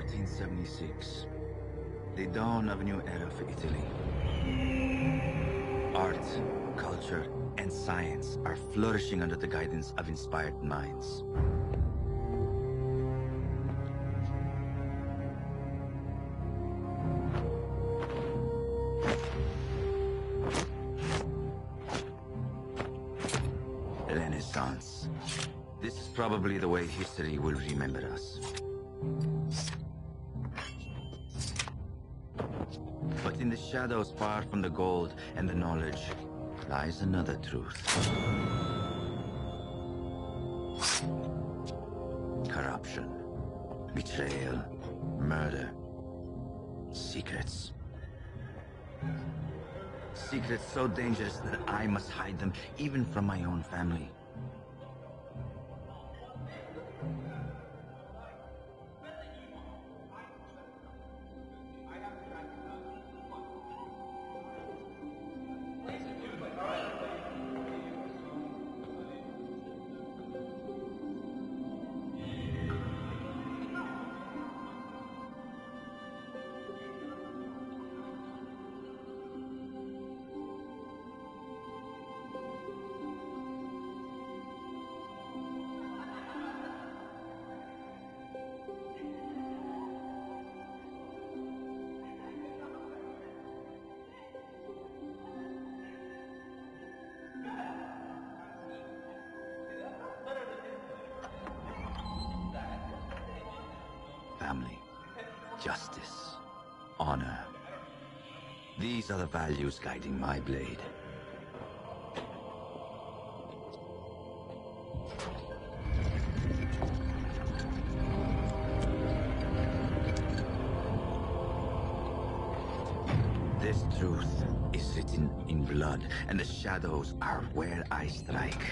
1476. The dawn of a new era for Italy. Art, culture, and science are flourishing under the guidance of inspired minds. Renaissance. This is probably the way history will remember us. But in the shadows far from the gold and the knowledge lies another truth. Corruption, betrayal, murder, secrets. Secrets so dangerous that I must hide them even from my own family. Family, justice, honor. These are the values guiding my blade. This truth is written in blood, and the shadows are where I strike.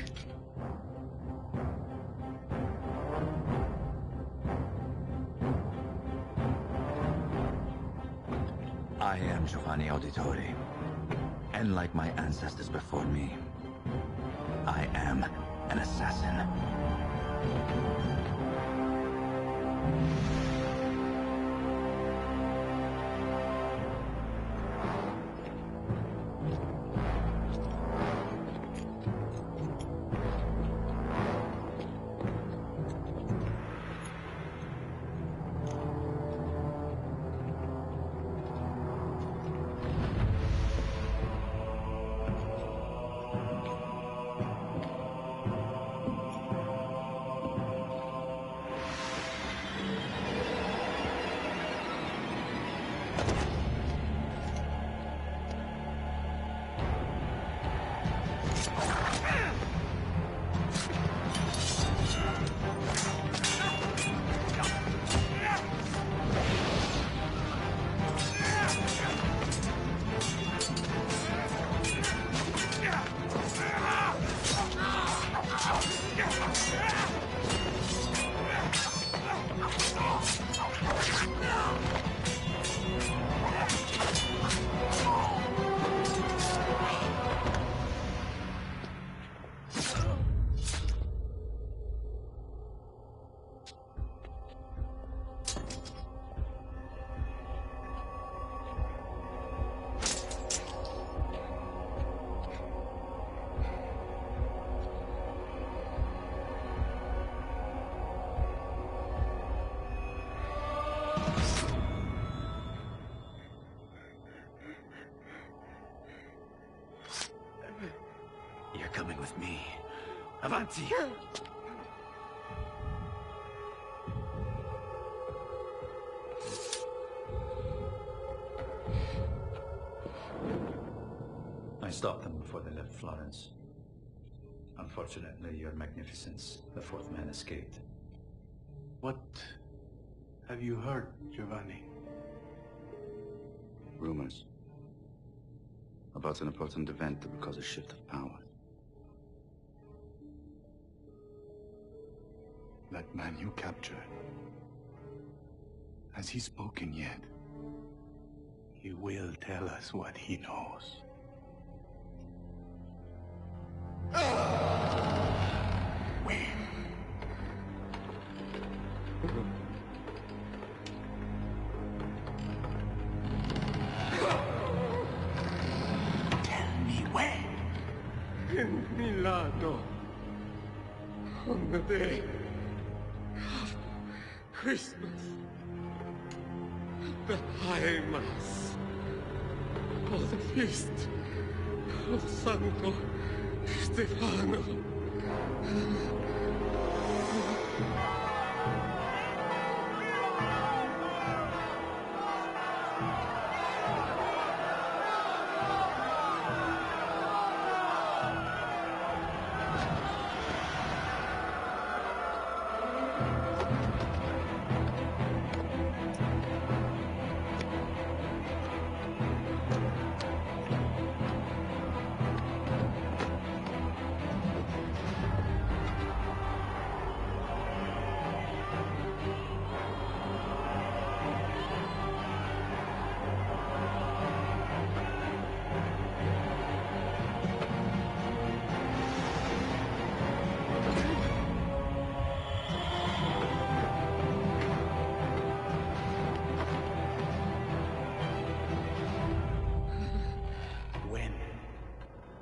I am Giovanni Auditore, and like my ancestors before me, I am an assassin. You're coming with me. Avanti! I stopped them before they left Florence. Unfortunately, Your Magnificence, the fourth man, escaped. What have you heard, Giovanni? Rumors about an important event that would cause a shift of power. That man you captured, has he spoken yet? He will tell us what he knows. in Milano on the day of Christmas, the High Mass, or the feast of Santo Stefano.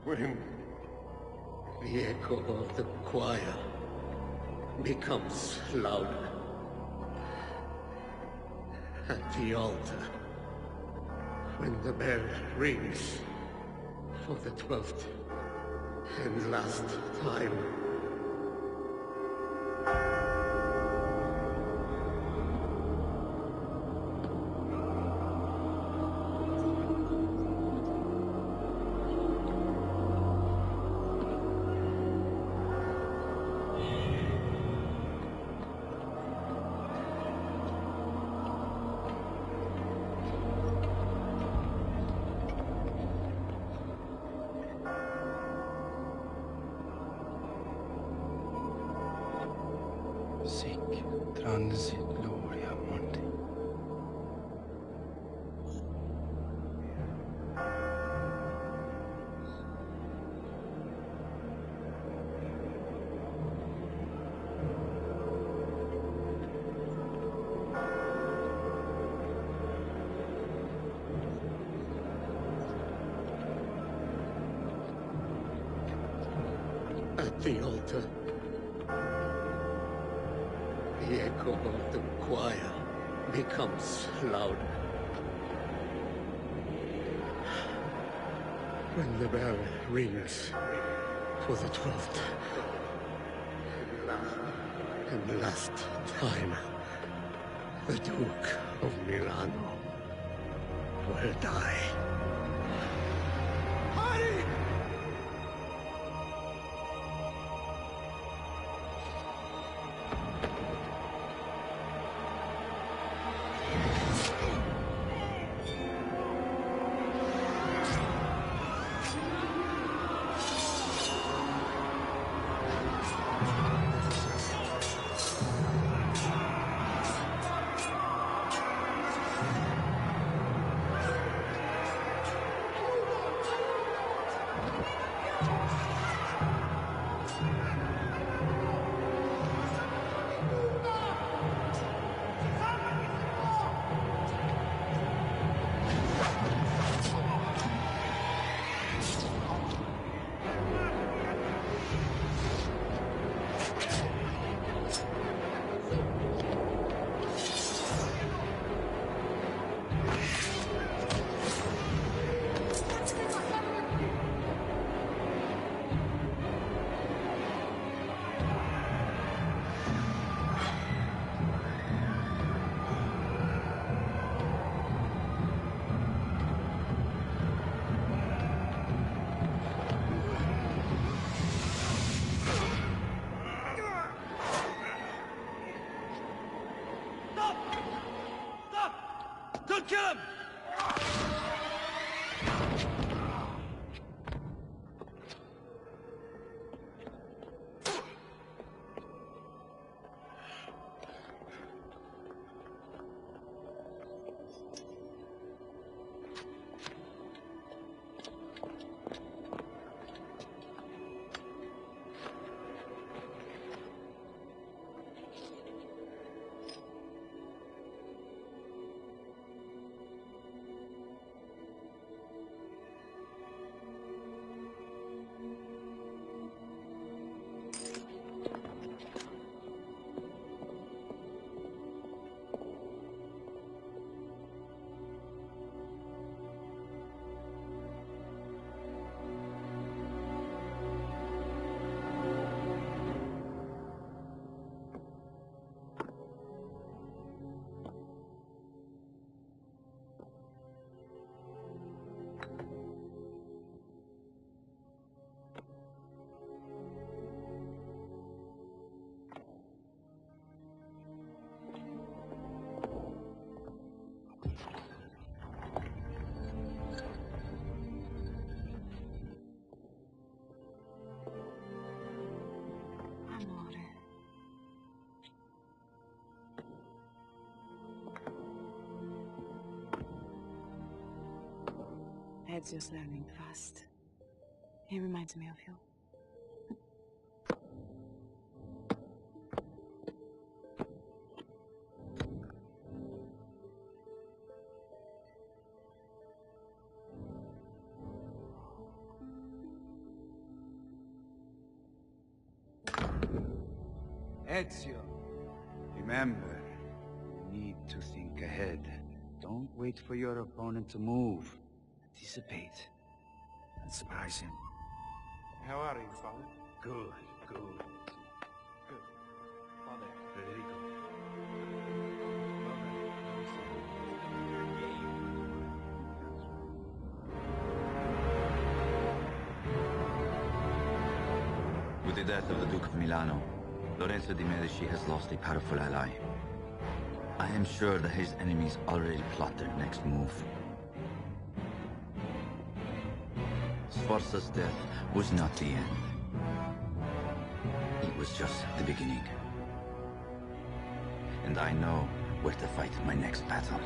When the echo of the choir becomes louder at the altar, when the bell rings for the 12th and last time. Sic transit gloria mundi. At the altar, the echo of the choir becomes louder. When the bell rings for the 12th and last time, the Duke of Milano will die. Ezio's learning fast. He reminds me of you. Ezio, remember, you need to think ahead. Don't wait for your opponent to move. Anticipate. And surprise him. How are you, Father? Good. Good. Father, Federico. With the death of the Duke of Milano, Lorenzo de' Medici has lost a powerful ally. I am sure that his enemies already plot their next move. Sforza's death was not the end. It was just the beginning. And I know where to fight my next battle.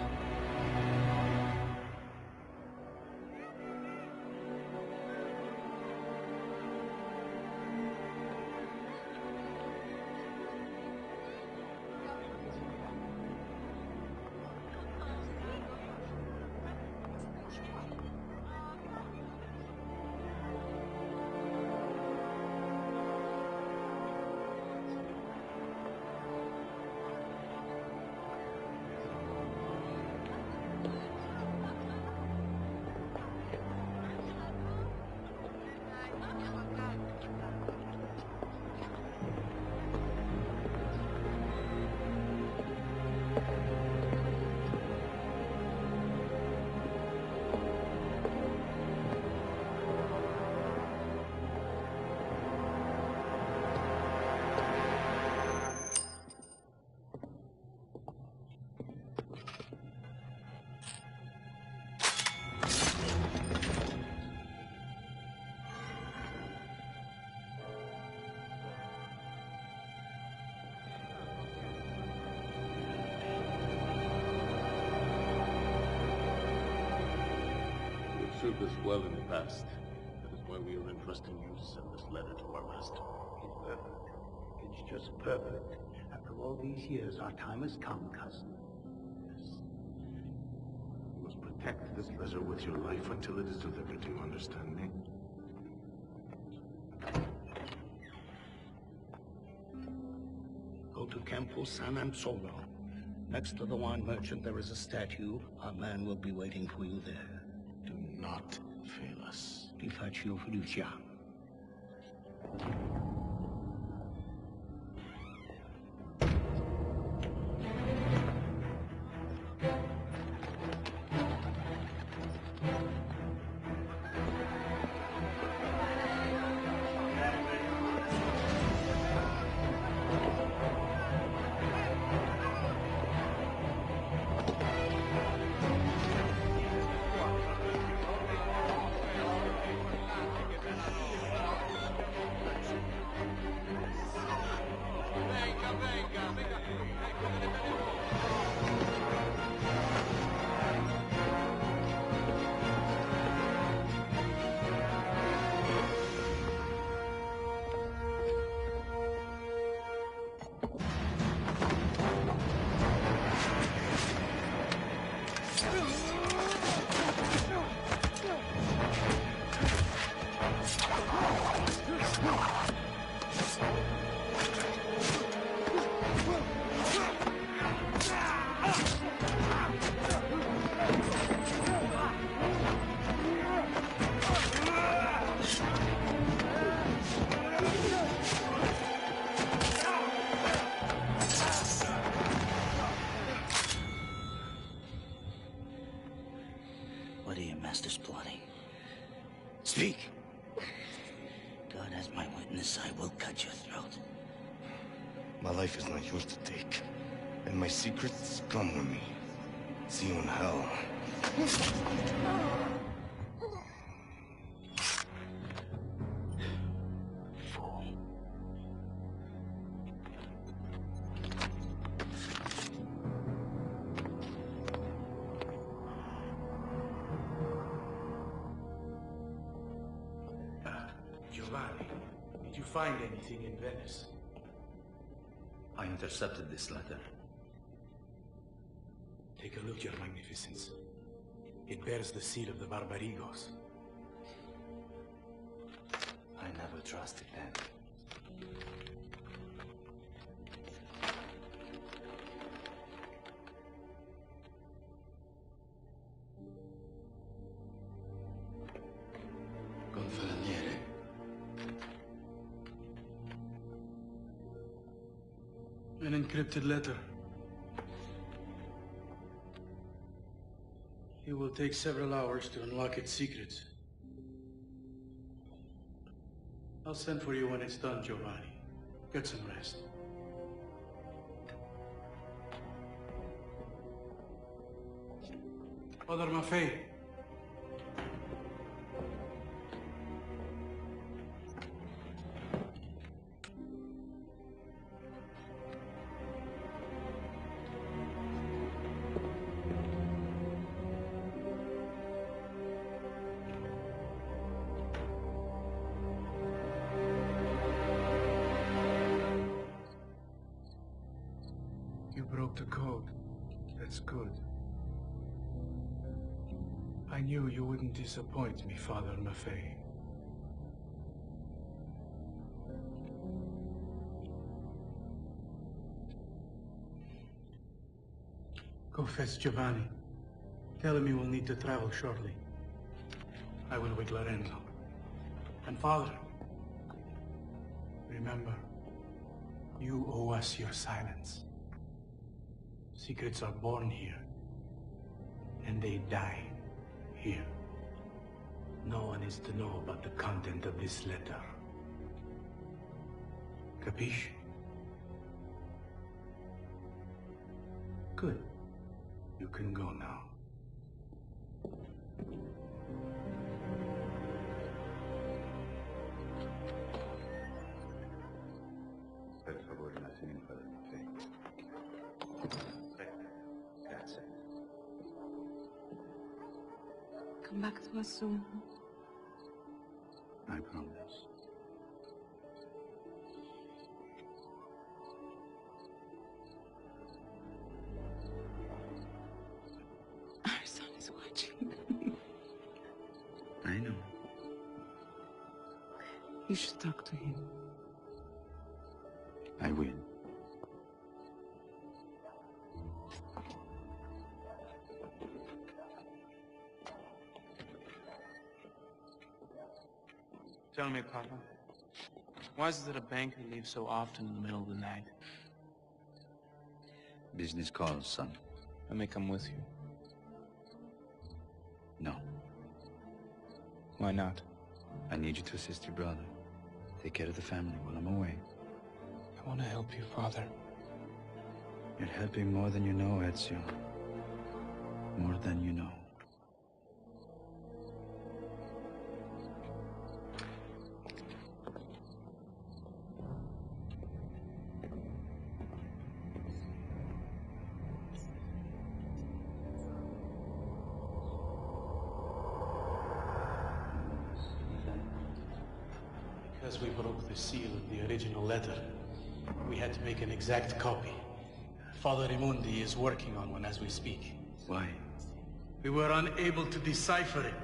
Served us well in the past. That is why we are entrusting you to send this letter to our master. It's perfect. It's just perfect. After all these years, our time has come, cousin. Yes. You must protect this letter with your life until it is delivered. Do you understand me? Go to Campo San Anzolo. Next to the wine merchant, there is a statue. Our man will be waiting for you there. Do not fail us. Ti faccio fiducia. What are your masters plotting? Speak! God as my witness, I will cut your throat. My life is not yours to take. And my secrets come with me. See you in hell. Fool. you find anything in Venice? I intercepted this letter. Take a look, Your Magnificence. It bears the seal of the Barbarigos. I never trusted them. Gonfaloniere. An encrypted letter. It will take several hours to unlock its secrets. I'll send for you when it's done, Giovanni. Get some rest. Father Maffei. You broke the code. That's good. I knew you wouldn't disappoint me, Father Maffei. Go fetch Giovanni. Tell him he will need to travel shortly. I will with Lorenzo. And Father, remember, you owe us your silence. Secrets are born here, and they die here. No one is to know about the content of this letter. Capiche? Good. You can go now. Per favore, un attimino, Padre Maffei. Grazie. Come back to us soon. I promise. Our son is watching. I know. You should talk to him. I will. Tell me, Papa, why is it that a banker leaves so often in the middle of the night? Business calls, son. I may come with you. No. Why not? I need you to assist your brother. Take care of the family while I'm away. I want to help you, Father. You're helping more than you know, Ezio. More than you know. Because we broke the seal of the original letter, we had to make an exact copy. Father Raimundi is working on one as we speak. Why? We were unable to decipher it.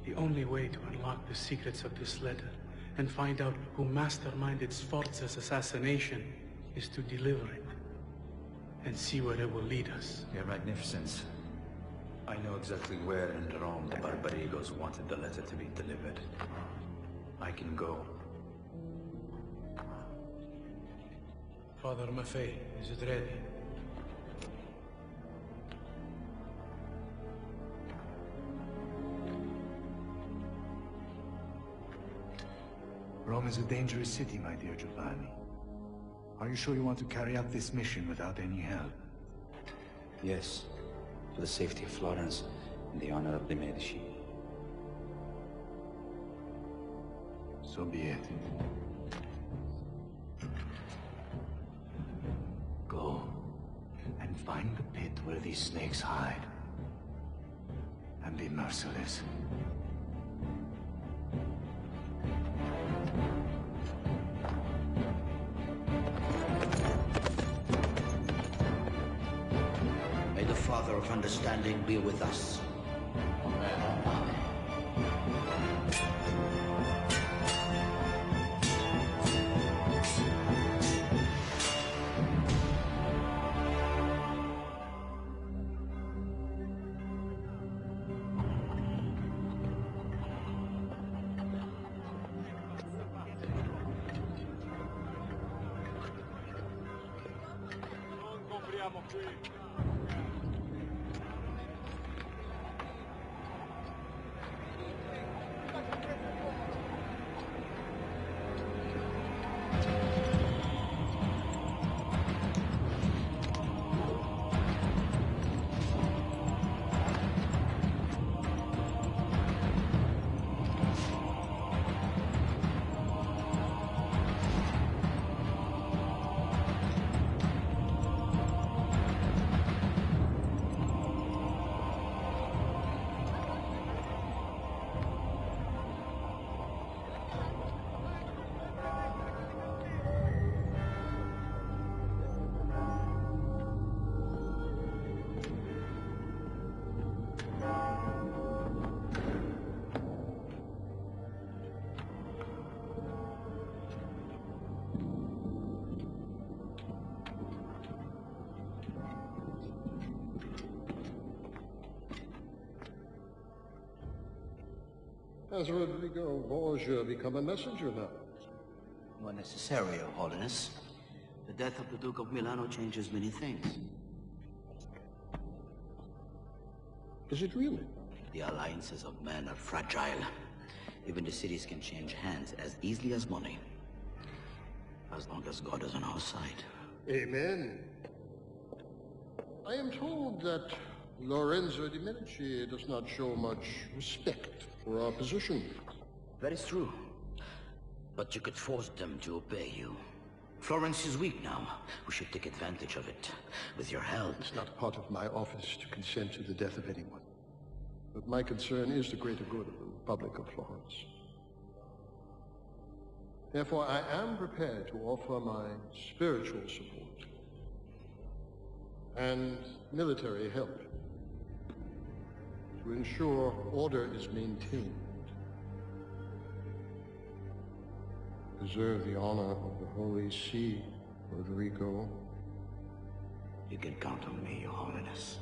The only way to unlock the secrets of this letter and find out who masterminded Sforza's assassination is to deliver it and see where it will lead us. Your Magnificence, I know exactly where in Rome the Barbarigos wanted the letter to be delivered. I can go. Father Maffei, is it ready? Rome is a dangerous city, my dear Giovanni. Are you sure you want to carry out this mission without any help? Yes, for the safety of Florence and the honor of the Medici. So be it. Go and find the pit where these snakes hide. And be merciless. of understanding be with us. Has Rodrigo Borgia become a messenger now? Not necessary, Your Holiness. The death of the Duke of Milano changes many things. Is it really? The alliances of men are fragile. Even the cities can change hands as easily as money. As long as God is on our side. Amen. I am told that Lorenzo de' Medici does not show much respect for our position. That is true. But you could force them to obey you. Florence is weak now. We should take advantage of it. With your help. It's not part of my office to consent to the death of anyone. But my concern is the greater good of the Republic of Florence. Therefore, I am prepared to offer my spiritual support and military help to ensure order is maintained. Preserve the honor of the Holy See, Rodrigo. You can count on me, Your Holiness.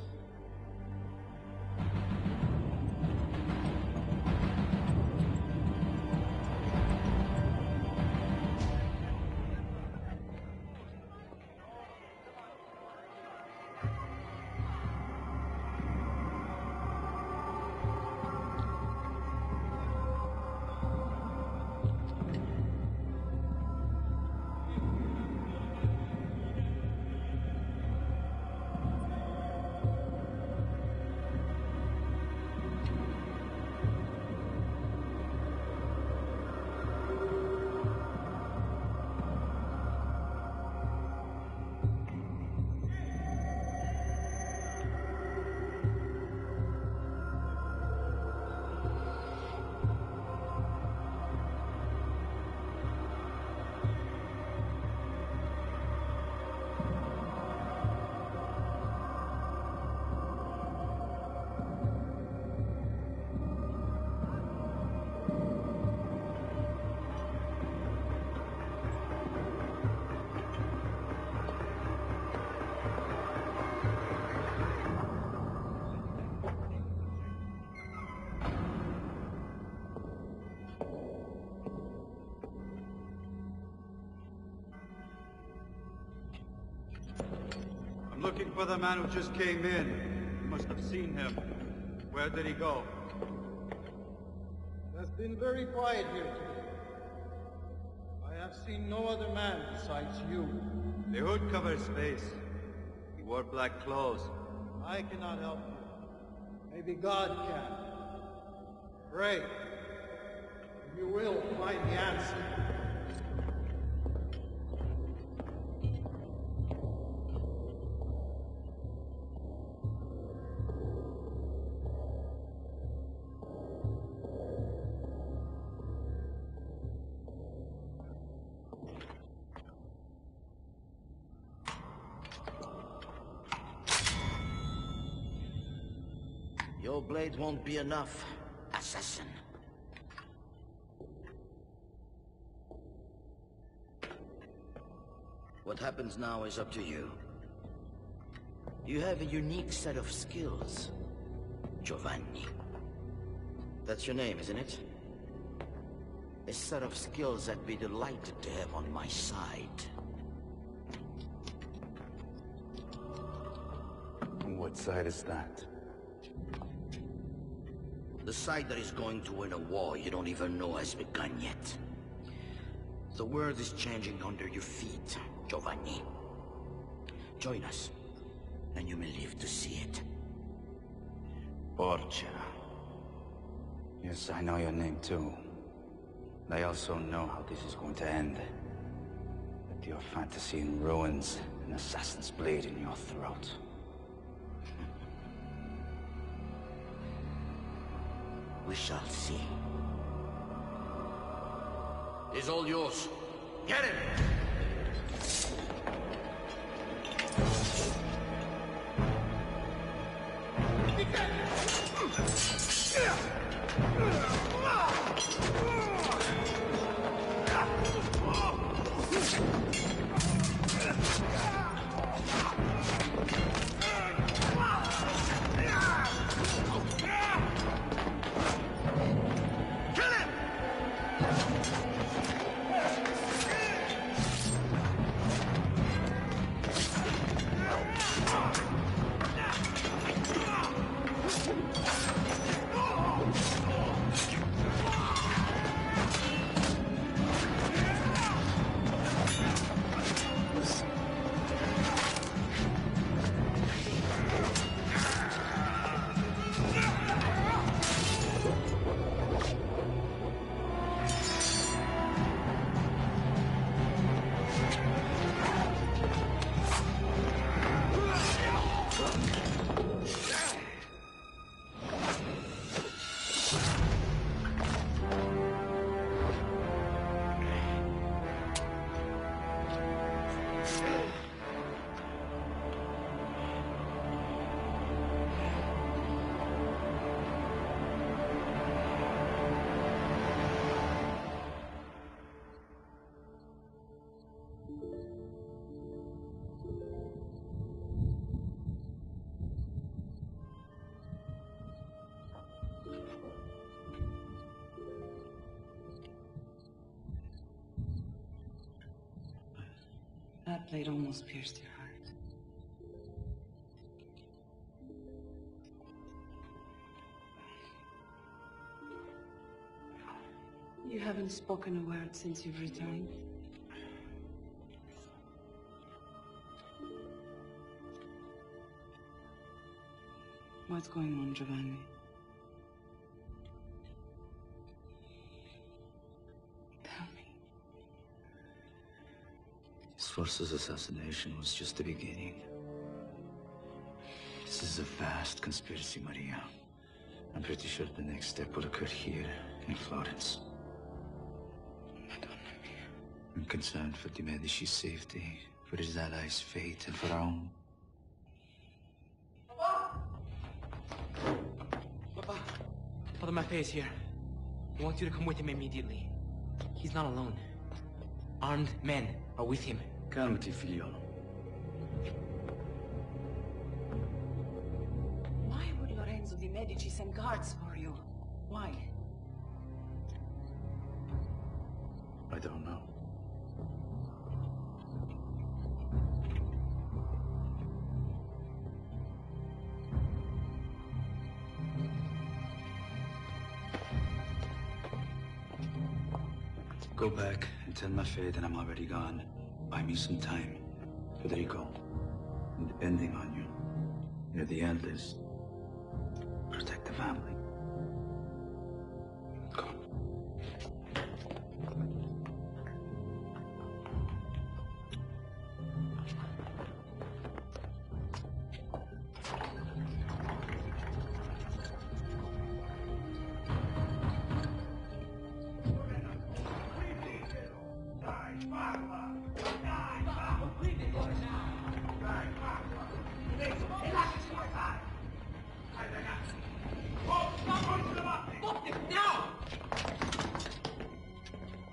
I'm looking for the man who just came in. You must have seen him. Where did he go? It has been very quiet here today. I have seen no other man besides you. The hood covers his face. He wore black clothes. I cannot help you. Maybe God can. Pray. You will find the answer. Your blade won't be enough, assassin. What happens now is up to you. You have a unique set of skills, Giovanni. That's your name, isn't it? A set of skills I'd be delighted to have on my side. What side is that? The side that is going to win a war you don't even know has begun yet. The world is changing under your feet, Giovanni. Join us, and you may live to see it. Borgia. Yes, I know your name too. I also know how this is going to end. With your fantasy in ruins, an assassin's blade in your throat. We shall see. He's all yours. Get him! That blade almost pierced your heart. You haven't spoken a word since you've returned. What's going on, Giovanni? Sforza's assassination was just the beginning. This is a vast conspiracy, Maria. I'm pretty sure the next step will occur here, in Florence. I'm concerned for de Medici's safety, for his allies' fate, and for our own. Papa! Father Maffei is here. He wants you to come with him immediately. He's not alone. Armed men are with him. Calmati, figliolo. Why would Lorenzo de Medici send guards for you? Why? I don't know. Go back and tell Maffei that I'm already gone. Buy me some time, Federico. I'm depending on you. You're the eldest. Protect the family. Go.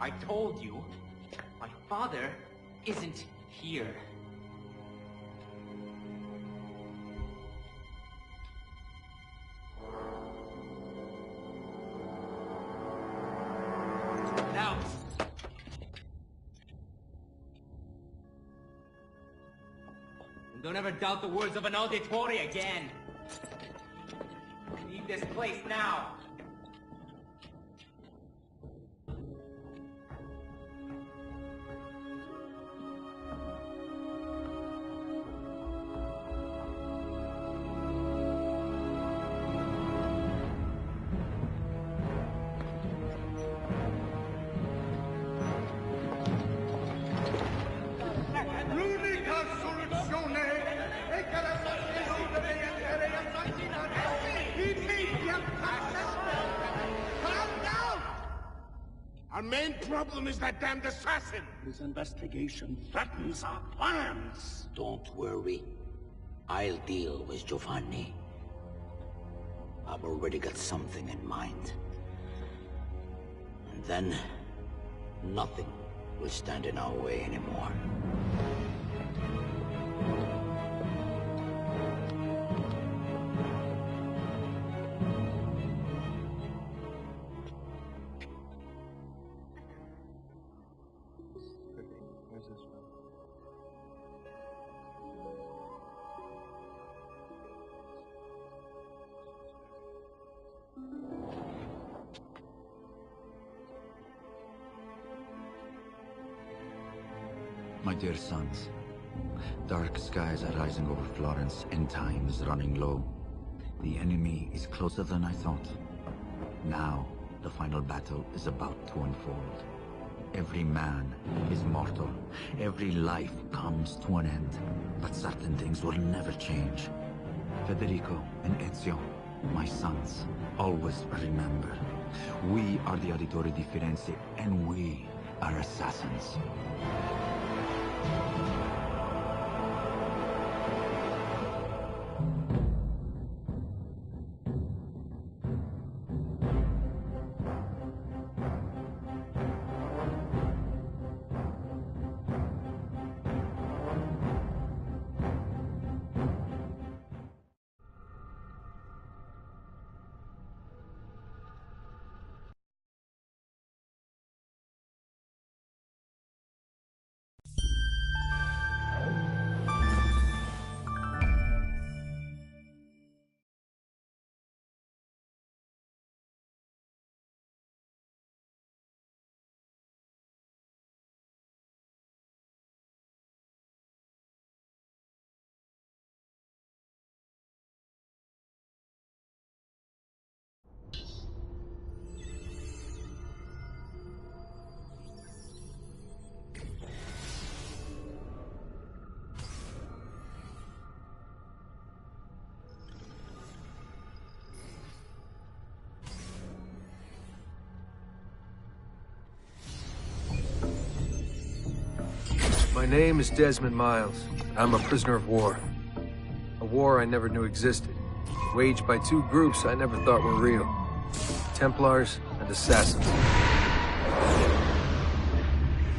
I told you, my father isn't here. Now. And don't ever doubt the words of an auditore again. Leave this place now. Our main problem is that damned assassin! This investigation threatens our plans. Don't worry. I'll deal with Giovanni. I've already got something in mind. And then, nothing will stand in our way anymore. My dear sons, dark skies are rising over Florence and time is running low. The enemy is closer than I thought. Now, the final battle is about to unfold. Every man is mortal. Every life comes to an end. But certain things will never change. Federico and Ezio, my sons, always remember. We are the Auditore di Firenze, and we are assassins. My name is Desmond Miles. I'm a prisoner of war. A war I never knew existed, waged by two groups I never thought were real. Templars and Assassins.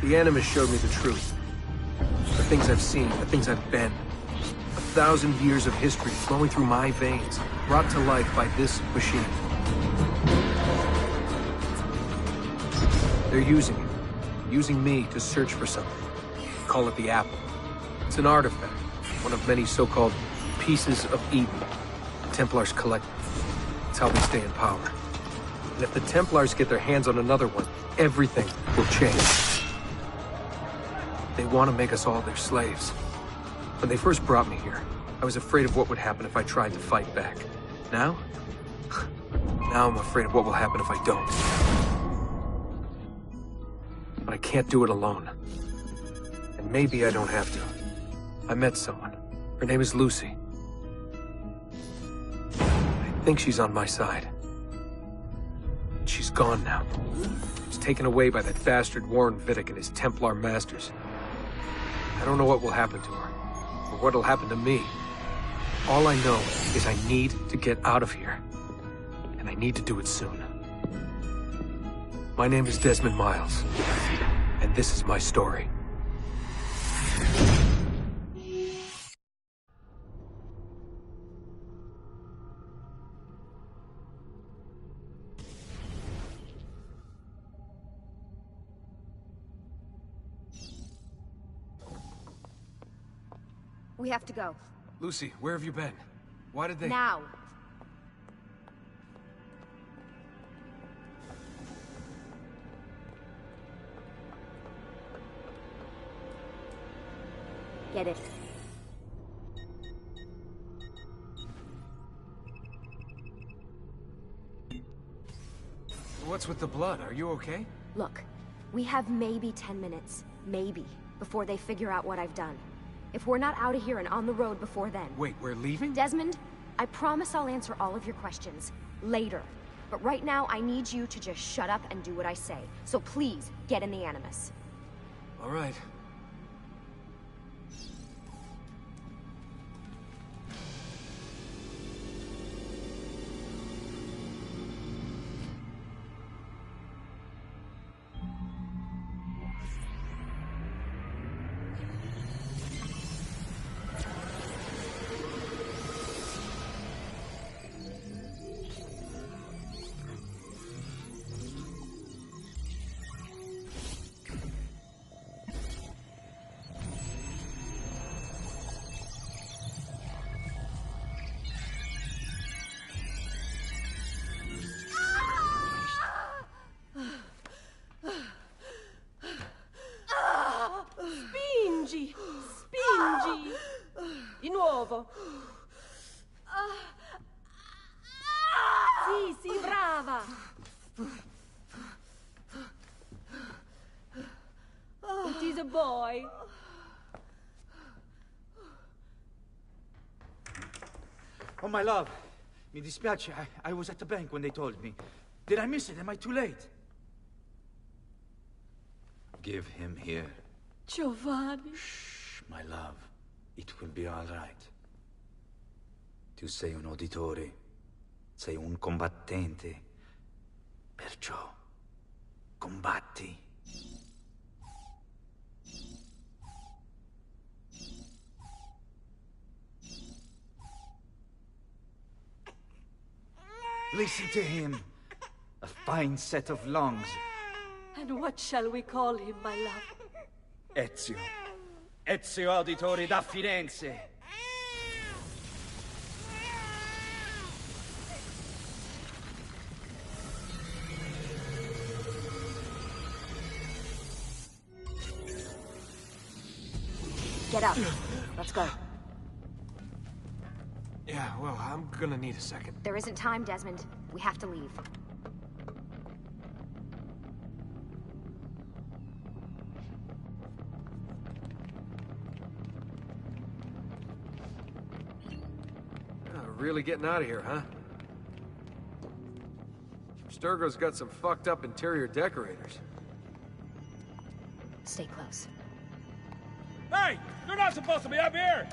The Animus showed me the truth. The things I've seen, the things I've been. 1,000 years of history flowing through my veins, brought to life by this machine. They're using it. Using me to search for something. Call it the Apple. It's an artifact, one of many so-called pieces of Eden. The Templars collect them. It's how they stay in power. And if the Templars get their hands on another one, everything will change. They want to make us all their slaves. When they first brought me here, I was afraid of what would happen if I tried to fight back. Now? Now I'm afraid of what will happen if I don't. But I can't do it alone. And maybe I don't have to. I met someone. Her name is Lucy. I think she's on my side. She's gone now. She's taken away by that bastard Warren Vidic and his Templar masters. I don't know what will happen to her, or what'll happen to me. All I know is I need to get out of here. And I need to do it soon. My name is Desmond Miles, and this is my story. We have to go. Lucy, where have you been? Why did they... Now! Get it. What's with the blood? Are you okay? Look, we have maybe 10 minutes, maybe, before they figure out what I've done. If we're not out of here and on the road before then... Wait, we're leaving? Desmond, I promise I'll answer all of your questions later. But right now, I need you to just shut up and do what I say. So please, get in the Animus. All right. Spingi! Spingi! Di nuovo! Sì, sì, brava! It is a boy. Oh, my love. Mi dispiace. I was at the bank when they told me. Did I miss it? Am I too late? Give him here. Giovanni. Shh, my love. It will be all right. Tu sei un uditore. Sei un combattente. Perciò, combatti. Listen to him. A fine set of lungs. And what shall we call him, my love? Ezio. Ezio Auditore da Firenze. Get up. Let's go. Yeah, well, I'm gonna need a second. There isn't time, Desmond. We have to leave. Really getting out of here, huh? Sturgo's got some fucked up interior decorators. Stay close. Hey! You're not supposed to be up here!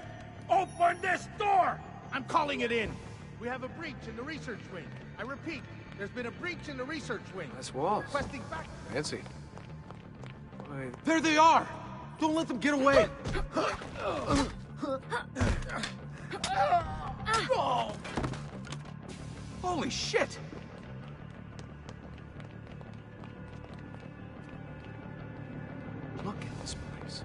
Open this door! I'm calling it in! We have a breach in the research wing. I repeat, there's been a breach in the research wing. Nice walls. Requesting back... Fancy. Wait. There they are! Don't let them get away! Oh. Holy shit! Look at this place.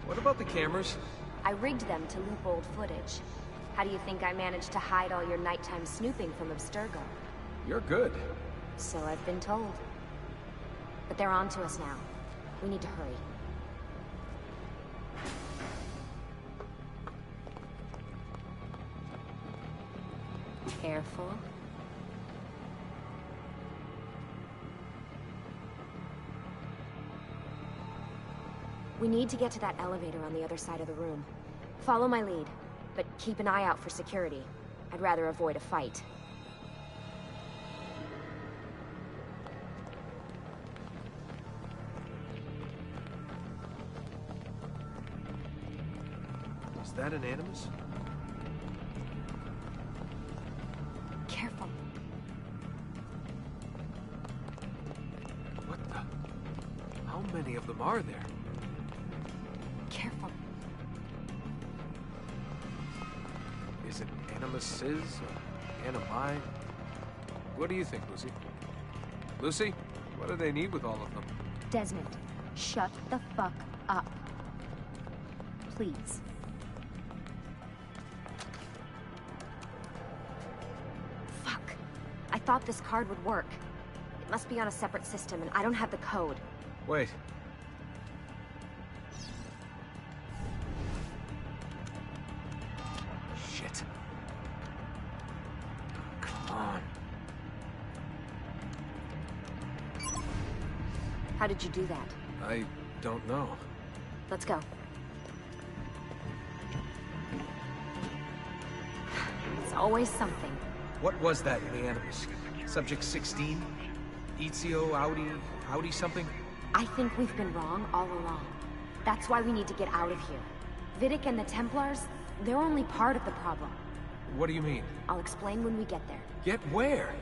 What about the cameras? I rigged them to loop old footage. How do you think I managed to hide all your nighttime snooping from Abstergo? You're good. So I've been told. But they're on to us now. We need to hurry. Careful. We need to get to that elevator on the other side of the room. Follow my lead, but keep an eye out for security. I'd rather avoid a fight. that an Animus? Careful. What the? How many of them are there? Careful. Is it Animuses or Animi? What do you think, Lucy? Lucy, what do they need with all of them? Desmond, shut the fuck up. Please. Fuck. I thought this card would work. It must be on a separate system, and I don't have the code. Wait. Shit. Come on. How did you do that? I don't know. Let's go. It's always something. What was that in the Animus? Subject 16? Ezio, Audi something? I think we've been wrong all along. That's why we need to get out of here. Vidic and the Templars, they're only part of the problem. What do you mean? I'll explain when we get there. Get where?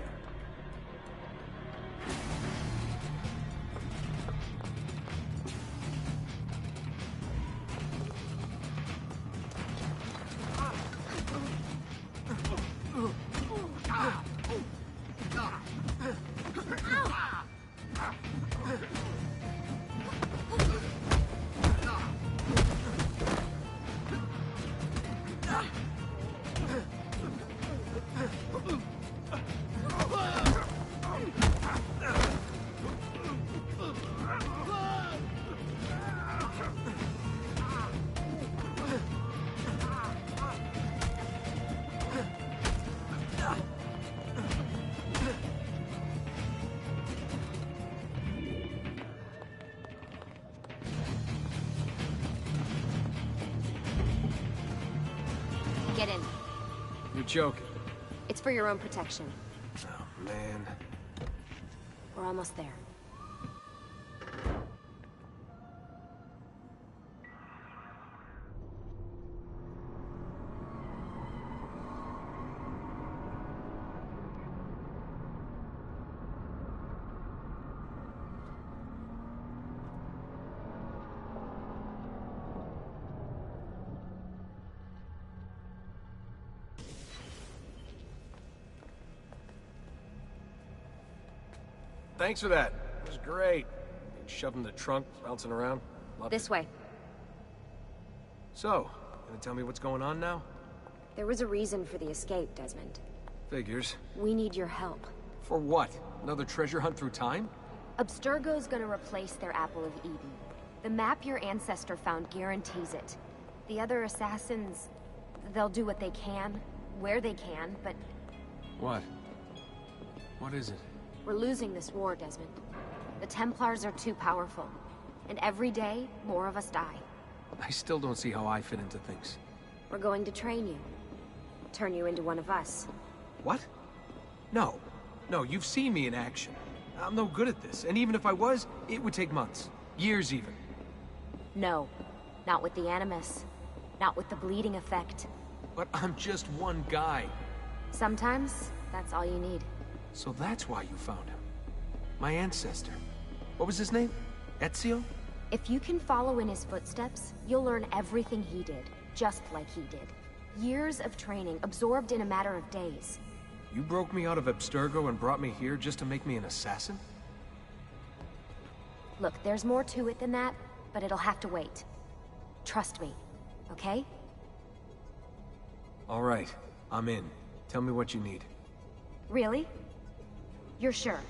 Get in. You're joking. It's for your own protection. Oh, man. We're almost there. Thanks for that. It was great. Being shoved in the trunk, bouncing around. Loved This it. way. So, gonna tell me what's going on now? There was a reason for the escape, Desmond. Figures. We need your help. For what? Another treasure hunt through time? Abstergo's gonna replace their Apple of Eden. The map your ancestor found guarantees it. The other assassins, they'll do what they can, where they can, but What? What is it? we're losing this war, Desmond. The Templars are too powerful. And every day, more of us die. I still don't see how I fit into things. We're going to train you. Turn you into one of us. What? No. No, you've seen me in action. I'm no good at this, and even if I was, it would take months. Years even. No. Not with the Animus. Not with the bleeding effect. But I'm just one guy. Sometimes, that's all you need. So that's why you found him. My ancestor. What was his name? Ezio? If you can follow in his footsteps, you'll learn everything he did, just like he did. Years of training, absorbed in a matter of days. You broke me out of Abstergo and brought me here just to make me an assassin? Look, there's more to it than that, but it'll have to wait. Trust me, okay? All right, I'm in. Tell me what you need. Really? You're sure?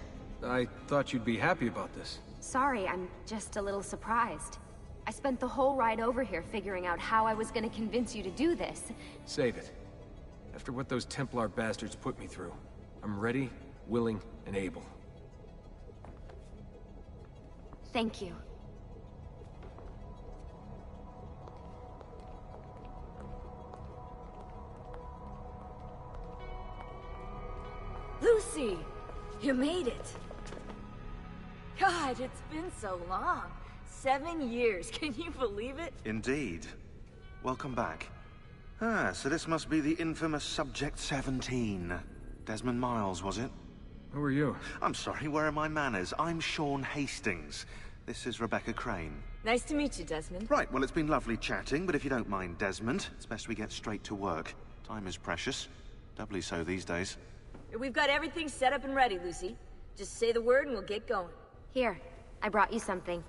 I thought you'd be happy about this. Sorry, I'm just a little surprised. I spent the whole ride over here figuring out how I was gonna convince you to do this. Save it. After what those Templar bastards put me through, I'm ready, willing, and able. Thank you. Lucy! You made it! God, it's been so long. 7 years, can you believe it? Indeed. Welcome back. Ah, so this must be the infamous Subject 17. Desmond Miles, was it? Who are you? I'm sorry, where are my manners? I'm Sean Hastings. This is Rebecca Crane. Nice to meet you, Desmond. Right, well, it's been lovely chatting, but if you don't mind, Desmond, it's best we get straight to work. Time is precious. Doubly so these days. We've got everything set up and ready, Lucy. Just say the word and we'll get going. Here, I brought you something.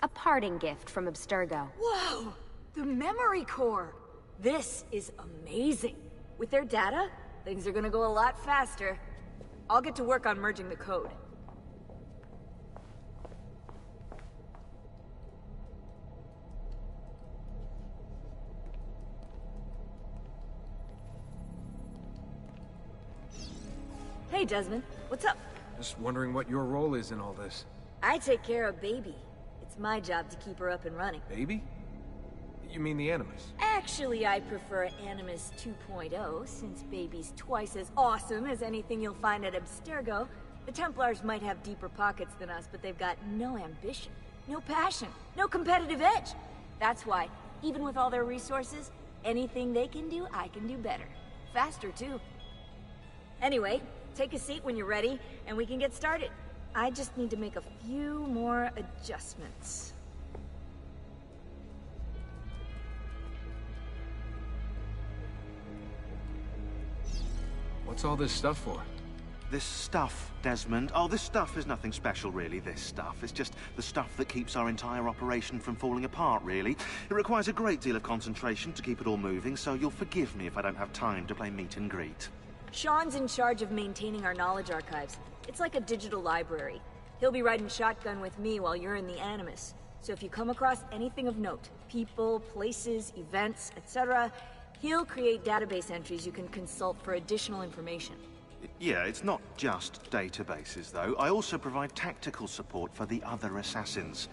A parting gift from Abstergo. Whoa! The memory core! This is amazing. With their data, things are gonna go a lot faster. I'll get to work on merging the code. Hey, Desmond. What's up? Just wondering what your role is in all this. I take care of Baby. It's my job to keep her up and running. Baby? You mean the Animus? Actually, I prefer Animus 2.0, since Baby's twice as awesome as anything you'll find at Abstergo. The Templars might have deeper pockets than us, but they've got no ambition, no passion, no competitive edge. That's why, even with all their resources, anything they can do, I can do better. Faster, too. Anyway, take a seat when you're ready, and we can get started. I just need to make a few more adjustments. What's all this stuff for? This stuff, Desmond. Oh, this stuff is nothing special, really, this stuff. It's just the stuff that keeps our entire operation from falling apart, really. It requires a great deal of concentration to keep it all moving, so you'll forgive me if I don't have time to play meet and greet. Sean's in charge of maintaining our knowledge archives. It's like a digital library. He'll be riding shotgun with me while you're in the Animus. So if you come across anything of note, people, places, events, etc., he'll create database entries you can consult for additional information. Yeah, it's not just databases, though. I also provide tactical support for the other assassins.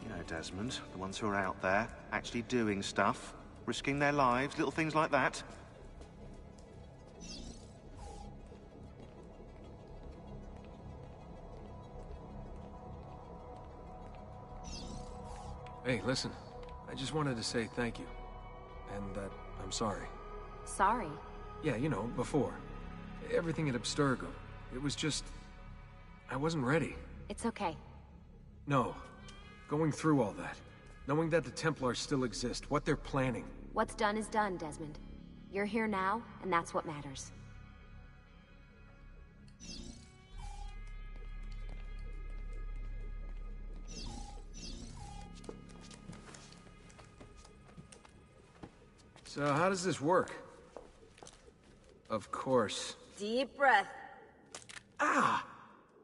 You know, Desmond, the ones who are out there, actually doing stuff, risking their lives, little things like that. Hey, listen. I just wanted to say thank you. And that I'm sorry. Sorry? Yeah, you know, before. Everything at Abstergo. It was just... I wasn't ready. It's okay. No. Going through all that. Knowing that the Templars still exist, what they're planning. What's done is done, Desmond. You're here now, and that's what matters. So how does this work? Of course. Deep breath. Ah!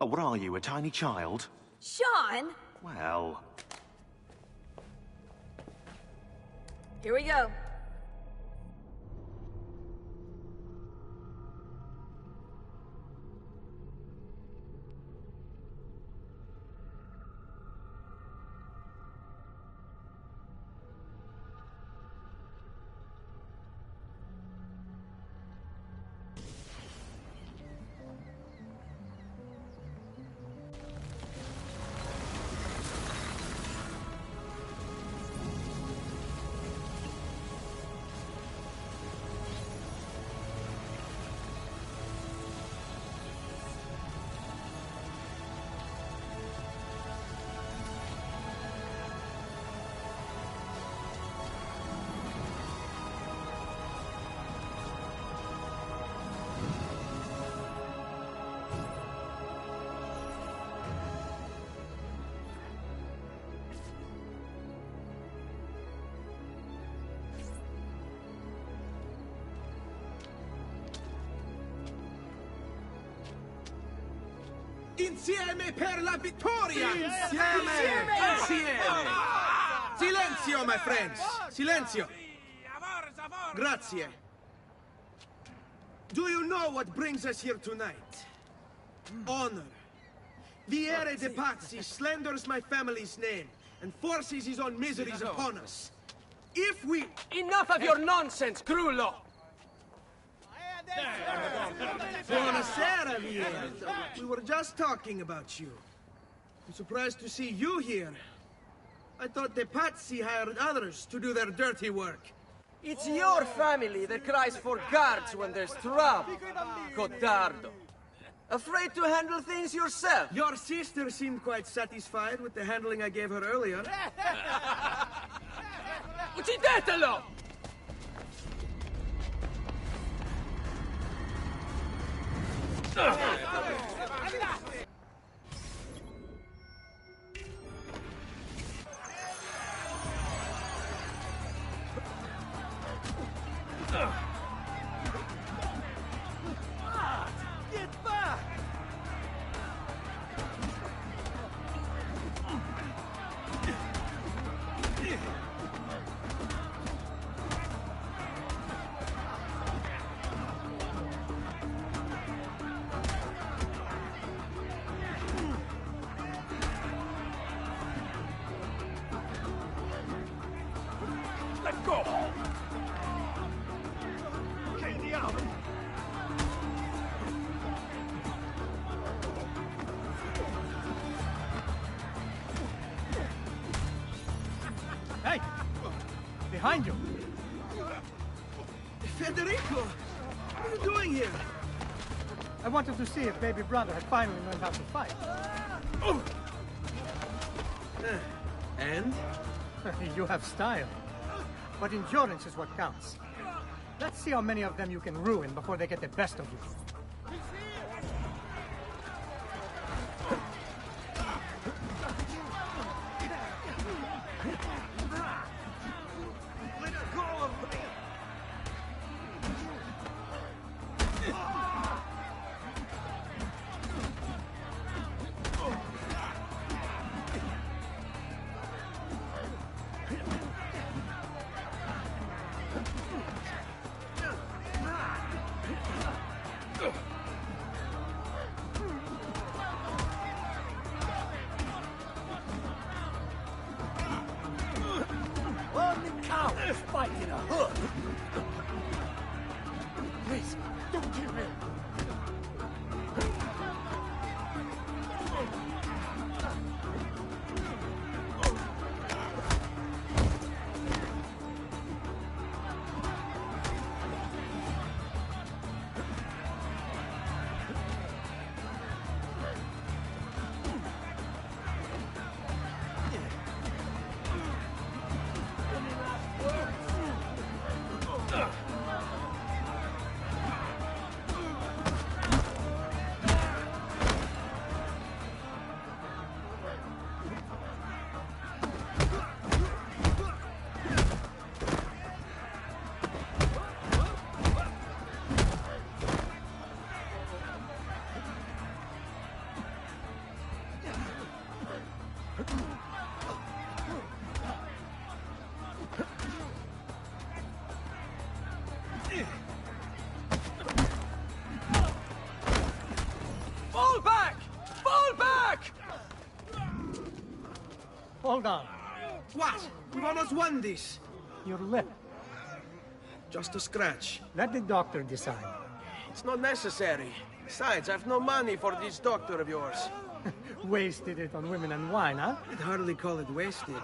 Oh, what are you, a tiny child? Sean! Well... Here we go. Insieme per la vittoria! Insieme! Silenzio, my friends! Silenzio! Grazie. Do you know what brings us here tonight? Honor. Vieri de Pazzi slanders my family's name and forces his own miseries upon us. If we... Enough of your nonsense, Grullo! Buonasera, Vieri. We were just talking about you. I'm surprised to see you here. I thought the Pazzi hired others to do their dirty work. It's your family that cries for guards when there's trouble, Cotardo. Afraid to handle things yourself? Your sister seemed quite satisfied with the handling I gave her earlier. Uccidetelo! Get back! Let go! Hey! Behind you! Federico! What are you doing here? I wanted to see if baby brother had finally learned how to fight. Oh! And? You have style. But endurance is what counts. Let's see how many of them you can ruin before they get the best of you. Only cowards fight in a hood. Please, don't kill me. Fall back! Fall back! Hold on. What? We've almost won this. Your lip. Just a scratch. Let the doctor decide. It's not necessary. Besides, I've no money for this doctor of yours. Wasted it on women and wine, huh? I'd hardly call it wasted.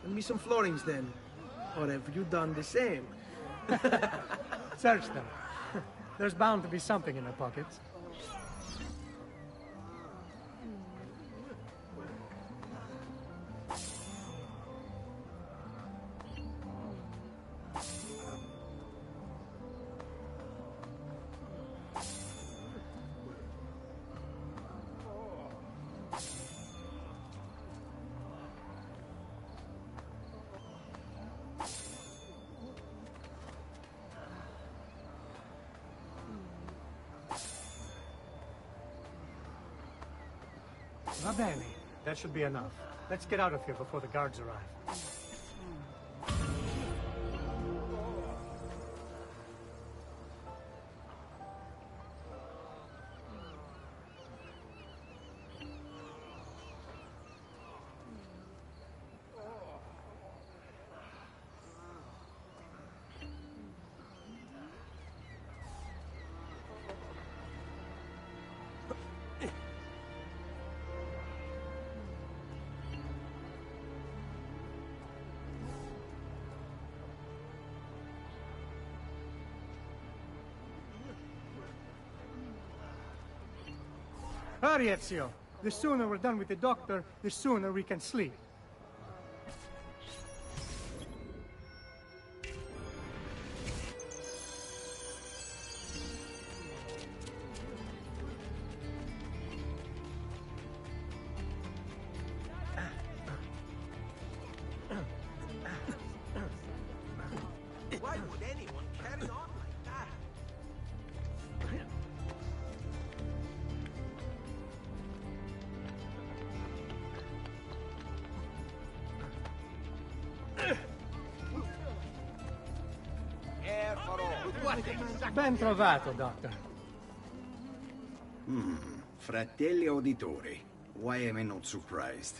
Lend me some florins then. Or have you done the same? Search them. There's bound to be something in their pockets. Va bene. That should be enough. Let's get out of here before the guards arrive. Hurry, Ezio. The sooner we're done with the doctor, the sooner we can sleep. Why would anyone carry on like that? Ben trovato, Doctor. Fratelli Auditori, why am I not surprised?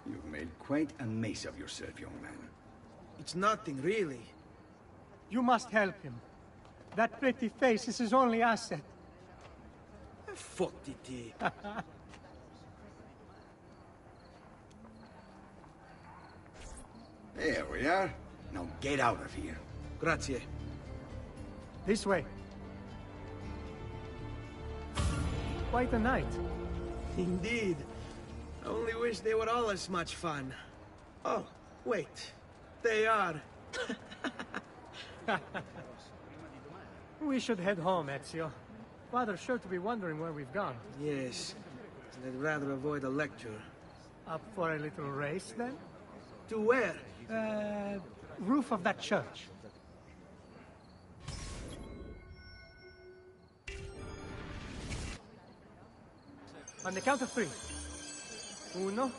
You've made quite a mess of yourself, young man. It's nothing, really. You must help him. That pretty face is his only asset. Fottiti. There we are. Now get out of here. Grazie. This way. Quite a night. Indeed. I only wish they were all as much fun. Oh, wait. They are. We should head home, Ezio. Father's sure to be wondering where we've gone. Yes. And I'd rather avoid a lecture. Up for a little race, then? To where? Roof of that church. On the count of 3. 1,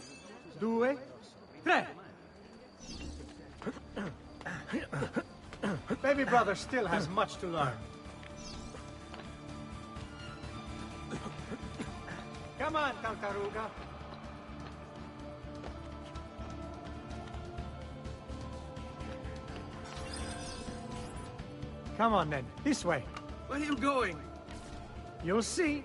2, 3. Baby brother still has much to learn. Come on, Tartaruga. Come on, then. This way. Where are you going? You'll see.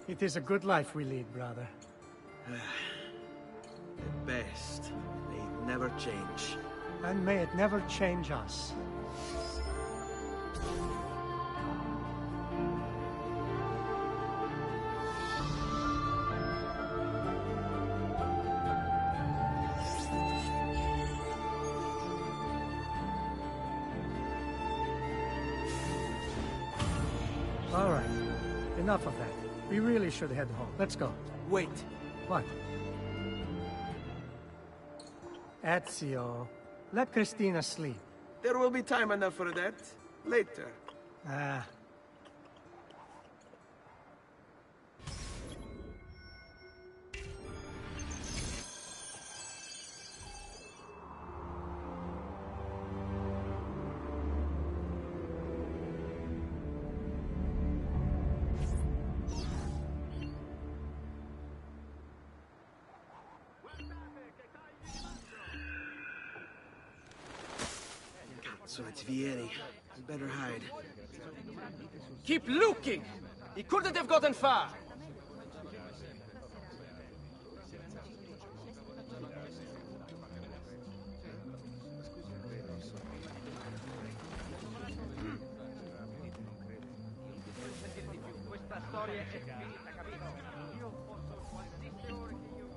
It is a good life we lead, brother. At best, may it never change. And may it never change us. All right. Enough of that. We really should head home. Let's go. Wait. What? Ezio, let Cristina sleep. There will be time enough for that. Later. Ah. So it's Vieri. We better hide. Keep looking! He couldn't have gotten far! Questa storia è finita, capito? Io posso quantissime ore che io...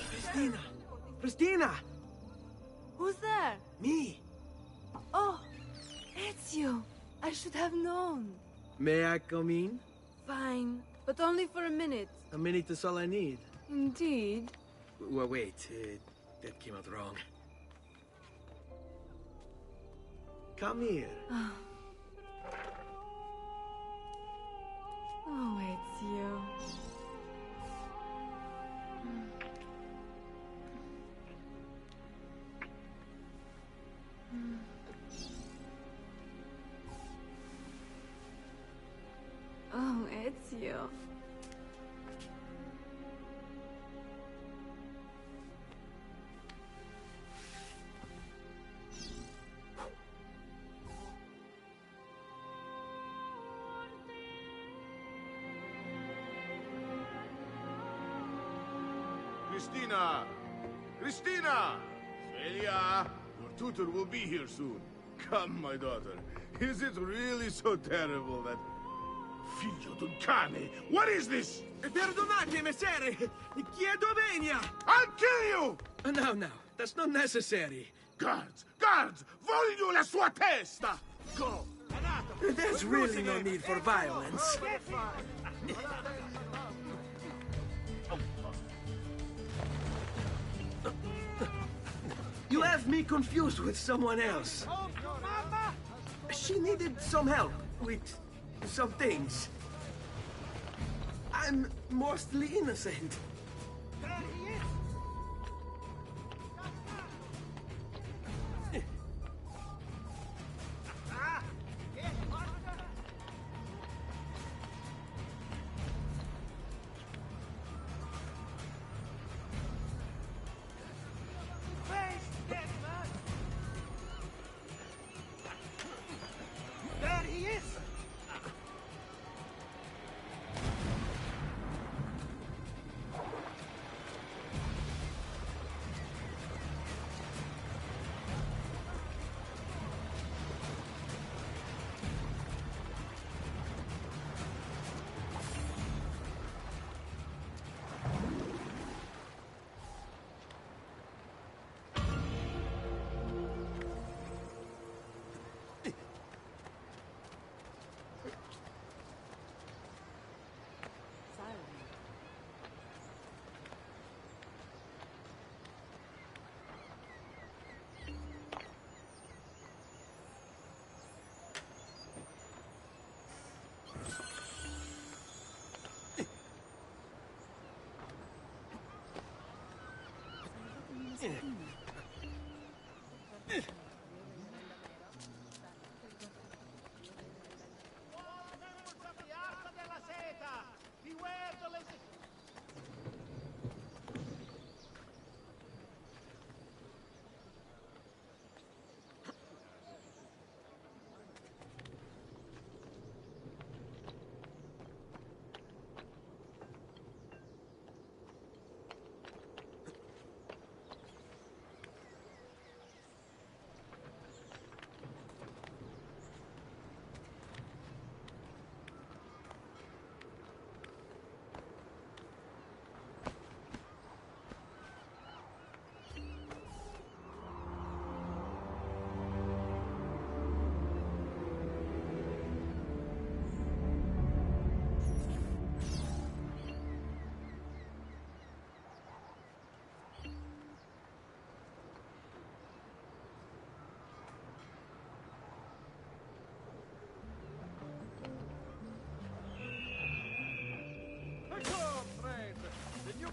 Cristina! Cristina! Who's there? Me! Oh, Ezio. I should have known. May I come in? Fine, but only for a minute. A minute is all I need. Indeed. Well, wait. That came out wrong. Come here. Oh, Ezio. Ezio. Cristina! Cristina! Celia! Your tutor will be here soon. Come, my daughter. Is it really so terrible that... Figlio d'un cane! What is this? Perdonate, messere! Chiedo venia! I'll kill you! No, no, that's not necessary. Guards! Guards! Voglio la sua testa! Go! There's really no need for violence. You have me confused with someone else. She needed some help with some things. I'm mostly innocent.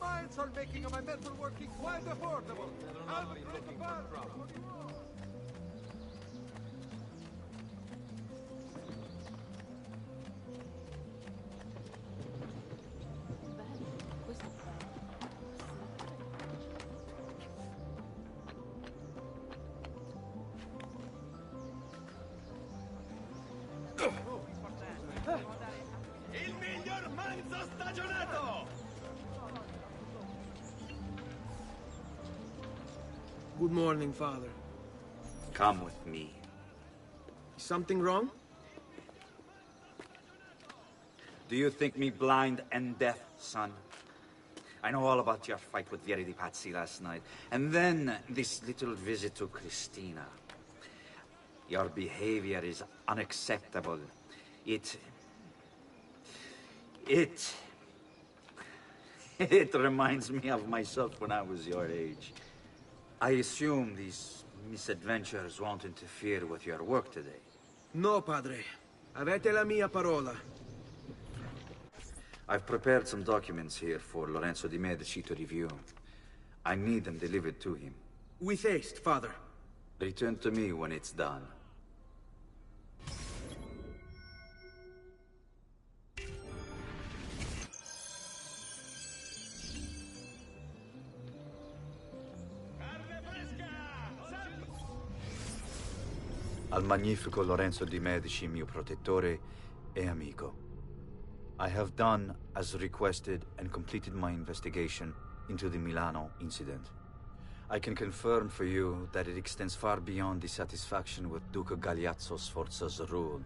Mines are making my metal working quite affordable. I'll bring it back. Il miglior manzo stagionato! Good morning, Father. Come with me. Is something wrong? Do you think me blind and deaf, son? I know all about your fight with Vieri di Pazzi last night. And then this little visit to Cristina. Your behavior is unacceptable. It reminds me of myself when I was your age. I assume these misadventures won't interfere with your work today. No, Padre. Avete la mia parola. I've prepared some documents here for Lorenzo di Medici to review. I need them delivered to him. With haste, Father. Return to me when it's done. Al magnifico Lorenzo di Medici, mio protettore e amico. I have done as requested and completed my investigation into the Milano incident. I can confirm for you that it extends far beyond dissatisfaction with Duca Galeazzo Sforza's rule.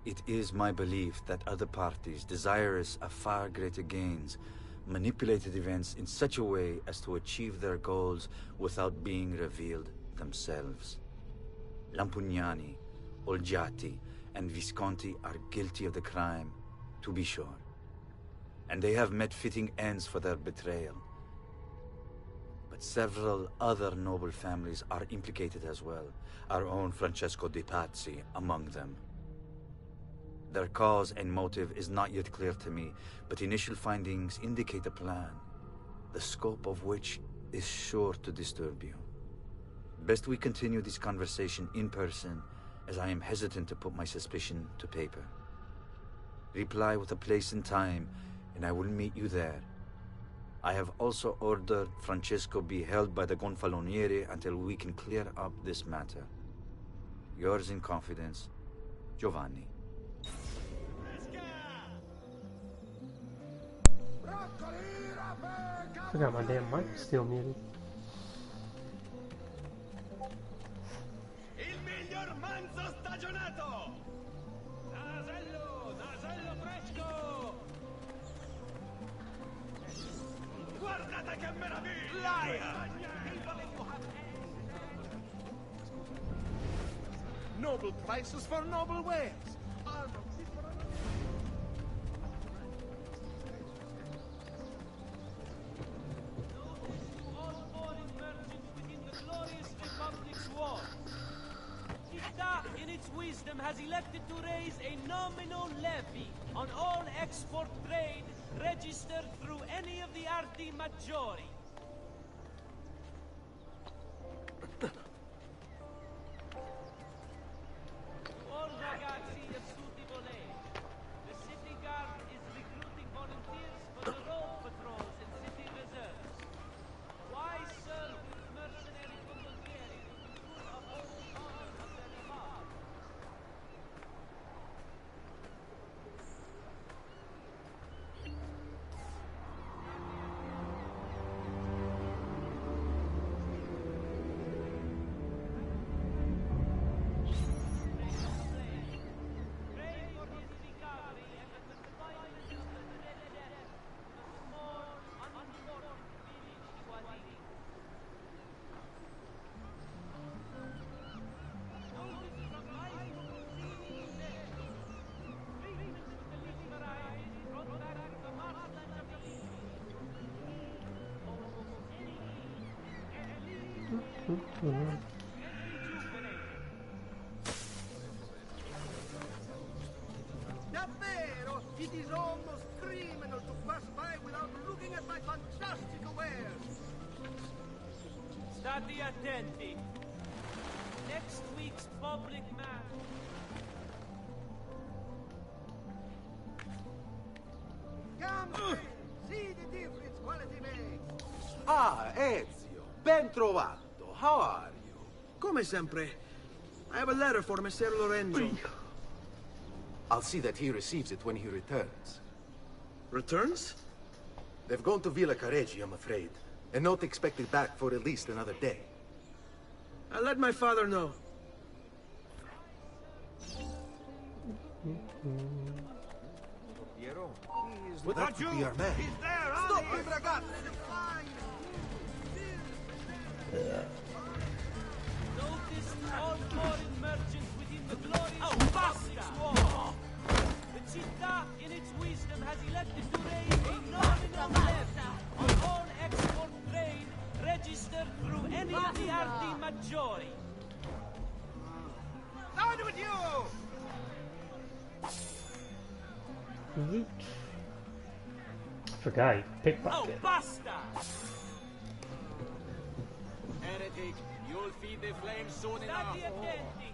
It is my belief that other parties, desirous of far greater gains, manipulated events in such a way as to achieve their goals without being revealed themselves. Lampugnani, Olgiati, and Visconti are guilty of the crime, to be sure. And they have met fitting ends for their betrayal. But several other noble families are implicated as well, our own Francesco de Pazzi among them. Their cause and motive is not yet clear to me, but initial findings indicate a plan, the scope of which is sure to disturb you. Best we continue this conversation in person, as I am hesitant to put my suspicion to paper. Reply with a place and time, and I will meet you there. I have also ordered Francesco be held by the Gonfaloniere until we can clear up this matter. Yours in confidence, Giovanni. Forgot my damn mic was still muted. Il miglior manzo stagionato! Nasello! Nasello fresco! Guardate che meraviglia! Noble prices for noble wares. In its wisdom has elected to raise a nominal levy on all export trade registered through any of the Arti Maggiori. All ragazzi of Suti Volei. The city guard is recruiting volunteers for the road patrols and city reserves. Why serve with mercenary condottieri to uphold the honor of their above? Davvero, it is almost criminal to pass by without looking at my fantastical wares. State attenti. Next week's public mass. Come, see the difference quality makes. Ah, Ezio, ben trovato. How are you? Come sempre. I have a letter for Messer Lorenzo. I'll see that he receives it when he returns. Returns? They've gone to Villa Careggi, I'm afraid, and not expected back for at least another day. I'll let my father know. Piero, he is What not about to you? be our man. He's there, Stop him, ragazzi! Notice all foreign merchants within the glorious public swamp. The città, in its wisdom, has elected to raise a nominal levy on all export trade registered through any of the Arti Maggiori. Down with you! Yeet. Forgot he Oh, pickpocket. basta! Heretic, you'll feed the flames soon enough. State attenti.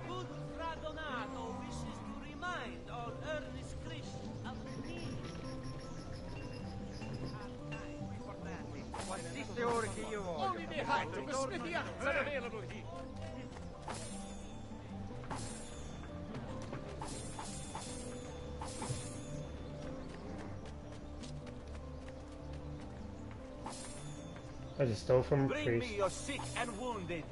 Good Fra Donato wishes to remind all earnest Christians of the need. Quantissime ore che io voglio. Only the height of the smithy are available here. I just stole from a Bring priest. me your sick and wounded.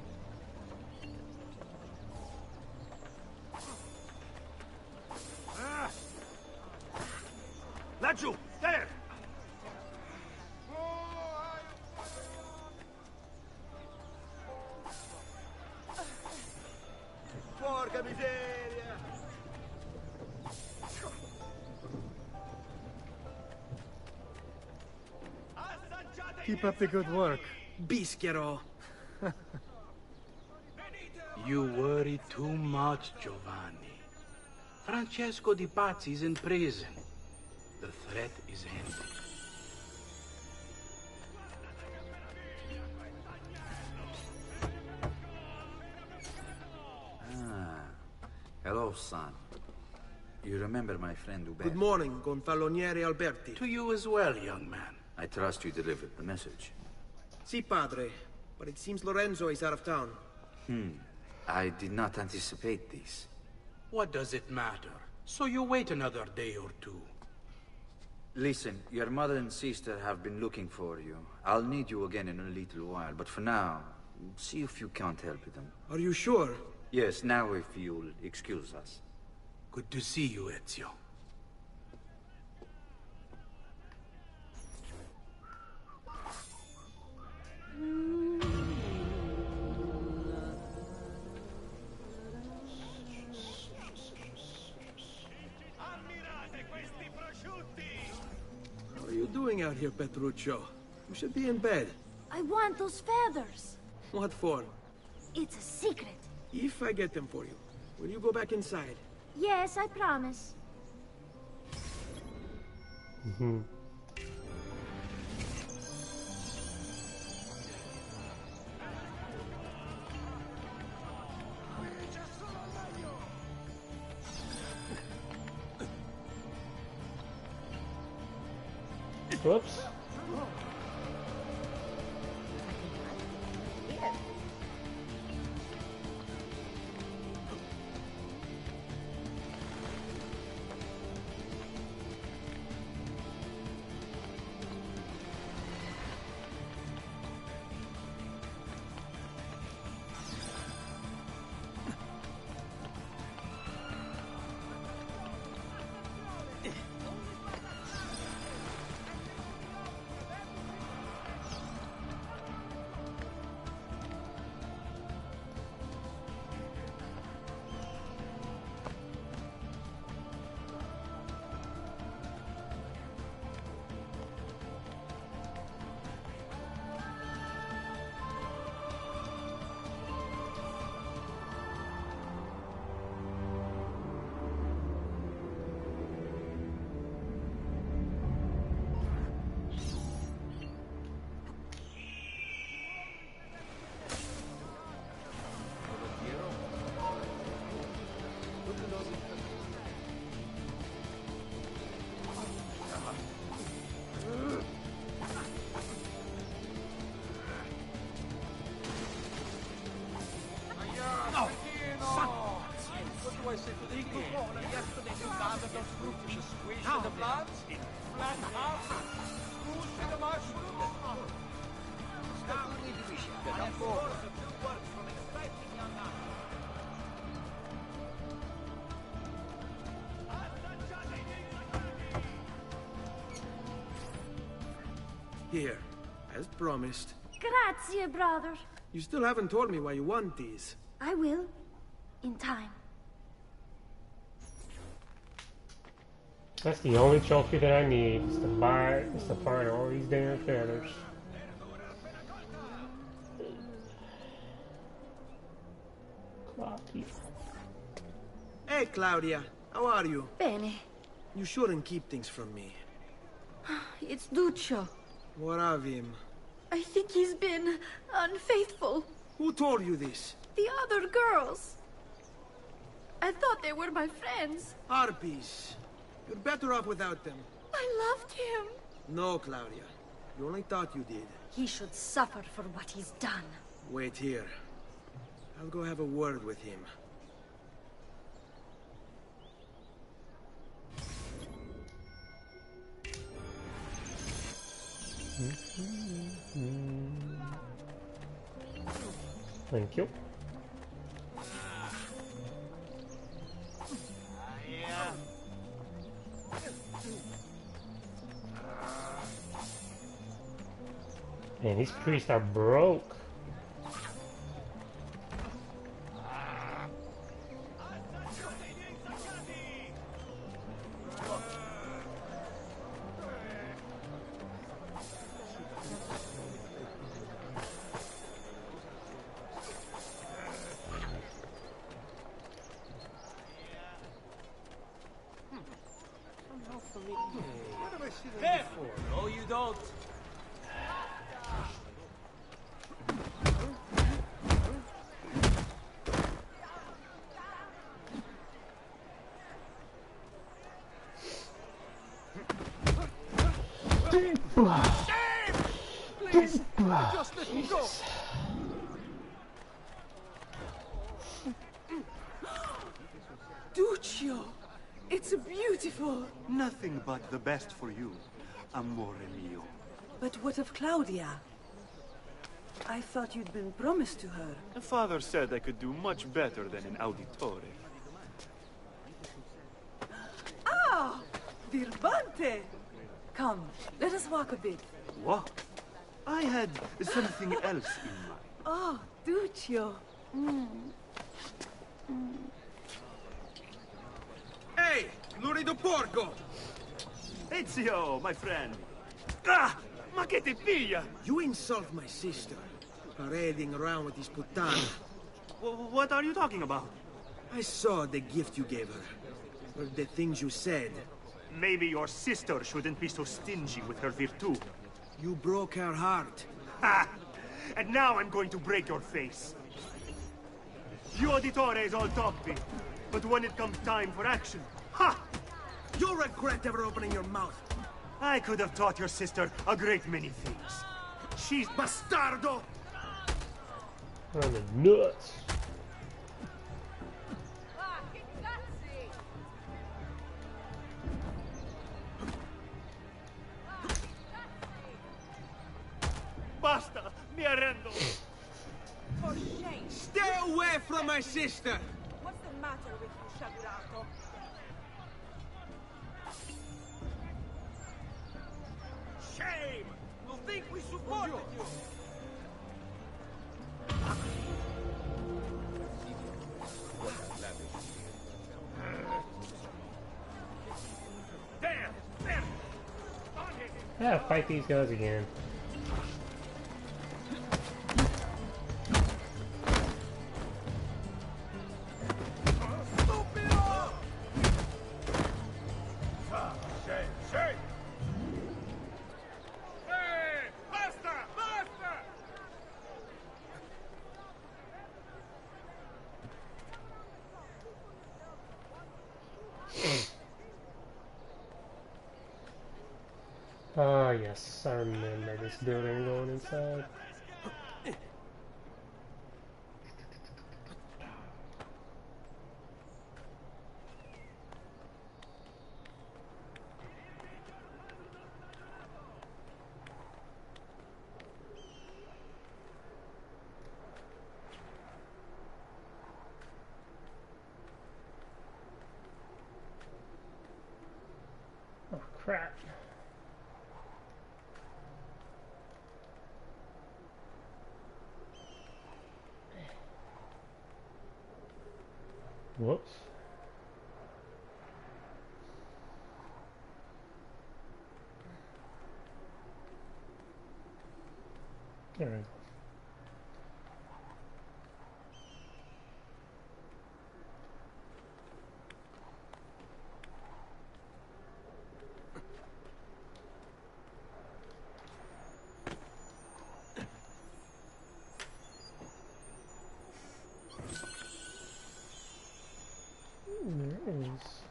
Laggiù, there! Porca miseria! Keep up the good work. Bischiero. You worry too much, Giovanni. Francesco Di Pazzi is in prison. The threat is ending. Hello, son. You remember my friend Uberto? Good morning, Gonfaloniere Alberti. To you as well, young man. I trust you delivered the message. Si, padre. But it seems Lorenzo is out of town. I did not anticipate this. What does it matter? So you wait another day or two. Listen, your mother and sister have been looking for you. I'll need you again in a little while, but for now, see if you can't help them. Are you sure? Yes, now if you'll excuse us. Good to see you, Ezio. What are you doing out here, Petruccio? You should be in bed. I want those feathers. What for? It's a secret. If I get them for you, will you go back inside? Yes, I promise. Whoops. Here, as promised. Grazie, brother. You still haven't told me why you want these. I will. In time. That's the only trophy that I need, is to find all these damn feathers. Claudia. Hey, Claudia. How are you? Bene. You shouldn't keep things from me. It's Duccio. What of him? I think he's been unfaithful. Who told you this? The other girls. I thought they were my friends. Harpies. You're better off without them. I loved him. No, Claudia. You only thought you did. He should suffer for what he's done. Wait here. I'll go have a word with him. Thank you. Man, these priests are broke. There! No, you don't. Please, just let me go. Duccio, it's beautiful. Nothing but the best for you, amore mio. But what of Claudia? I thought you'd been promised to her. The father said I could do much better than an auditore. Ah! Birbante! Come, let us walk a bit. What? I had something else in mind. Oh, Duccio. Hey, lurido porco! Ezio, my friend. Ah! Ma che ti piglia? You insult my sister, parading around with this putana. What are you talking about? I saw the gift you gave her. Heard the things you said. Maybe your sister shouldn't be so stingy with her virtù. You broke her heart. Ha! And now I'm going to break your face. You auditore is all talking, but when it comes time for action, ha! You'll regret ever opening your mouth. I could have taught your sister a great many things. She's bastardo! On the nuts. Basta! Mi arrendo! For shame! Stay away from my sister! What's the matter with you, Sciagurato? Shame! We'll think we supported you. There! There! Yeah, fight these guys again. Ah, yes, I remember this building going inside. Oh, crap. Whoops. There we go. There it is.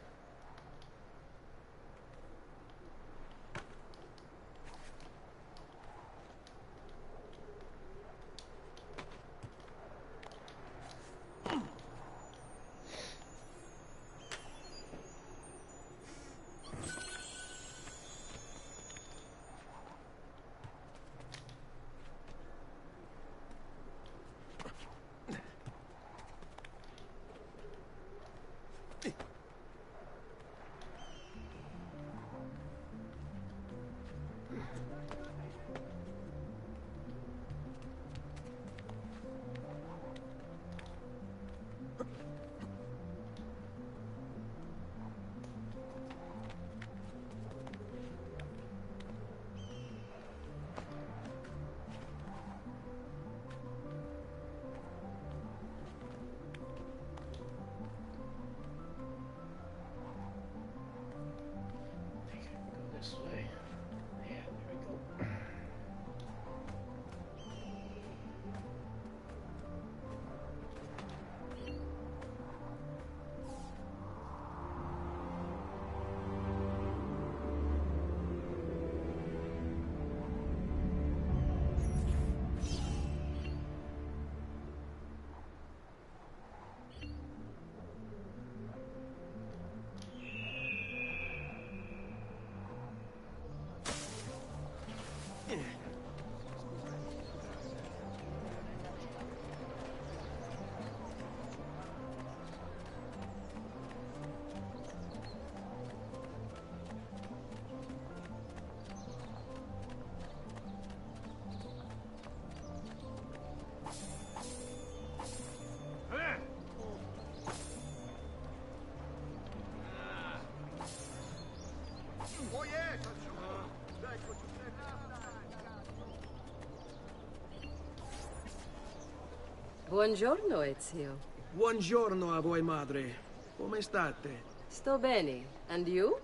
Buongiorno, Ezio. Buongiorno a voi, madre. Come state? Sto bene. And you?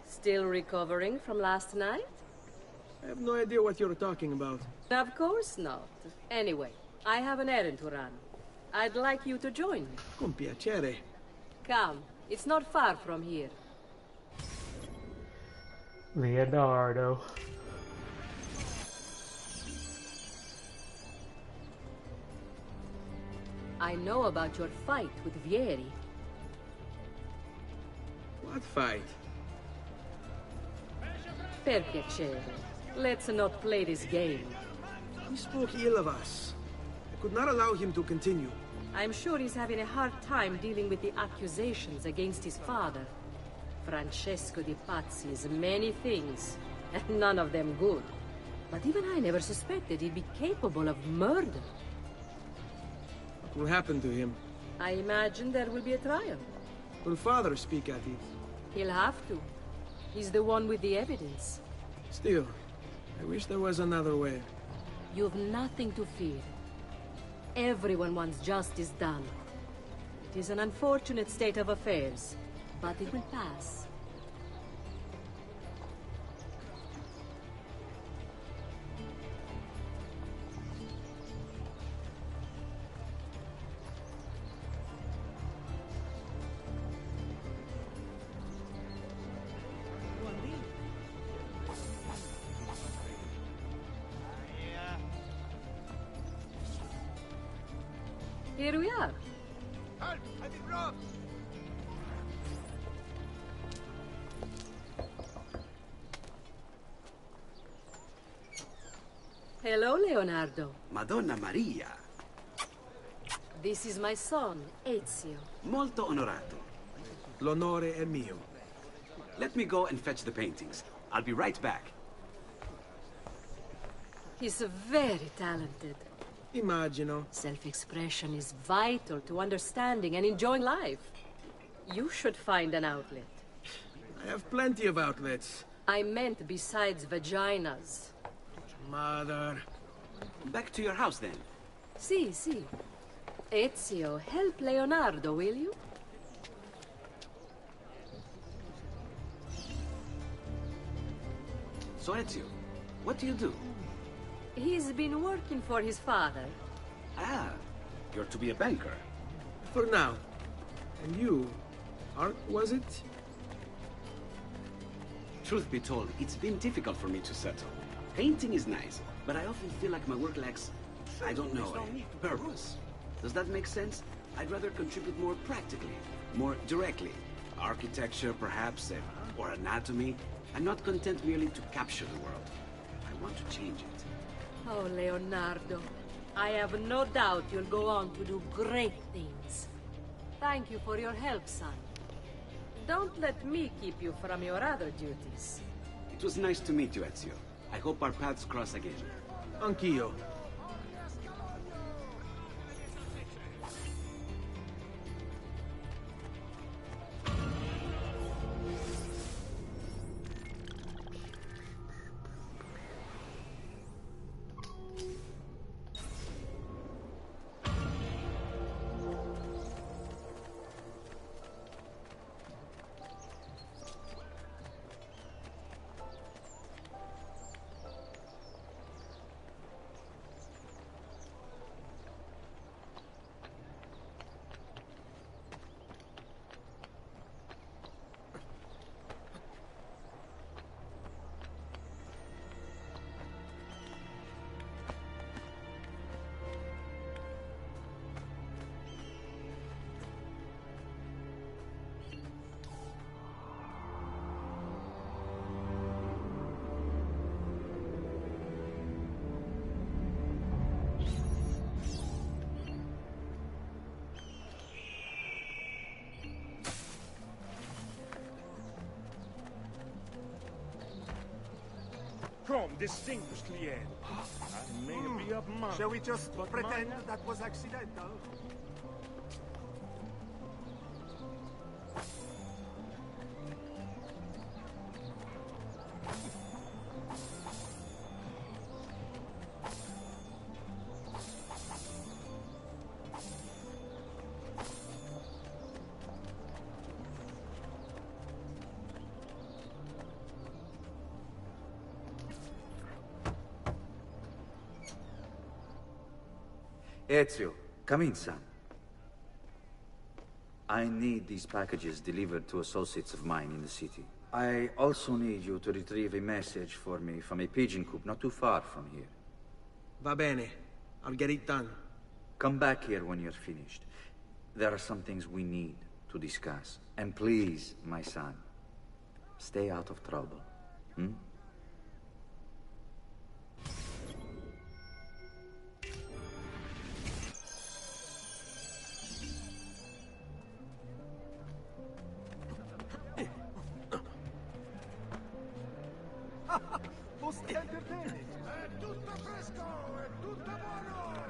Still recovering from last night? I have no idea what you're talking about. Of course not. Anyway, I have an errand to run. I'd like you to join me. Con piacere. Come. It's not far from here. Leonardo. I know about your fight with Vieri. What fight? Per piacere. Let's not play this game. He spoke ill of us. I could not allow him to continue. I'm sure he's having a hard time dealing with the accusations against his father. Francesco di Pazzi is many things, and none of them good. But even I never suspected he'd be capable of murder. What will happen to him? I imagine there will be a trial. Will father speak at it? He'll have to. He's the one with the evidence. Still, I wish there was another way. You've nothing to fear. Everyone wants justice done. It is an unfortunate state of affairs, but it will pass. Here we are. Help! I've been robbed! Hello, Leonardo. Madonna Maria. This is my son, Ezio. Molto onorato. L'onore è mio. Let me go and fetch the paintings. I'll be right back. He's very talented. Immagino. Self-expression is vital to understanding and enjoying life. You should find an outlet. I have plenty of outlets. I meant besides vaginas. Mother. Back to your house, then. Si, si. Ezio, help Leonardo, will you? So, Ezio, what do you do? He's been working for his father. Ah, you're to be a banker. For now. And you, Art, was it? Truth be told, it's been difficult for me to settle. Painting is nice, but I often feel like my work lacks, I don't know, a purpose. Does that make sense? I'd rather contribute more practically, more directly. Architecture, perhaps, or anatomy. I'm not content merely to capture the world. I want to change it. Oh, Leonardo. I have no doubt you'll go on to do great things. Thank you for your help, son. Don't let me keep you from your other duties. It was nice to meet you, Ezio. I hope our paths cross again. Anch'io. Come, distinguished Lien. I may be of monk. Shall we just but pretend mine- that was accidental? Ezio, come in, son. I need these packages delivered to associates of mine in the city. I also need you to retrieve a message for me from a pigeon coop not too far from here. Va bene. I'll get it done. Come back here when you're finished. There are some things we need to discuss. And please, my son, stay out of trouble. Hmm? Most entertaining. È tutto fresco, è tutto buono.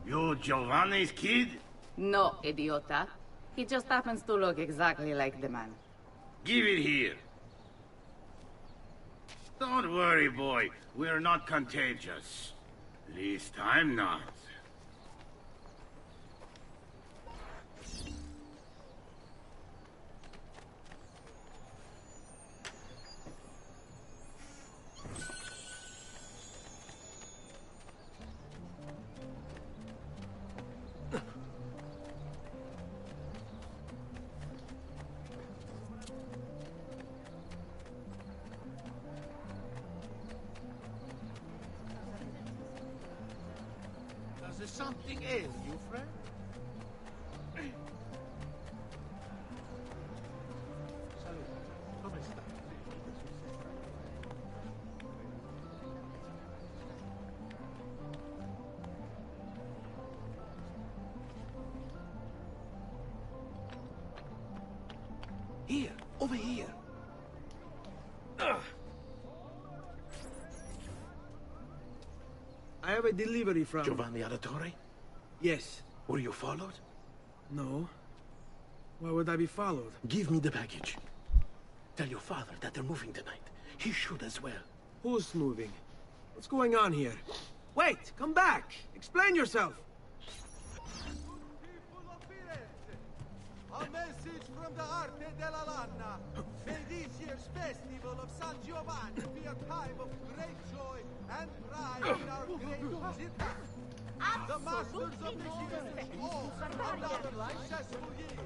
You Giovanni's kid? No, idiota. He just happens to look exactly like the man. Give it here. Don't worry, boy. We're not contagious. Least I'm not. Does something ail you, friend? Salute. Come sta? Here, over here. I have a delivery from... Giovanni Auditore? Yes. Were you followed? No. Why would I be followed? Give me the package. Tell your father that they're moving tonight. He should as well. Who's moving? What's going on here? Wait! Come back! Explain yourself! A message from the Arte della Lana. May this year's festival of San Giovanni be a time of great joy and pride in our great city. The masters of the year all another successful year.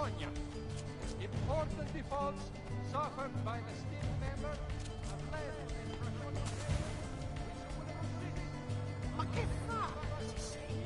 Vergogna. Important defaults suffered by the steel member have led to draconian Ma che fa? Si sei?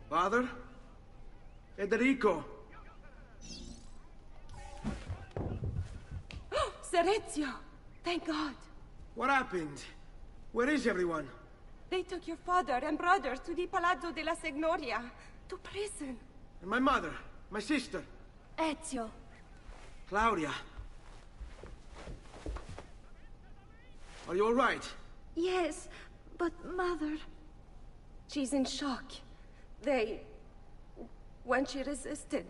Father? Federico! Serezio! Thank God! What happened? Where is everyone? They took your father and brother to the Palazzo della Signoria, to prison. And my mother? My sister? Ezio. Claudia? Are you all right? Yes, but Mother... She's in shock. When she resisted...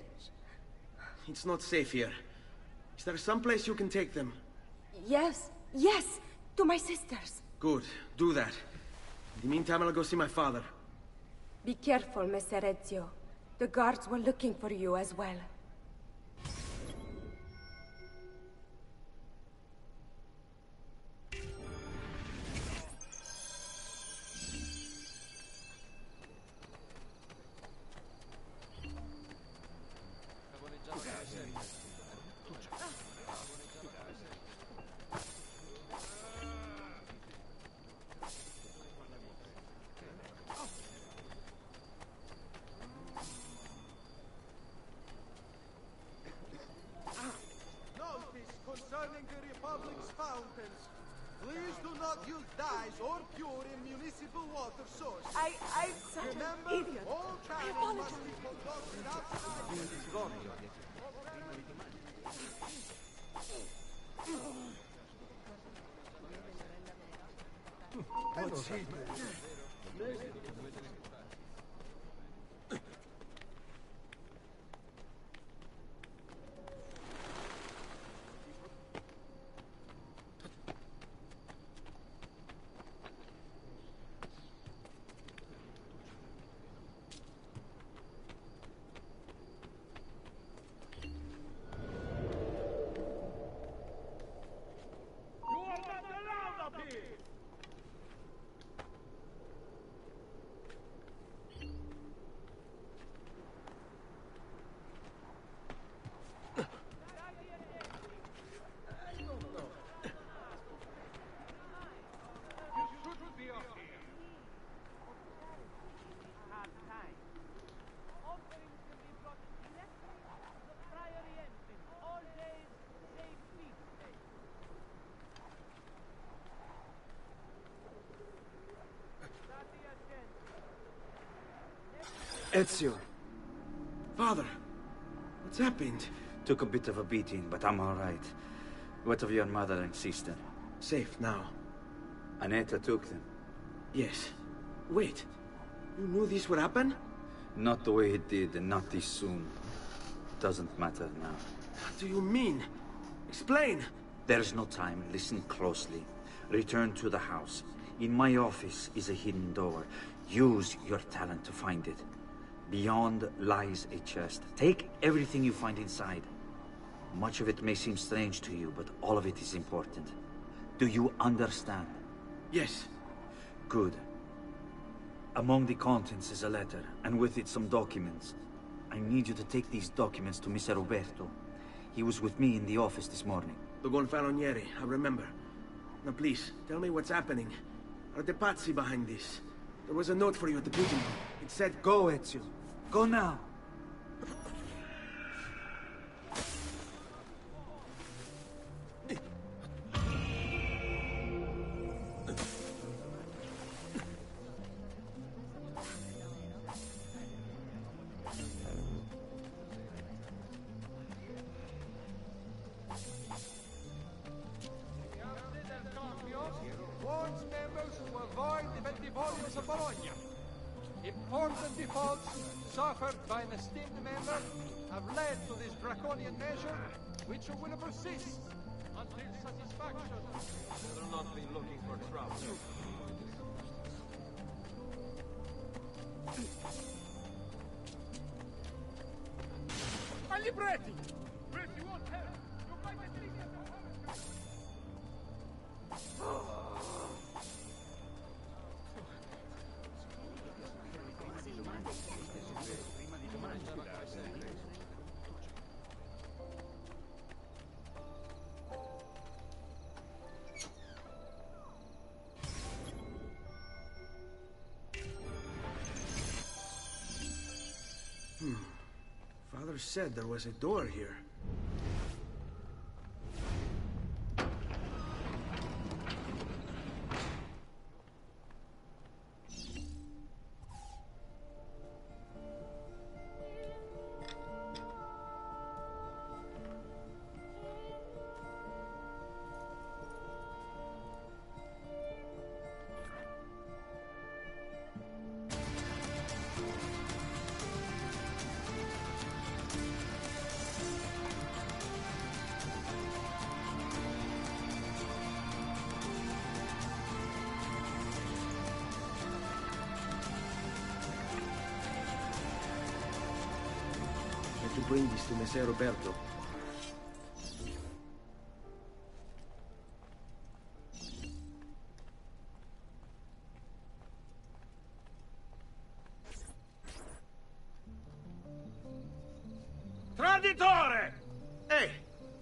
It's not safe here. Is there some place you can take them? Yes, to my sisters. Good, do that. In the meantime, I'll go see my father. Be careful, Messer Ezio. The guards were looking for you as well. Concerning the Republic's fountains, please do not use dyes or pure in municipal water sources. I'm such Remember, an idiot. all travel must be conducted outside. What's he doing? Ezio. Father, what's happened? Took a bit of a beating, but I'm all right. What of your mother and sister? Safe now. Annetta took them. Yes. Wait. You knew this would happen? Not the way it did, and not this soon. Doesn't matter now. What do you mean? Explain! There's no time. Listen closely. Return to the house. In my office is a hidden door. Use your talent to find it. Beyond lies a chest. Take everything you find inside. Much of it may seem strange to you, but all of it is important. Do you understand? Yes. Good. Among the contents is a letter, and with it some documents. I need you to take these documents to Mr. Roberto. He was with me in the office this morning. The Gonfalonieri, I remember. Now please, tell me what's happening. Are the Pazzi behind this? There was a note for you at the pigeon. It said, "Go, Ezio. Go now." Warns members reforms and defaults suffered by an esteemed member have led to this draconian measure, which will persist until satisfaction. Will not be looking for trouble. My libretti! If you want help, you might at least have Father said there was a door here. To bring this to Messer Roberto. Traditore! Hey,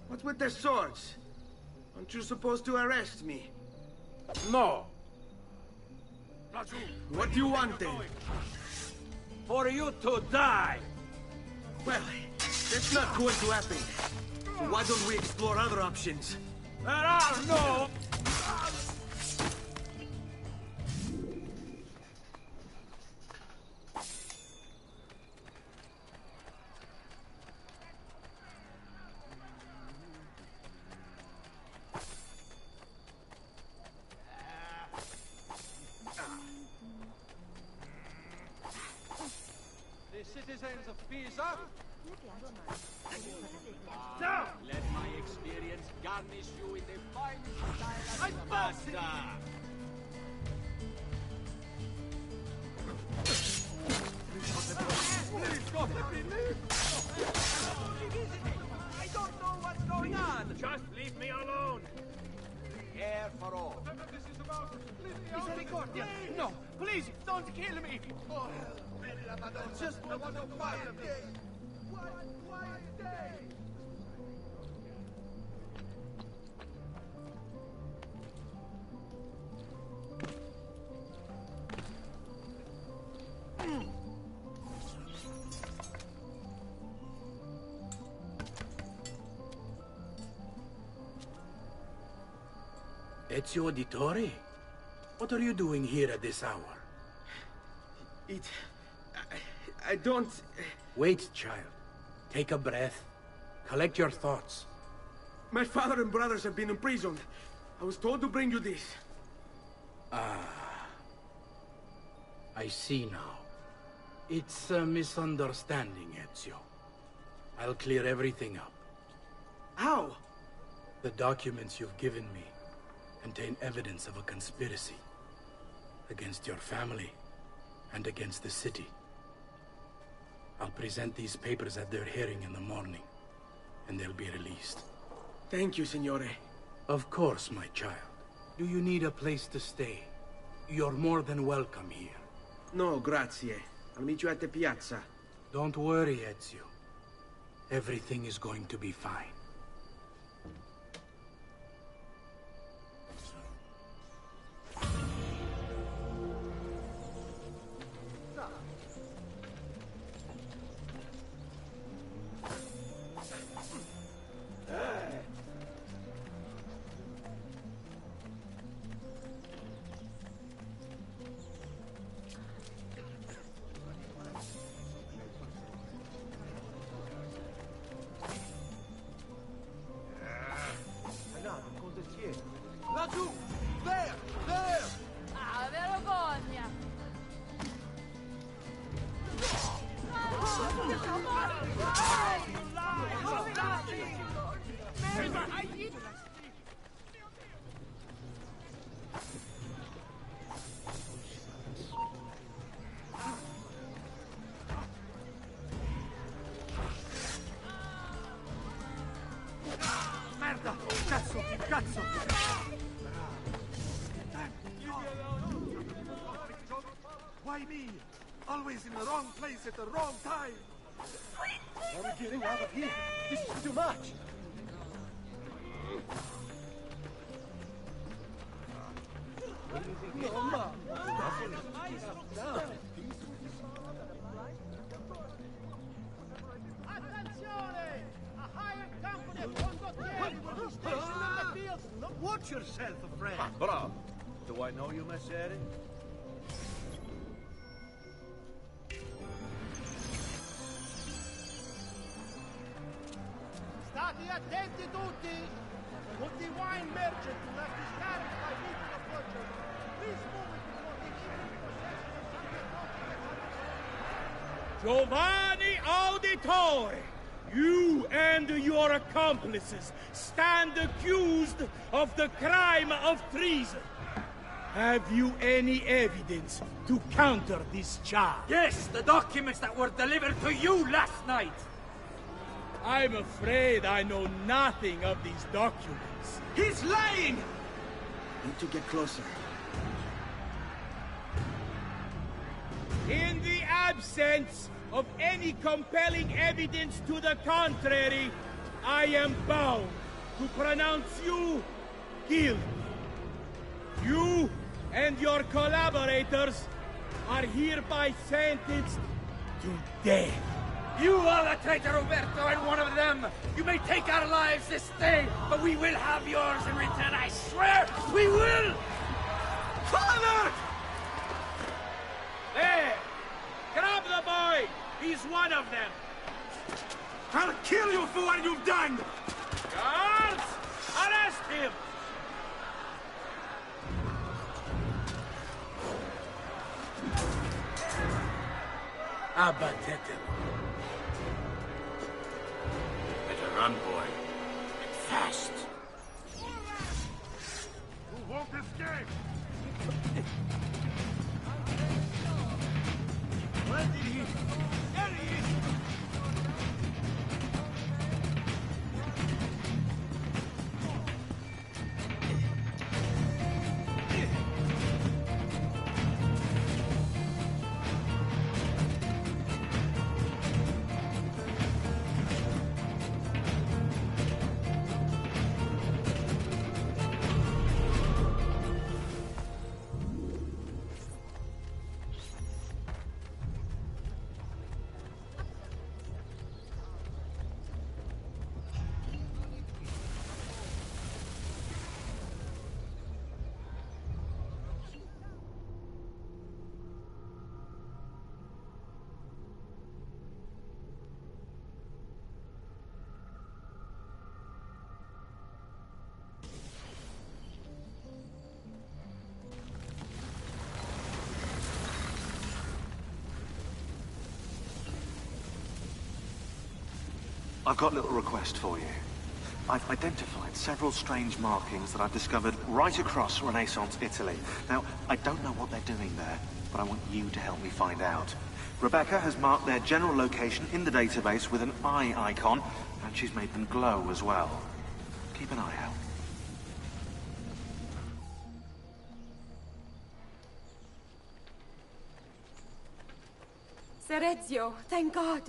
what's with the swords? Aren't you supposed to arrest me? No. What do you want then? For you to die! Well, that's not going to happen. So why don't we explore other options? There are no... The citizens of Pisa. No! Let my experience garnish you in the finest style I of boxed pasta. Please go! I don't know what's going on! Just leave me alone! Care for all. This is about... Misericordia! No! Please, don't kill me! Oh, Just want a quiet day. One quiet day. Ezio Auditore? What are you doing here at this hour? I don't... Wait, child. Take a breath. Collect your thoughts. My father and brothers have been imprisoned. I was told to bring you this. Ah. I see now. It's a misunderstanding, Ezio. I'll clear everything up. How? The documents you've given me contain evidence of a conspiracy against your family and against the city. I'll present these papers at their hearing in the morning, and they'll be released. Thank you, Signore. Of course, my child. Do you need a place to stay? You're more than welcome here. No, grazie. I'll meet you at the piazza. Don't worry, Ezio. Everything is going to be fine. ragazzo! Why me? Always in the wrong place at the wrong time. Are we getting out of here? This is too much. No, ma. Watch yourself, friend. Bravo. Do I know you, Messere? State attenti tutti! With the wine merchant who left his carriage by meeting of butcher. Please move it before the evening procession of San Pietro. Giovanni Auditore! You and your accomplices stand accused of the crime of treason. Have you any evidence to counter this charge? Yes, the documents that were delivered to you last night. I'm afraid I know nothing of these documents. He's lying! Need to get closer. In the absence of any compelling evidence to the contrary, I am bound to pronounce you guilty. You and your collaborators are hereby sentenced to death. You are the traitor, Roberto, and one of them. You may take our lives this day, but we will have yours in return, I swear! We will! Father! There! Grab the boy! He's one of them! I'll kill you for what you've done! Guards! Arrest him! Abatete. Better run, boy. And fast. You won't escape! Where did he? There he is! I've got a little request for you. I've identified several strange markings that I've discovered right across Renaissance Italy. Now, I don't know what they're doing there, but I want you to help me find out. Rebecca has marked their general location in the database with an eye icon, and she's made them glow as well. Keep an eye out. Serezio, thank God.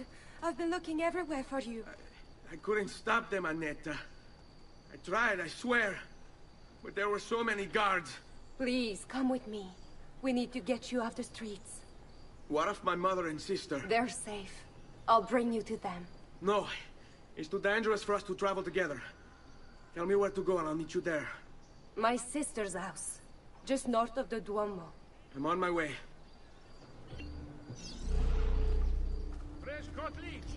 I've been looking everywhere for you. I couldn't stop them, Annetta. I tried, I swear. But there were so many guards. Please, come with me. We need to get you off the streets. What of my mother and sister? They're safe. I'll bring you to them. No. It's too dangerous for us to travel together. Tell me where to go and I'll meet you there. My sister's house. Just north of the Duomo. I'm on my way. Fresh caught leeches.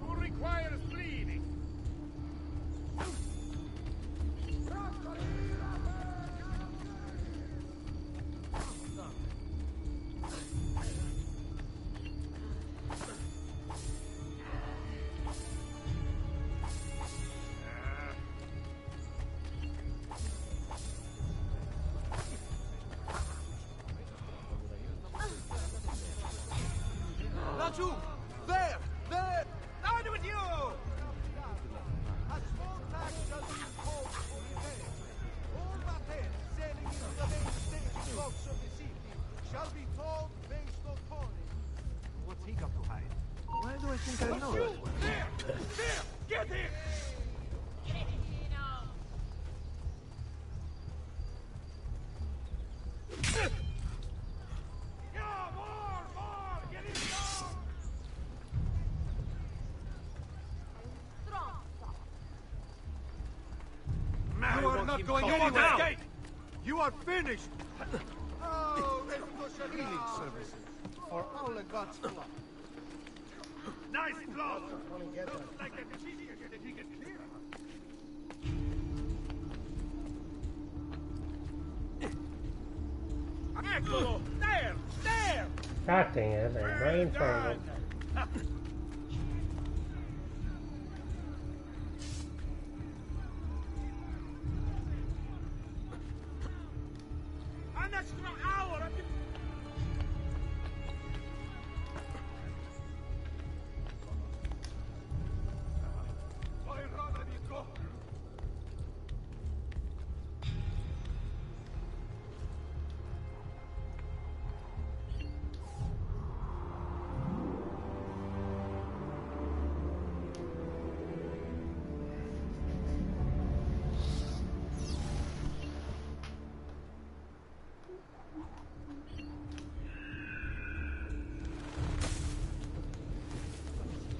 Who requires bleeding? Laggiù! There! There! Down with you! A small tax shall be imposed for repairs. All matters sailing into the main stage docks of the city shall be tolled based on tolling. What's he got to hide? Why do I think I know that one? There! There! Get him! You are not going anywhere! You are finished! Oh, healing services for all the gods' flock. Nice blow! Looks like the cheese that he can clear. Eccolo! There! There! God dang it, they're right in front of it. An extra hour!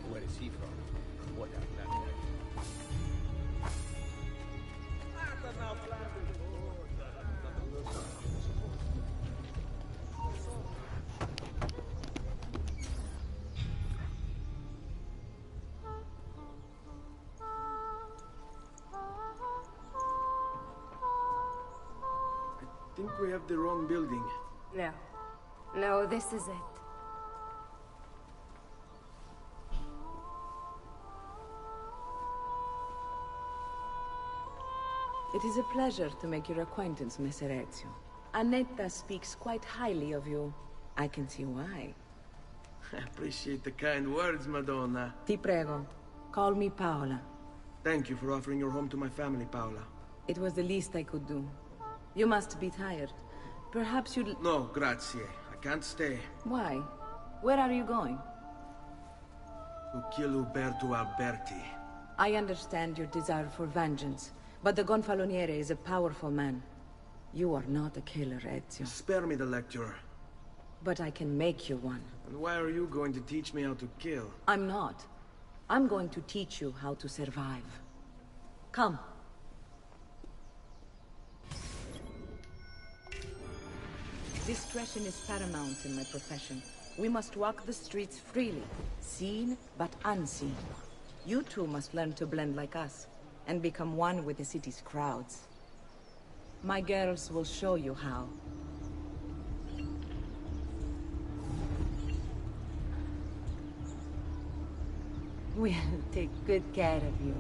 Where is he from? What a black guy. I think we have the wrong building. No. No, this is it. It is a pleasure to make your acquaintance, Messer Ezio. Annetta speaks quite highly of you. I can see why. I appreciate the kind words, Madonna. Ti prego, call me Paola. Thank you for offering your home to my family, Paola. It was the least I could do. You must be tired. Perhaps you'd... No, grazie. I can't stay. Why? Where are you going? To kill Uberto Alberti. I understand your desire for vengeance, but the Gonfaloniere is a powerful man. You are not a killer, Ezio. Spare me the lecture. But I can make you one. And why are you going to teach me how to kill? I'm not. I'm going to teach you how to survive. Come. Discretion is paramount in my profession. We must walk the streets freely, seen but unseen. You too must learn to blend like us, and become one with the city's crowds. My girls will show you how. We'll take good care of you.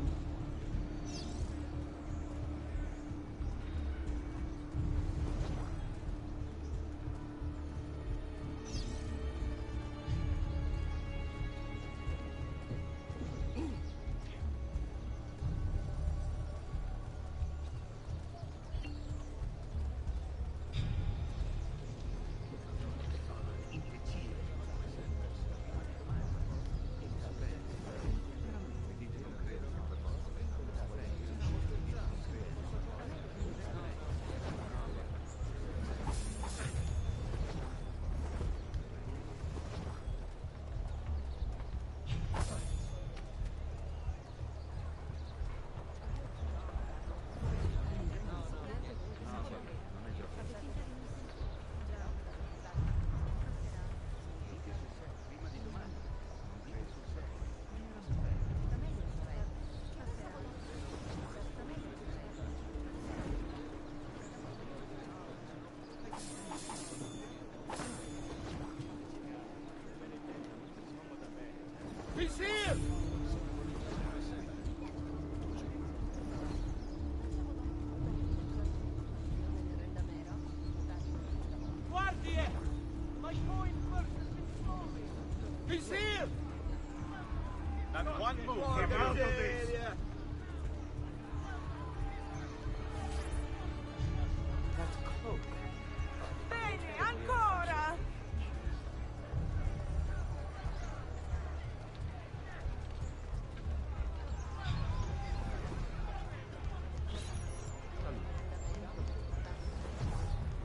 He's here! Guardie! My coin purse has been stolen! He's here! this. That cloak. Bene, ancora!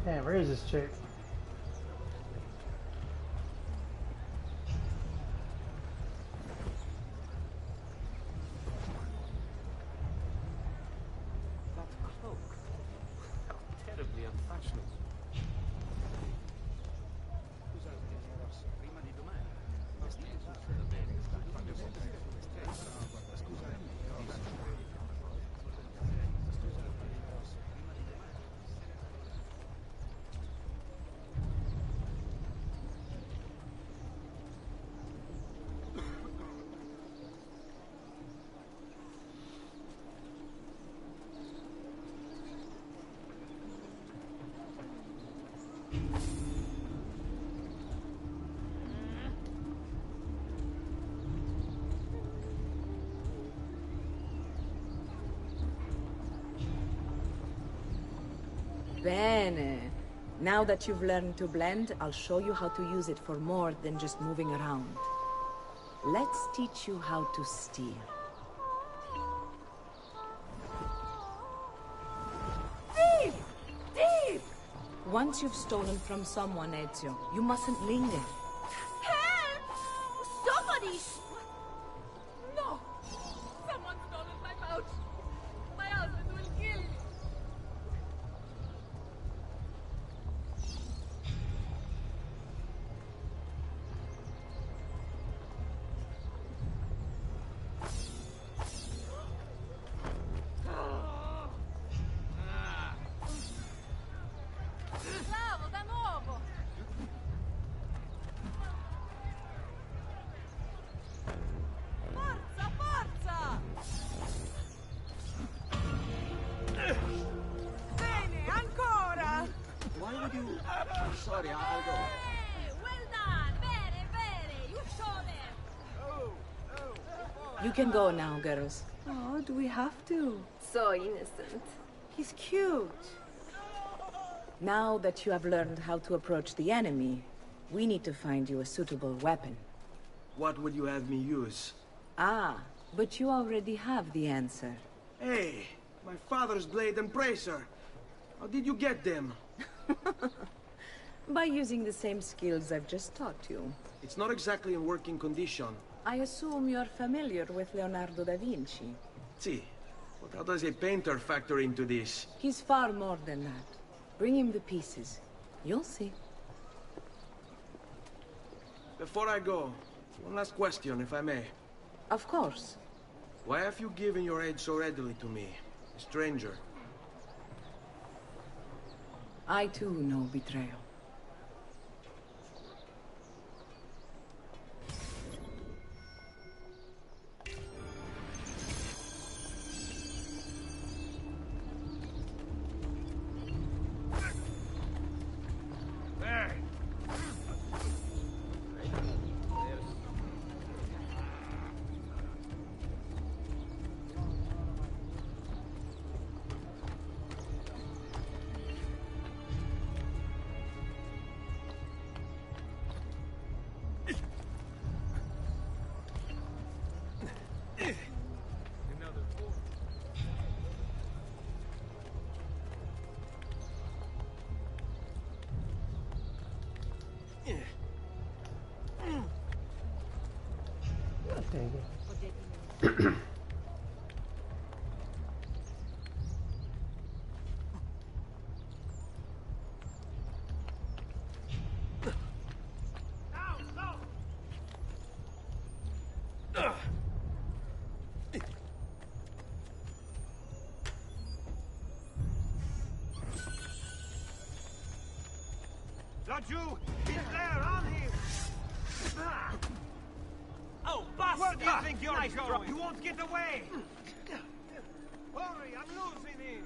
Man, where is this chick? That cloak. How terribly unfashionable. Bene. Now that you've learned to blend, I'll show you how to use it for more than just moving around. Let's teach you how to steal. Thief! Thief! Once you've stolen from someone, Ezio, you mustn't linger. Help! Somebody! No! Someone stole my pouch! My husband will kill me! Bravo, da nuovo! Forza, forza! Bene, ancora! Why would you... Sorry, I'll go. Well done! Bene, bene! You show them! You can go now, girls. Oh, do we have to? So innocent. He's cute. Now that you have learned how to approach the enemy, we need to find you a suitable weapon. What would you have me use? Ah, but you already have the answer. Hey, my father's blade and bracer. How did you get them? By using the same skills I've just taught you. It's not exactly in working condition. I assume you're familiar with Leonardo da Vinci. See, but how does a painter factor into this? He's far more than that. Bring him the pieces. You'll see. Before I go, one last question, if I may. Of course. Why have you given your aid so readily to me, a stranger? I too know betrayal. Laggiù! He's there, on him! Oh, bastard! Where do you think you're Nice going? drop. You won't get away! Hurry, I'm losing him!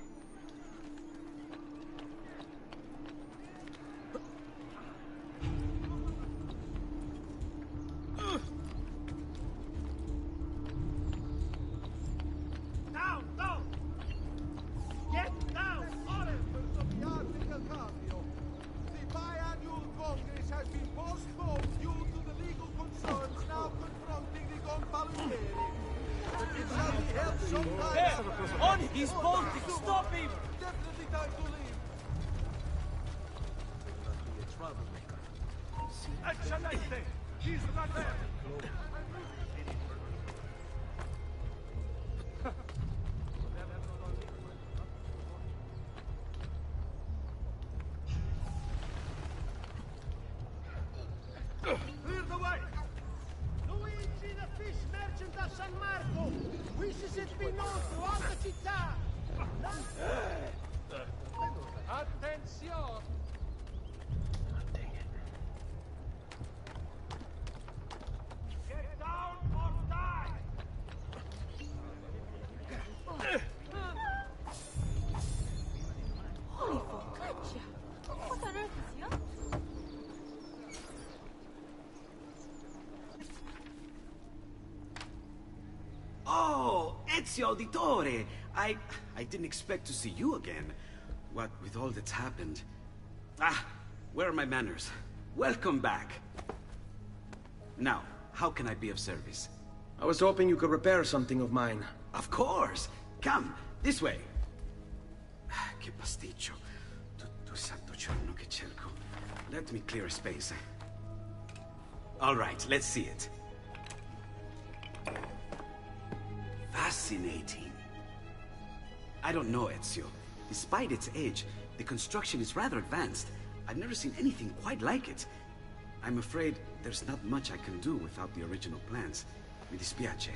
He's bolting! Stop him! Definitely time to leave. Excelente! He's not there! Clear the way! Luigi, the fish merchant of San Marco, wishes it be known throughout the città. Attenzione! Get down or die! Holy focaccia! What on earth is he up to? Oh, Ezio Auditore! I didn't expect to see you again. What with all that's happened. Ah, where are my manners? Welcome back. Now, how can I be of service? I was hoping you could repair something of mine. Of course! Come, this way! Che pasticcio. Tutto santo giorno che cerco. Let me clear a space. All right, let's see it. Fascinating. I don't know, Ezio. Despite its age, the construction is rather advanced. I've never seen anything quite like it. I'm afraid there's not much I can do without the original plans. Mi dispiace.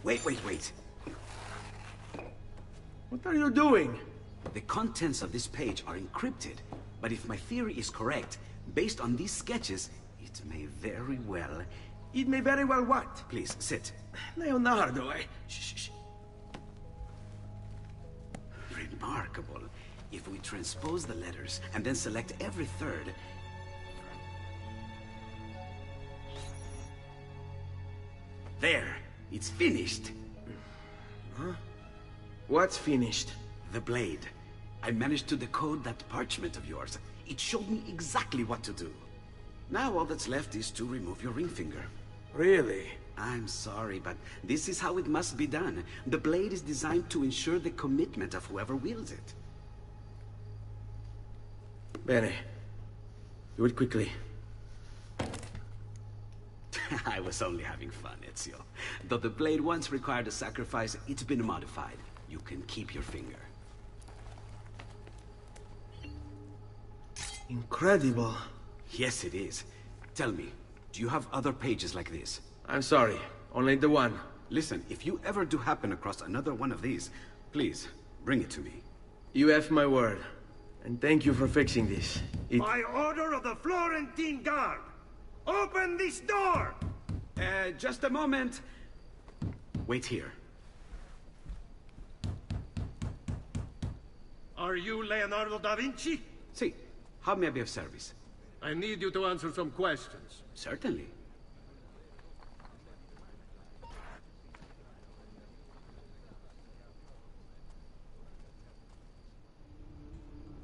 Wait. What are you doing? The contents of this page are encrypted, but if my theory is correct, based on these sketches, it may very well... It may very well what? Please, sit. Leonardo, Shh. Remarkable. If we transpose the letters and then select every third... There! It's finished! Huh? What's finished? The blade. I managed to decode that parchment of yours. It showed me exactly what to do. Now all that's left is to remove your ring finger. Really? I'm sorry, but this is how it must be done. The blade is designed to ensure the commitment of whoever wields it. Bene. Do it quickly. I was only having fun, Ezio. Though the blade once required a sacrifice, it's been modified. You can keep your finger. Incredible. Yes, it is. Tell me, do you have other pages like this? I'm sorry, only the one. Listen, if you ever do happen across another one of these, please, bring it to me. You have my word. And thank you for fixing this. By order of the Florentine Guard! Open this door! Just a moment. Wait here. Are you Leonardo da Vinci? See, how may I be of service? I need you to answer some questions. Certainly.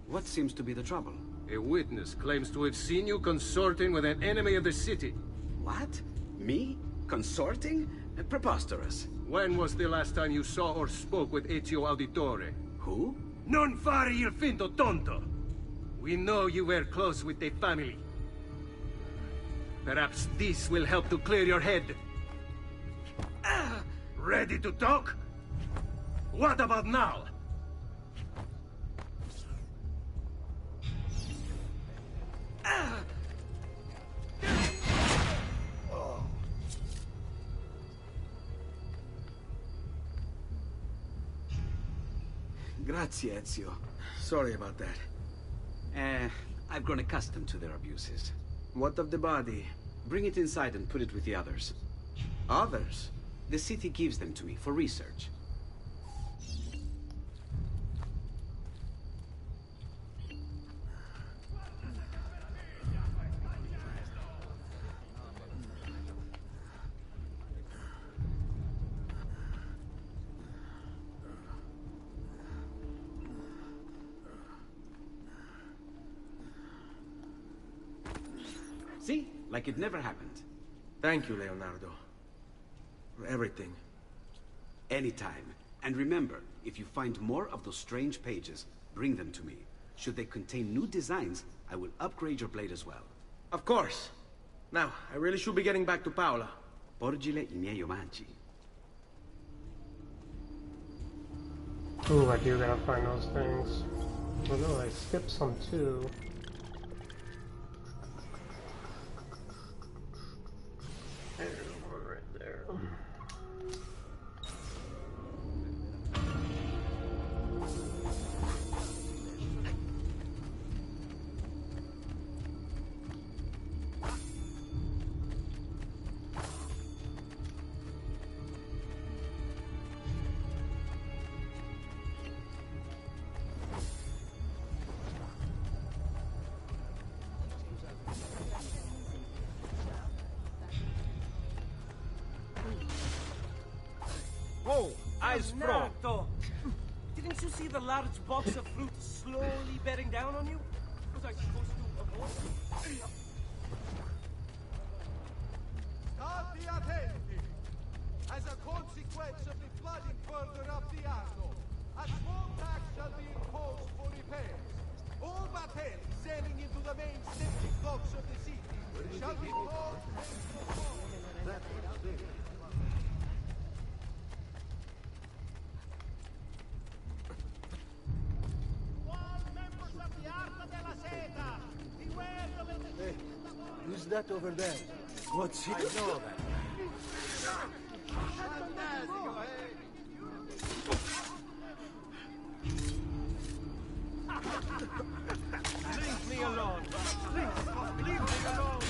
What seems to be the trouble? A witness claims to have seen you consorting with an enemy of the city. What? Me? Consorting? Preposterous. When was the last time you saw or spoke with Ezio Auditore? Who? Non fare il finto tonto! We know you were close with the family. Perhaps this will help to clear your head. Ready to talk? What about now? Grazie, Ezio. Sorry about that. I've grown accustomed to their abuses. What of the body? Bring it inside and put it with the others. Others? The city gives them to me for research. See? Like it never happened. Thank you, Leonardo. For everything. Anytime. And remember, if you find more of those strange pages, bring them to me. Should they contain new designs, I will upgrade your blade as well. Of course. Now, I really should be getting back to Paola. Porgile I miei omaggi. Ooh, I do gotta find those things. Although I skipped some too. There's one right there. Oh, eyes pronto. Didn't you see the large box of fruit slowly bearing down on you? Was I supposed to avoid it? Stati attenti! As a consequence of the flooding further up the Arno, a small tax shall be imposed for repairs. All battels sailing into the main staging docks of the city shall be closed. Hey, who's that over there? What's it? I know that. Leave me alone! Please, leave me alone!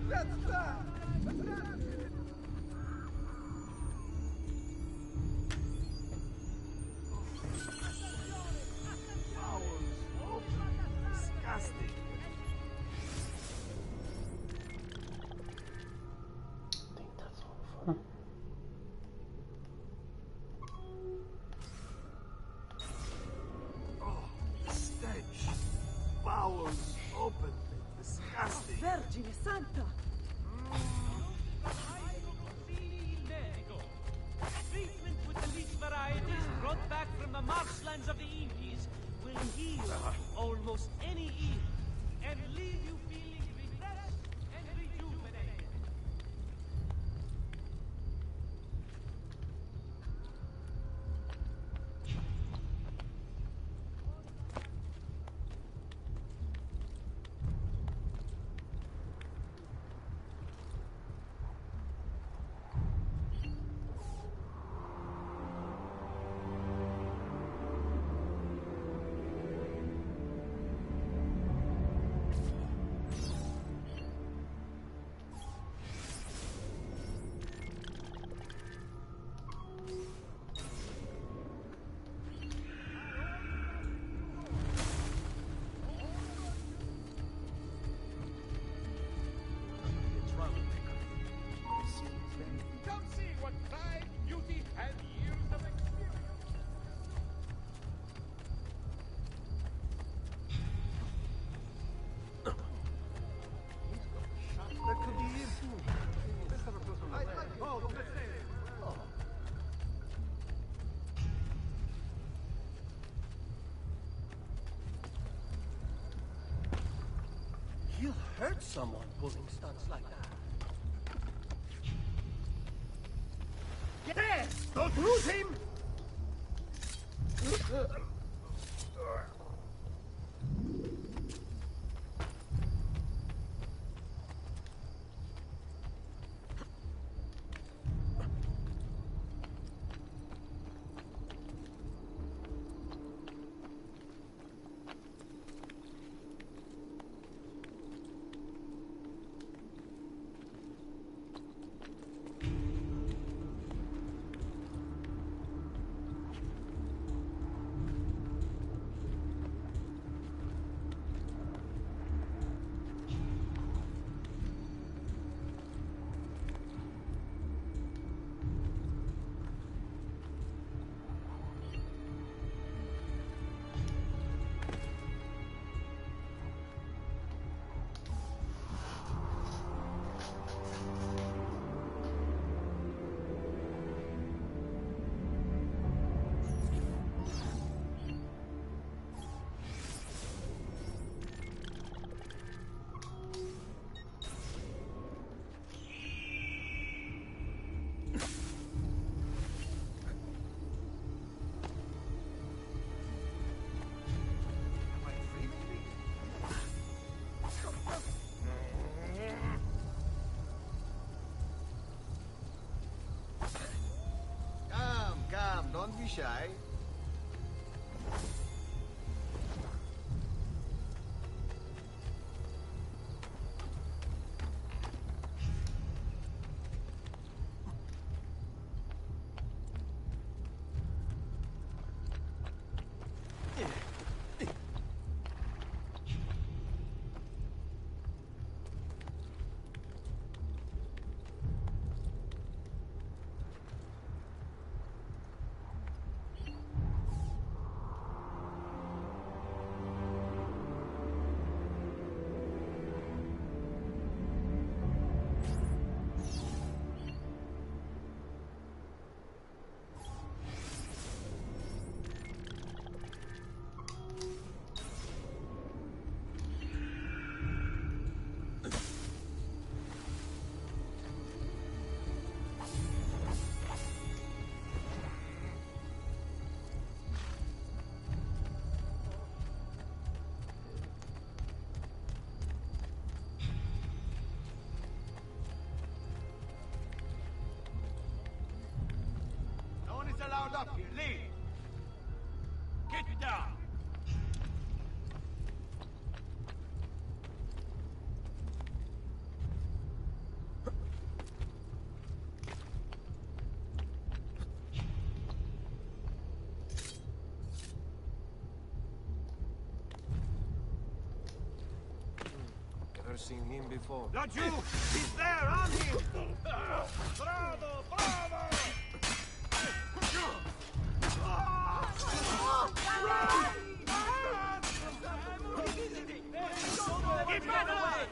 That's that! Disgusting. I think that's all fun. Oh, the stench. Bowels open. Disgusting. Vergine Santa! Treatment with the leech varieties brought back from the marshlands of the Indies will heal almost any ill and leave you feeling refreshed and rejuvenated. Come see what pride, beauty, and years of experience. That could be him too. Let's have a closer look. Oh, look at this. Oh. He'll hurt someone pulling stunts like that. There! Don't lose him! shy. Allowed up here. Leave. Get down. Never seen him before. Not you! He's there! On him! Bravo! Bravo! Get back away!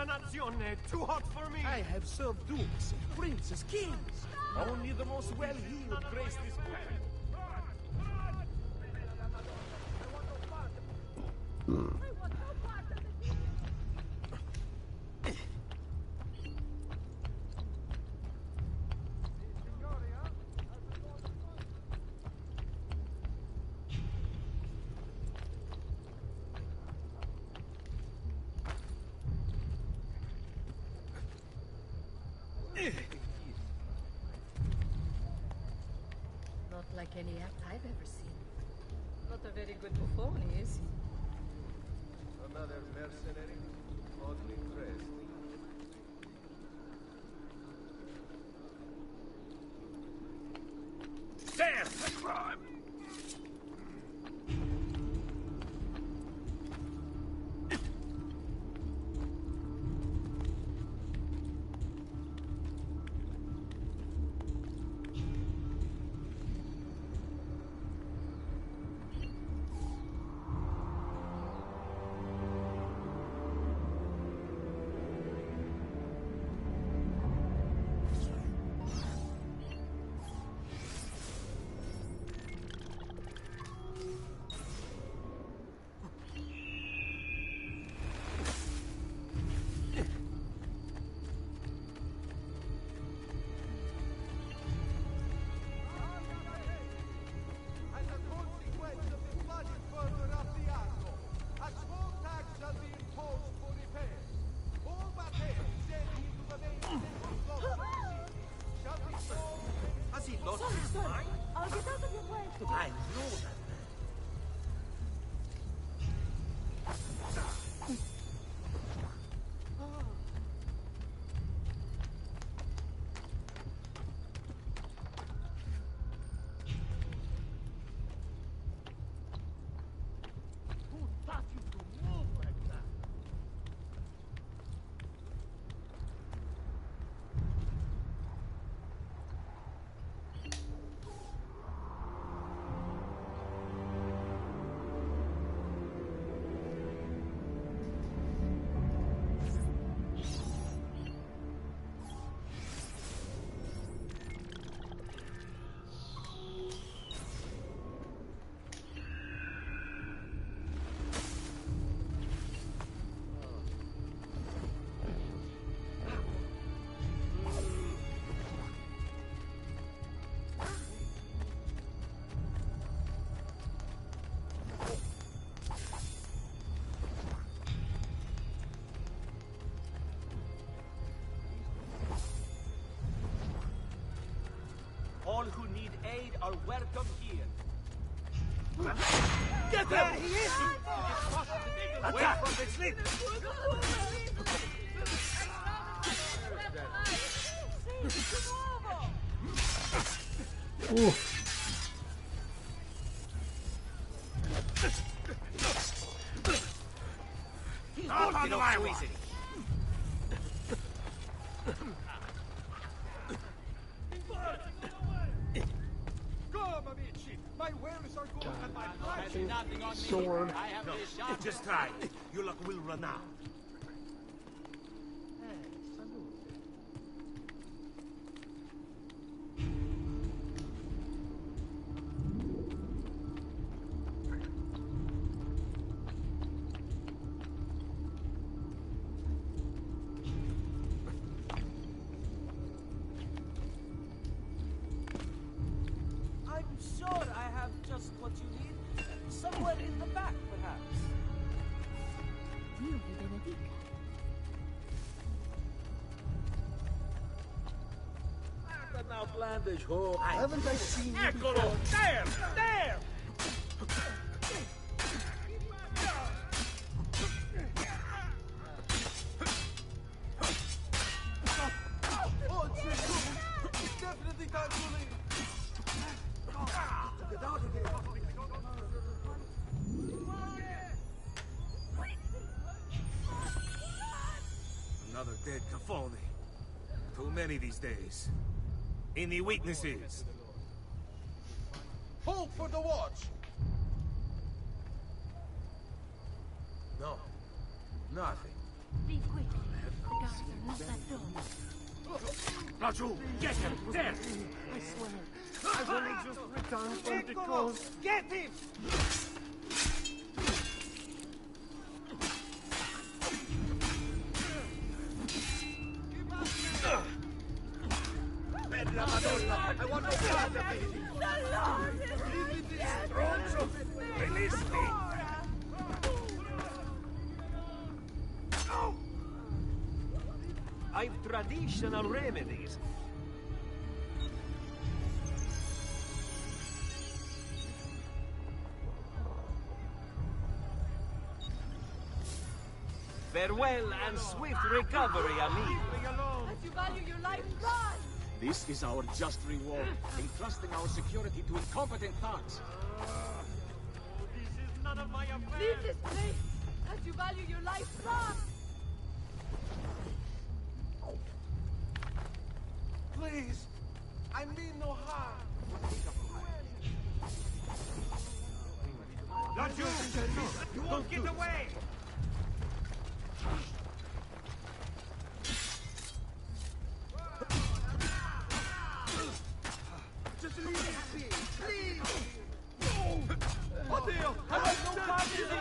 Nazione, too hot for me! I have served dukes, princes, kings. Only the most well-heeled grace this planet. Not like any act I've ever seen. Not a very good buffoon, is he? Another mercenary, oddly dressed. Damn! The crime! I'll get out of your way. I know that. All who need aid are welcome here. Get him! There he is! Away from the slip! Ooh. Not on the highway. Come, amici! My wares are good and my price is nothing on me. Sword. I have this shot. Just try. Your luck will run out. I'm sure I have just what you need. Somewhere in the back, perhaps. Dio vi benedica. An outlandish whore. Haven't I seen you before? Eccolo! There! There! Oh, it's definitely time to leave. Get out of here. Another dead Cafone. Too many these days. Any weaknesses? Hold for the watch. No. Nothing. Be quick. The guards are not that dumb. Raju, get him! There! I swear, I've only just returned from the Eccolo! coast. Get him! Per la Madonna, I want no part of it. Stronzo! Release me! I've traditional remedies. Farewell and swift recovery, amigo. As you value your life, run! This is our just reward, entrusting our security to incompetent thugs. This is none of my affair. Leave this place! As you value your life, run! Please, I mean no harm. Not you! You won't get away! Just leave me be, please. Oddio! I have no part in this.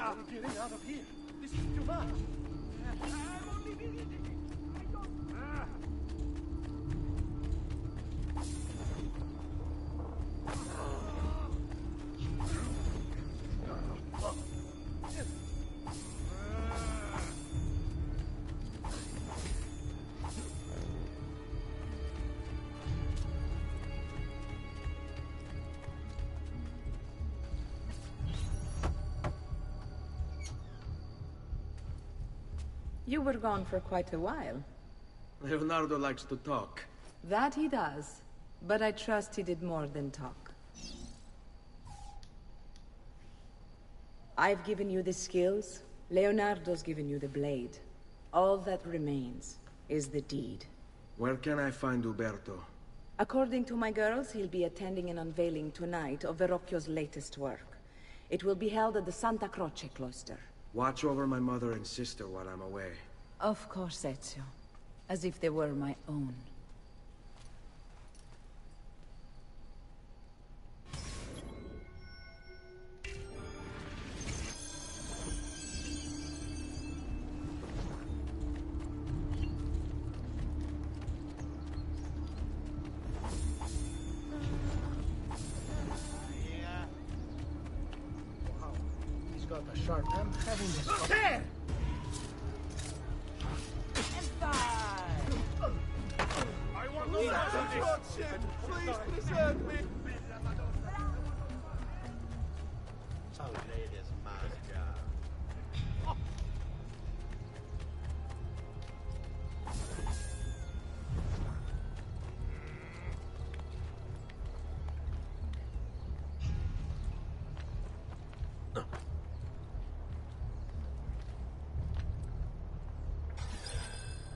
I'm getting out of here. This is too much. You were gone for quite a while. Leonardo likes to talk. That he does. But I trust he did more than talk. I've given you the skills. Leonardo's given you the blade. All that remains is the deed. Where can I find Uberto? According to my girls, he'll be attending an unveiling tonight of Verrocchio's latest work. It will be held at the Santa Croce cloister. Watch over my mother and sister while I'm away. Of course, Ezio. As if they were my own. got a sharp. I'm having this. There! I want to lordship! Please preserve me! So ladies, master.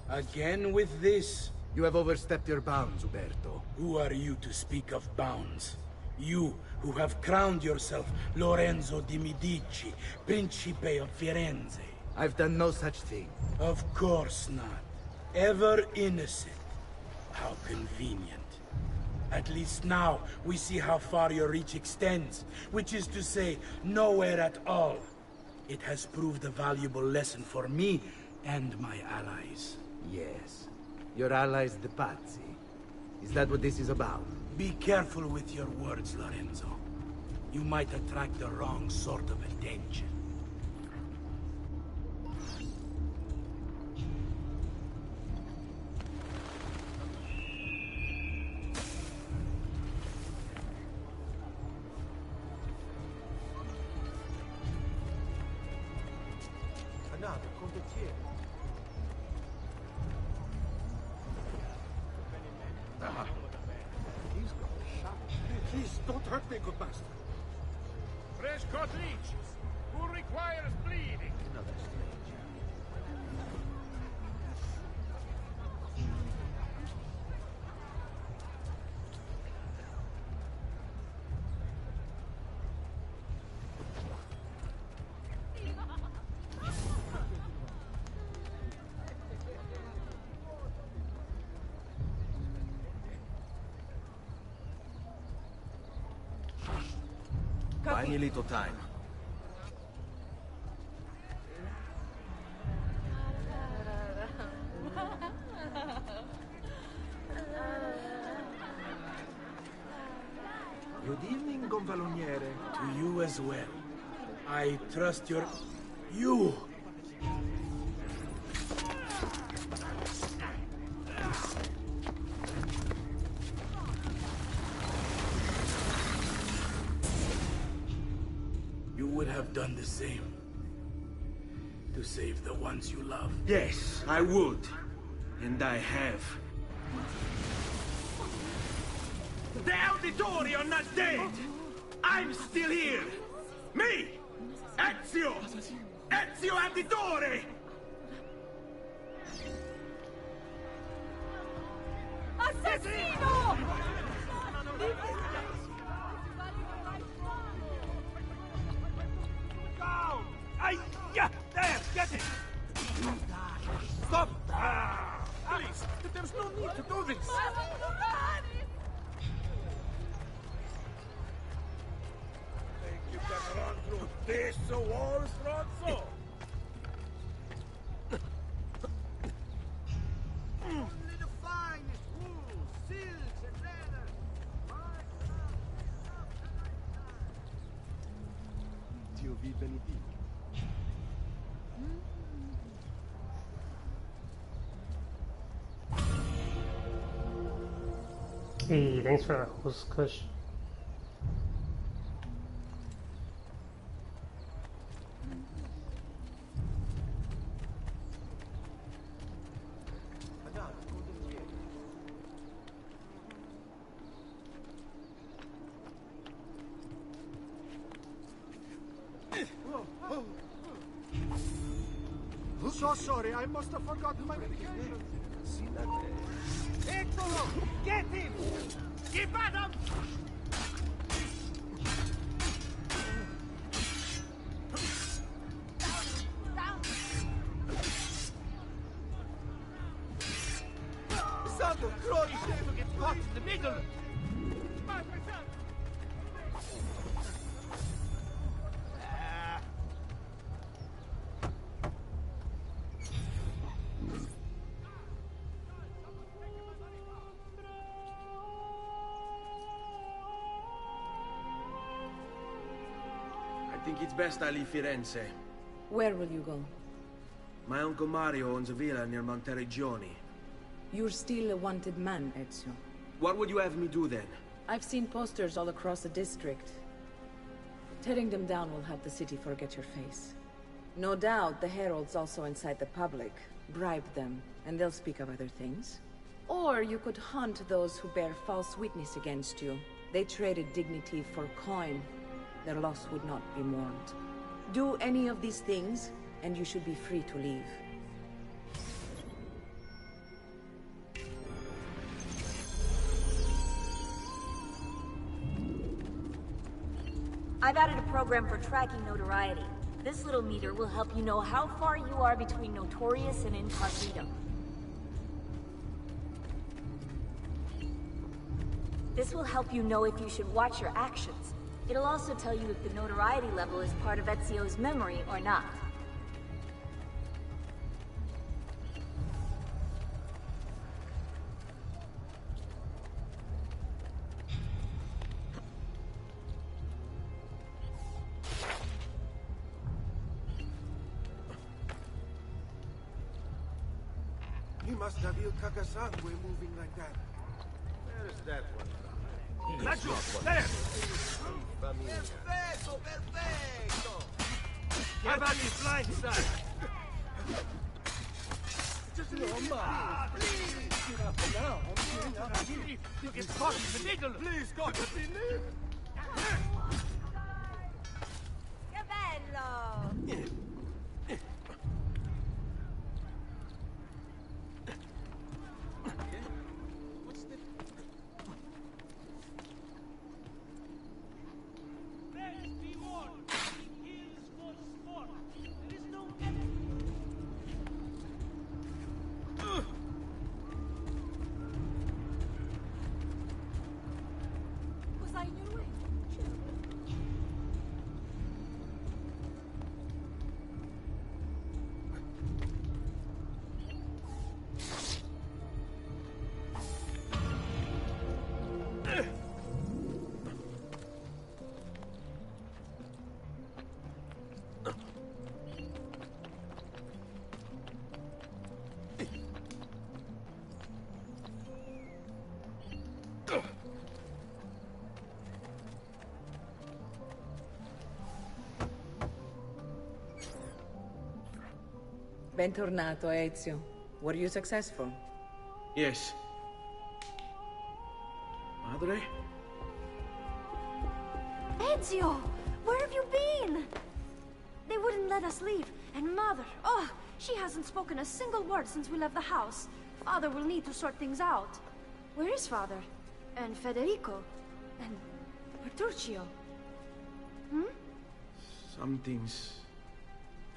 Again with this? You have overstepped your bounds, Uberto. Who are you to speak of bounds? You, who have crowned yourself Lorenzo di Medici, Principe of Firenze. I've done no such thing. Of course not. Ever innocent. How convenient. At least now, we see how far your reach extends, which is to say, nowhere at all. It has proved a valuable lesson for me and my allies. Yes. Your allies, the Pazzi. Is that what this is about? Be careful with your words, Lorenzo. You might attract the wrong sort of attention. Another condottiere. He's got a shot. Please don't hurt me, good master. Fresh cut leeches. Who requires bleeding? Another stranger. Buy me a little time. Good evening, Gonfaloniere. To you as well. I trust your... You! You would have done the same. To save the ones you love. Yes, I would. And I have. The Auditore are not dead! I'm still here! Me! Ezio! Ezio Auditore! Assassino! Down! Aye-ya! There! Get it! Stop! Please! There's no need to do this! Think you can run through this wall, Stronzo? Only the finest wool, silks, and leather. Dio vi benedica. Hey, thanks for that host, Kush. So sorry, I must have forgotten my medication. Eccolo! Get him! Keep at him! Sandro, Crowley Shaver gets caught in the middle! think it's best I leave Firenze. Where will you go? My uncle Mario owns a villa near Monteriggioni. You're still a wanted man, Ezio. What would you have me do then? I've seen posters all across the district. Tearing them down will help the city forget your face. No doubt the heralds also incite the public. Bribe them, and they'll speak of other things. Or you could hunt those who bear false witness against you. They traded dignity for coin. Their loss would not be mourned. Do any of these things, and you should be free to leave. I've added a program for tracking notoriety. This little meter will help you know how far you are between Notorious and Incognito. This will help you know if you should watch your actions. It'll also tell you if the notoriety level is part of Ezio's memory or not. He must have Il Cacasangue moving like that. Where's that one? Laggiù, there! Perfetto, perfetto! Get back his blind side! Just a little more. Please! Get up now. I'm getting out of here. You get caught in the middle! Please, God, let me live! Che bello! Bentornato, Ezio. Were you successful? Yes. Madre? Ezio! Where have you been? They wouldn't let us leave. And Mother, oh, she hasn't spoken a single word since we left the house. Father will need to sort things out. Where is Father? And Federico? And Bertuccio? Hmm? Something's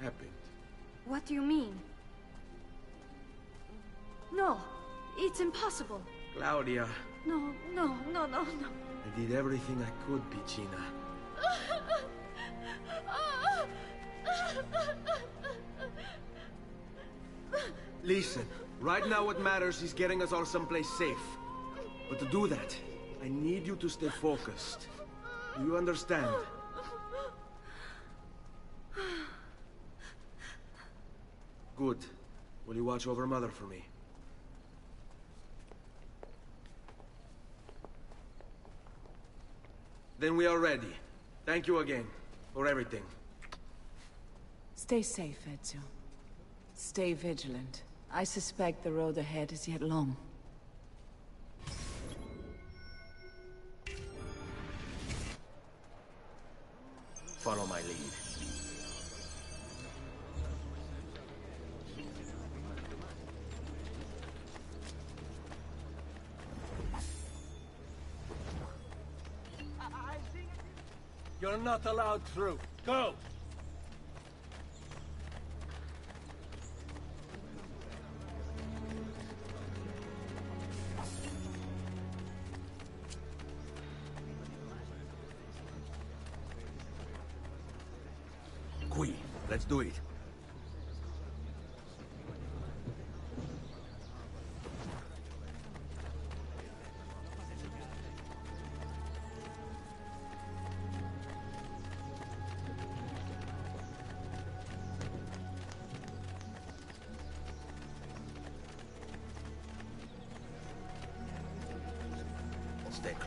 happened. What do you mean? No, it's impossible. Claudia, No. I did everything I could, Piccina. Listen, right now what matters is getting us all someplace safe. But to do that, I need you to stay focused. Do you understand? Good. Will you watch over Mother for me? Then we are ready. Thank you again for everything. Stay safe, Ezio. Stay vigilant. I suspect the road ahead is yet long. Follow my lead. You're not allowed through. Go! Qui, let's do it.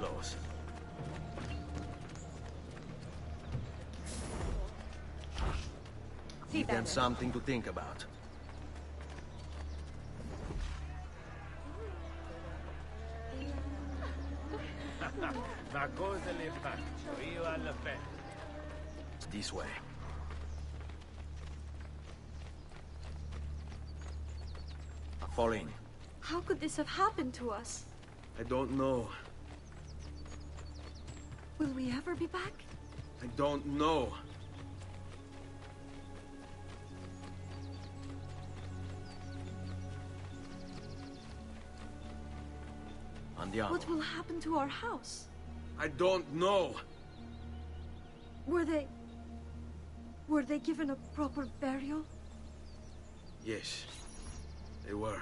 close. Give them something to think about. Ma cosa le faccio io alla festa? This way. Fall in. How could this have happened to us? I don't know. Will we ever be back? I don't know. Andiamo. What will happen to our house? I don't know. Were they given a proper burial? Yes, they were.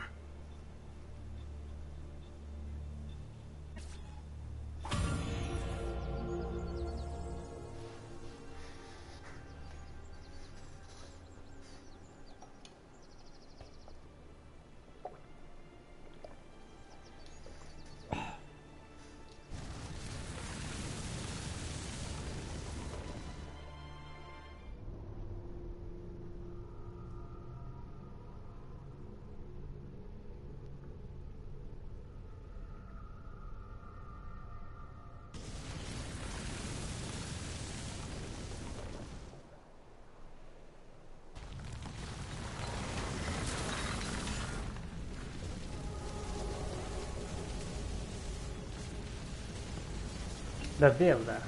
Davvero där.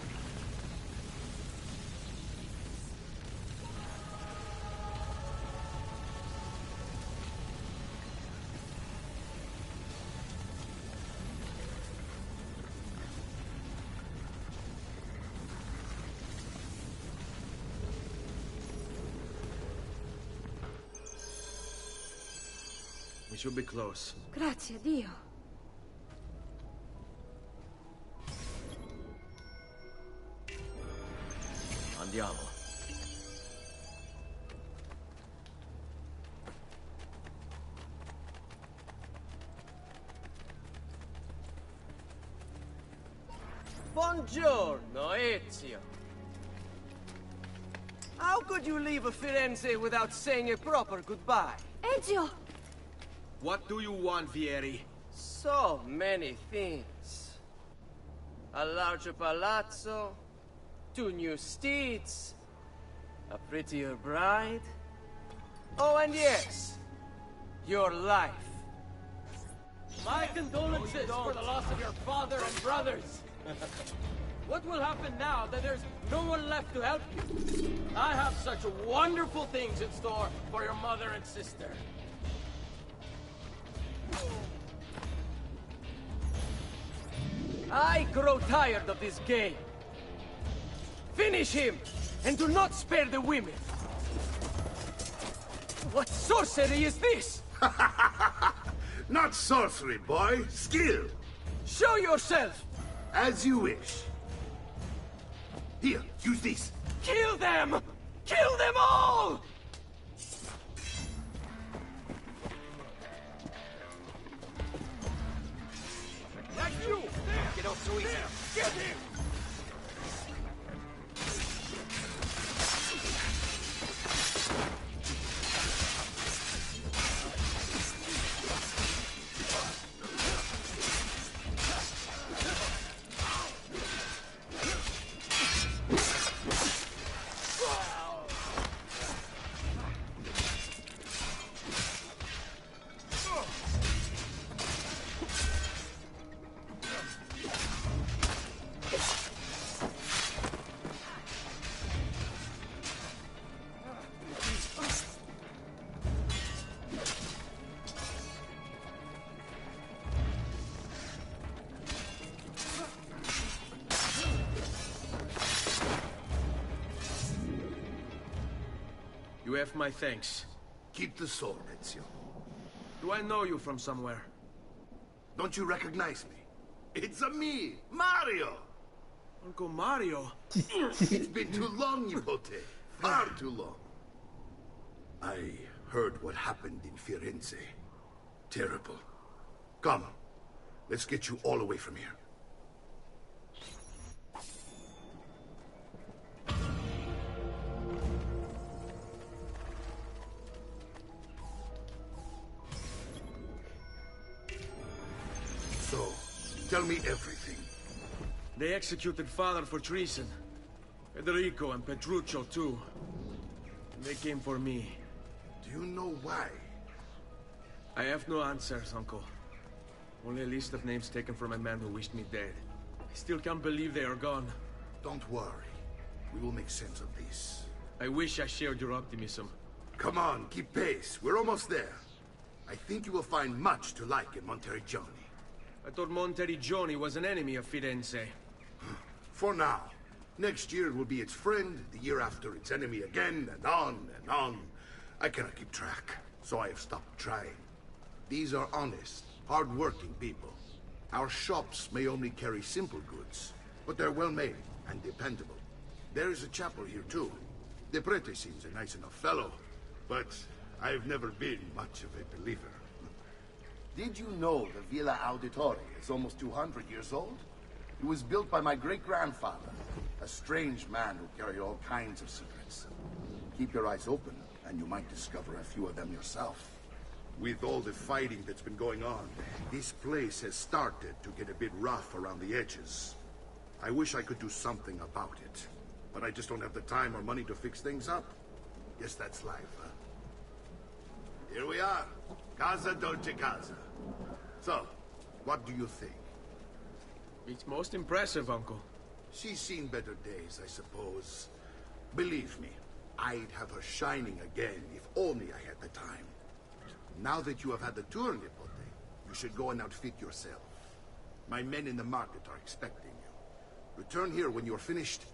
We should be close. Grazie a Dio. Andiamo. Buongiorno, Ezio. How could you leave a Firenze without saying a proper goodbye? Ezio! What do you want, Vieri? So many things. A larger palazzo, 2 new steeds, a prettier bride. Oh, and yes, your life. My condolences for the loss of your father and brothers. What will happen now that there's no one left to help you? I have such wonderful things in store for your mother and sister. I grow tired of this game. Finish him, and do not spare the women. What sorcery is this? Not sorcery, boy. Skill. Show yourself. As you wish. Here, use this. Kill them! Kill them all! That's you! Get off so easy. Get him! You have my thanks. Keep the sword, Ezio. Do I know you from somewhere? Don't you recognize me? It's me, Mario! Uncle Mario? It's been too long, Nipote. Far too long. I heard what happened in Firenze. Terrible. Come, let's get you all away from here. Tell me everything. They executed Father for treason. Federico and Petruccio, too. And they came for me. Do you know why? I have no answers, Uncle. Only a list of names taken from a man who wished me dead. I still can't believe they are gone. Don't worry. We will make sense of this. I wish I shared your optimism. Come on, keep pace. We're almost there. I think you will find much to like in Monteriggioni. I thought Monteriggioni was an enemy of Firenze. For now. Next year it will be its friend, the year after its enemy again, and on and on. I cannot keep track, so I have stopped trying. These are honest, hard-working people. Our shops may only carry simple goods, but they're well-made and dependable. There is a chapel here, too. The Prete seems a nice enough fellow, but I've never been much of a believer. Did you know the Villa Auditore is almost 200 years old? It was built by my great-grandfather, a strange man who carried all kinds of secrets. Keep your eyes open, and you might discover a few of them yourself. With all the fighting that's been going on, this place has started to get a bit rough around the edges. I wish I could do something about it, but I just don't have the time or money to fix things up. Guess that's life, huh? Here we are. Casa Dolce Casa. So, what do you think? It's most impressive, Uncle. She's seen better days, I suppose. Believe me, I'd have her shining again if only I had the time. Now that you have had the tour, Nipote, you should go and outfit yourself. My men in the market are expecting you. Return here when you're finished,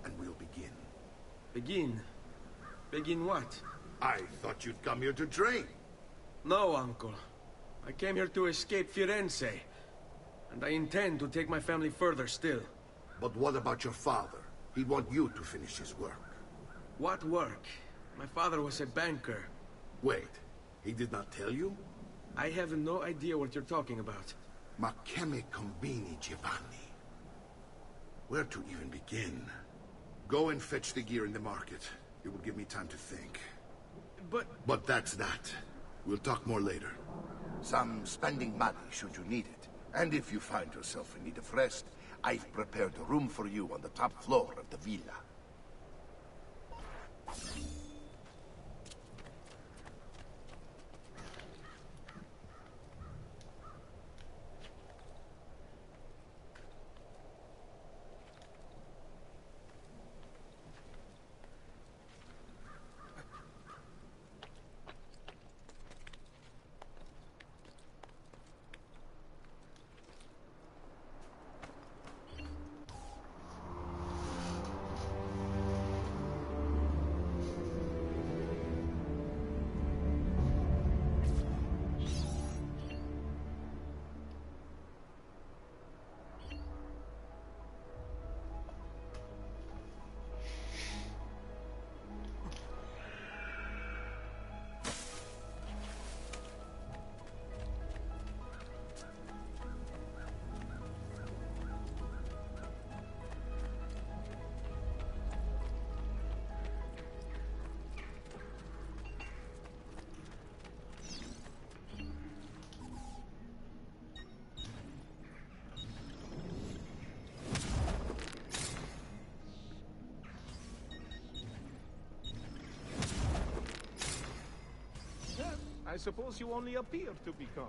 and we'll begin. Begin? Begin what? I thought you'd come here to train. No, Uncle. I came here to escape Firenze. And I intend to take my family further still. But what about your father? He'd want you to finish his work. What work? My father was a banker. Wait, he did not tell you? I have no idea what you're talking about. Ma che me combini, Giovanni? Where to even begin? Go and fetch the gear in the market. It will give me time to think. But that's that. We'll talk more later. Some spending money should you need it. And if you find yourself in need of rest, I've prepared a room for you on the top floor of the villa. I suppose you only appear to be calm.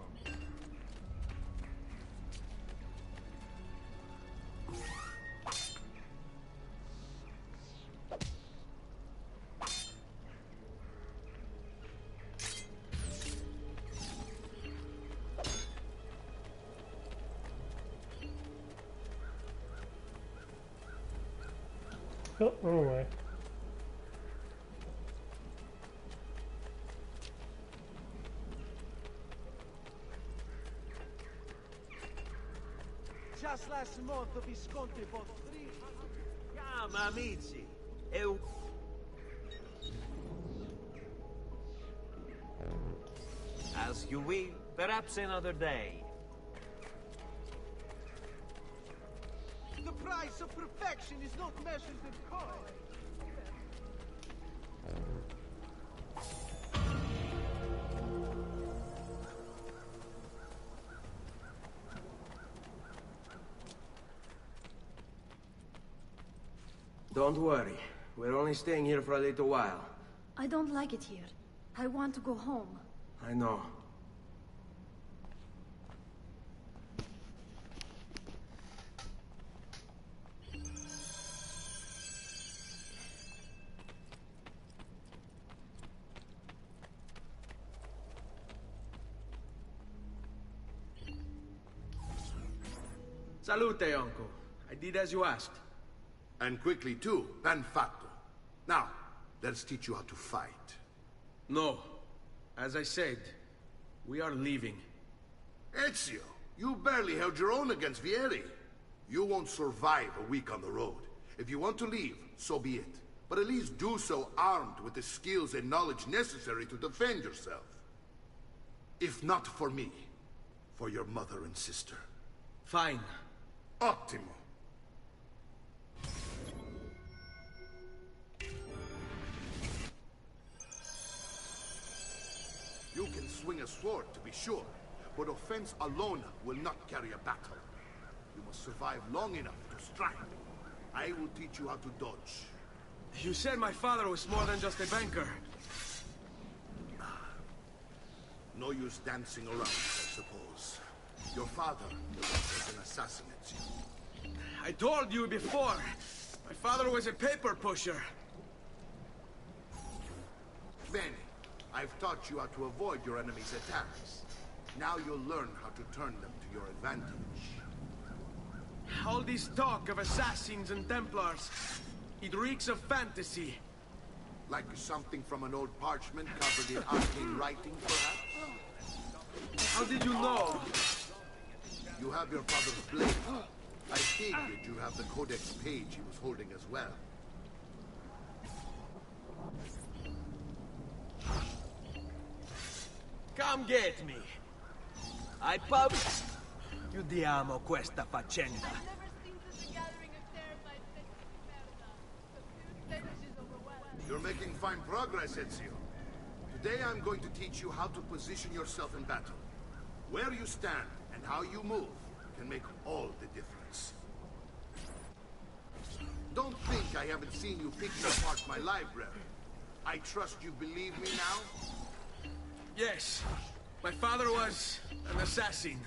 Oh, wrong way. Just last month, Visconti bought 300... Chiama, amici. È un... As you will, perhaps another day. The price of perfection is not measured in coin. Don't worry. We're only staying here for a little while. I don't like it here. I want to go home. I know. Salute, Uncle. I did as you asked. And quickly too, ben fatto. Now, let's teach you how to fight. No. As I said, we are leaving. Ezio, you barely held your own against Vieri. You won't survive a week on the road. If you want to leave, so be it. But at least do so armed with the skills and knowledge necessary to defend yourself. If not for me, for your mother and sister. Fine. Ottimo. You can swing a sword, to be sure, but offense alone will not carry a battle. You must survive long enough to strike. I will teach you how to dodge. You said my father was more than just a banker. No use dancing around, I suppose. Your father was an assassin, Ezio. I told you before. My father was a paper pusher. Bene. I've taught you how to avoid your enemy's attacks. Now you'll learn how to turn them to your advantage. All this talk of assassins and Templars, it reeks of fantasy. Like something from an old parchment covered in arcane writing, perhaps? How did you know? You have your father's blade. I figured you have the codex page he was holding as well. Come get me. Chiudiamo questa faccenda. You're making fine progress, Ezio. Today I'm going to teach you how to position yourself in battle. Where you stand and how you move can make all the difference. Don't think I haven't seen you picking apart my library. I trust you believe me now? Yes. My father was an assassin.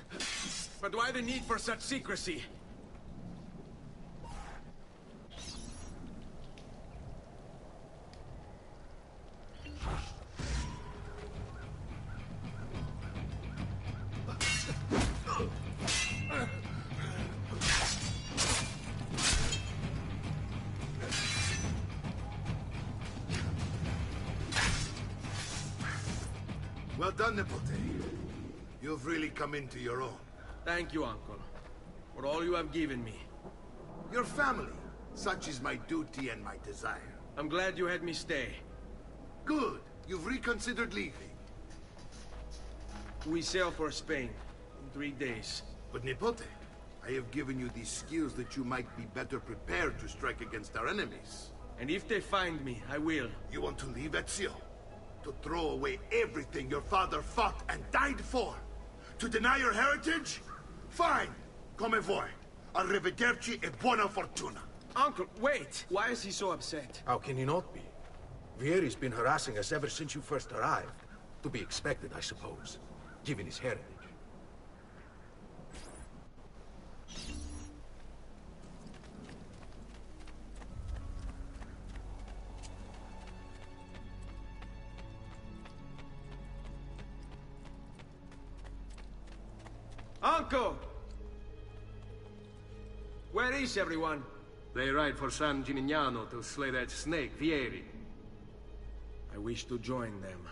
But why the need for such secrecy? Well done, Nipote. You've really come into your own. Thank you, Uncle, for all you have given me. Your family. Such is my duty and my desire. I'm glad you had me stay. Good. You've reconsidered leaving. We sail for Spain in 3 days. But Nipote, I have given you these skills that you might be better prepared to strike against our enemies. And if they find me, I will. You want to leave, Ezio? To throw away everything your father fought and died for? To deny your heritage? Fine. Come vuoi. Arrivederci e buona fortuna. Uncle, wait! Why is he so upset? How can he not be? Vieri's been harassing us ever since you first arrived. To be expected, I suppose, given his heritage. Uncle! Where is everyone? They ride for San Gimignano to slay that snake, Vieri. I wish to join them.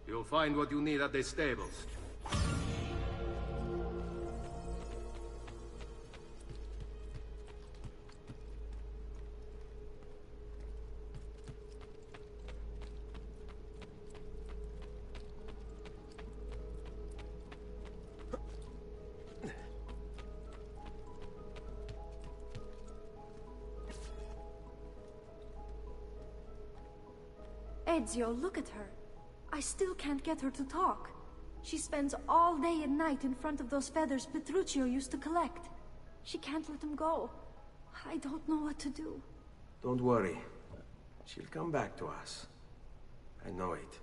You'll find what you need at the stables. Ezio, look at her. I still can't get her to talk. She spends all day and night in front of those feathers Petruchio used to collect. She can't let them go. I don't know what to do. Don't worry. She'll come back to us. I know it.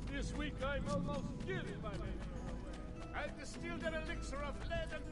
This week I'm almost killed by nature. I've distilled an elixir of lead and...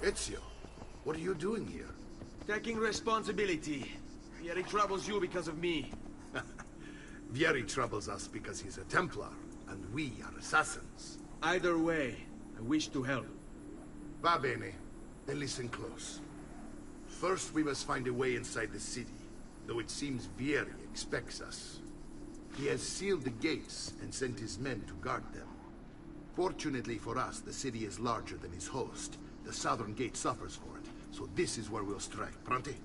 Ezio, what are you doing here? Taking responsibility. Vieri troubles you because of me. Vieri troubles us because he's a Templar, and we are assassins. Either way, I wish to help. Va bene. Then listen close. First, we must find a way inside the city, though it seems Vieri expects us. He has sealed the gates and sent his men to guard them. Fortunately for us, the city is larger than his host. The southern gate suffers for it, so this is where we'll strike. Pronti?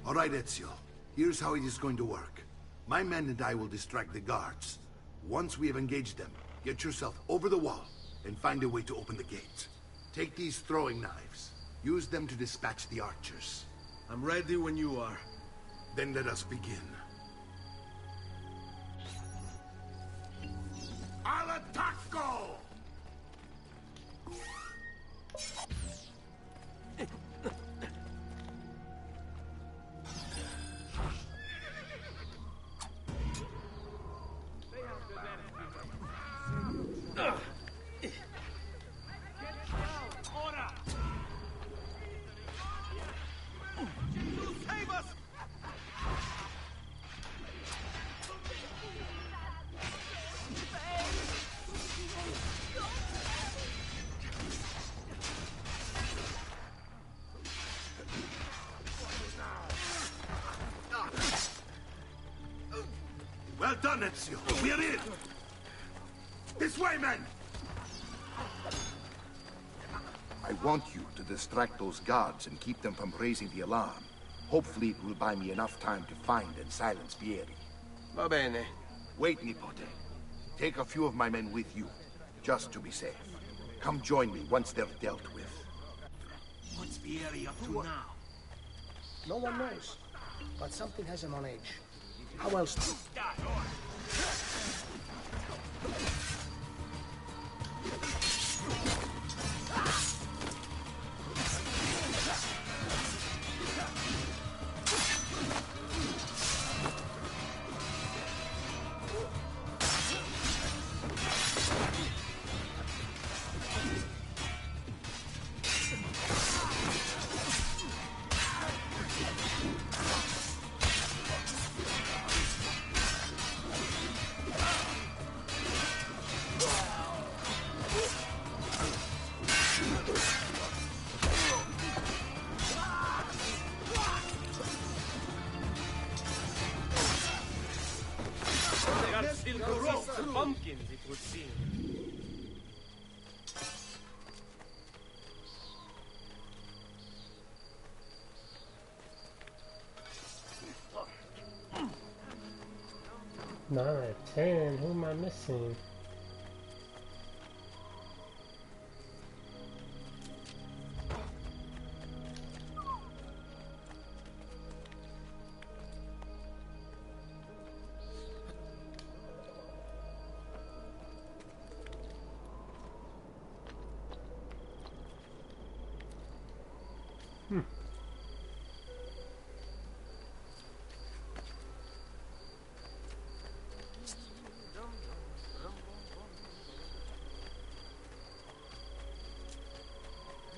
All right, Ezio. Here's how it is going to work. My men and I will distract the guards. Once we have engaged them, get yourself over the wall and find a way to open the gate. Take these throwing knives. Use them to dispatch the archers. I'm ready when you are. Then let us begin. Al attacco! Well done, Ezio. We are in. This way, men! I want you to distract those guards and keep them from raising the alarm. Hopefully it will buy me enough time to find and silence Vieri. Va bene. Wait, Nipote. Take a few of my men with you, just to be safe. Come join me once they're dealt with. What's Vieri up to now? No one knows, but something has him on edge. How else? sin. Nine out of 10. Who am I missing?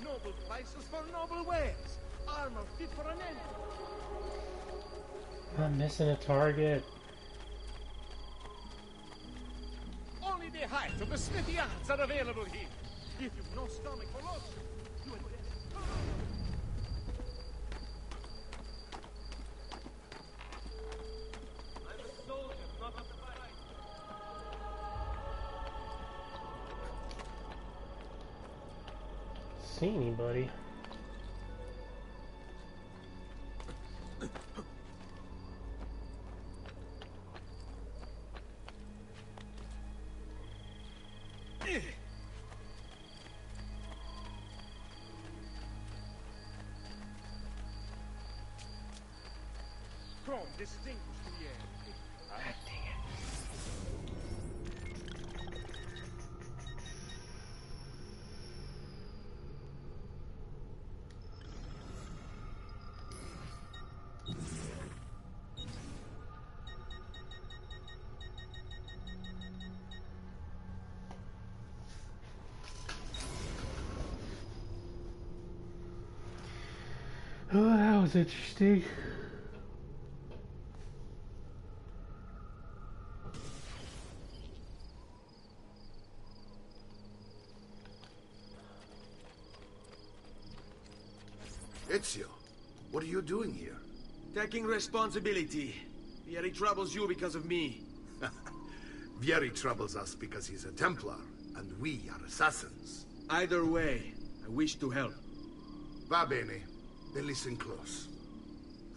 Noble prices for noble wares. Armor fit for an end. I'm missing a target. Only the height of the smithy arts are available here. If you've no stomach for loss, you had better. I'm a soldier, not a fighter. See anybody? Chrome distinguished the air. Oh, that was interesting. Ezio, what are you doing here? Taking responsibility. Vieri troubles you because of me. Vieri troubles us because he's a Templar, and we are assassins. Either way, I wish to help. Va bene. Then listen close.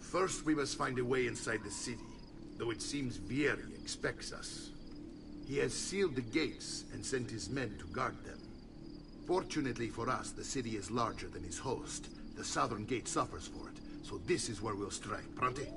First, we must find a way inside the city, though it seems Vieri expects us. He has sealed the gates and sent his men to guard them. Fortunately for us, the city is larger than his host. The southern gate suffers for it, so this is where we'll strike. Pronti?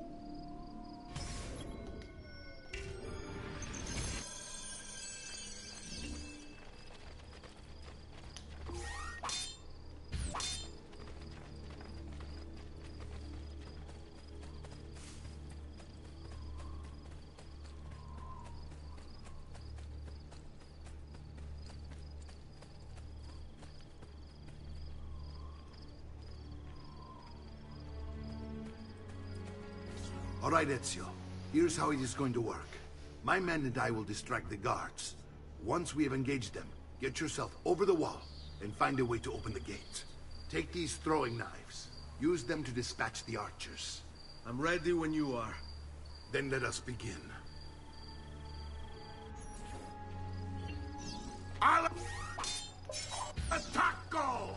All right, Ezio. Here's how it is going to work. My men and I will distract the guards. Once we have engaged them, get yourself over the wall and find a way to open the gate. Take these throwing knives. Use them to dispatch the archers. I'm ready when you are. Then let us begin. Attacco!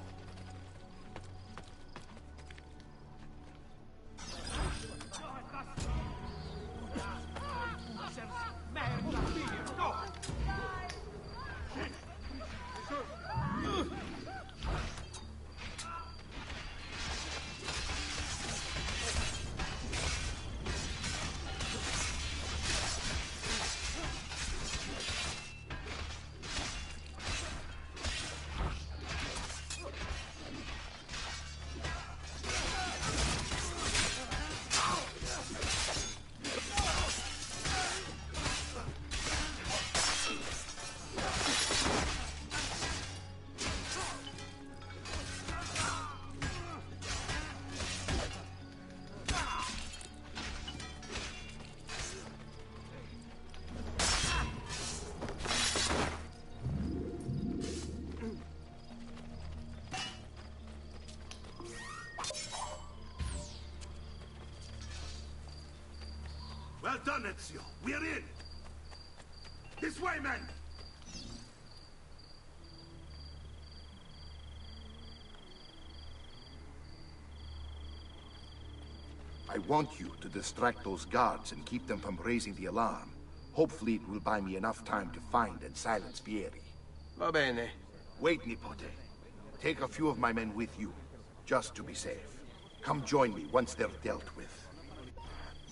Well done, Ezio. We're in. This way, men. I want you to distract those guards and keep them from raising the alarm. Hopefully it will buy me enough time to find and silence Vieri. Va bene. Wait, Nipote. Take a few of my men with you, just to be safe. Come join me once they're dealt with.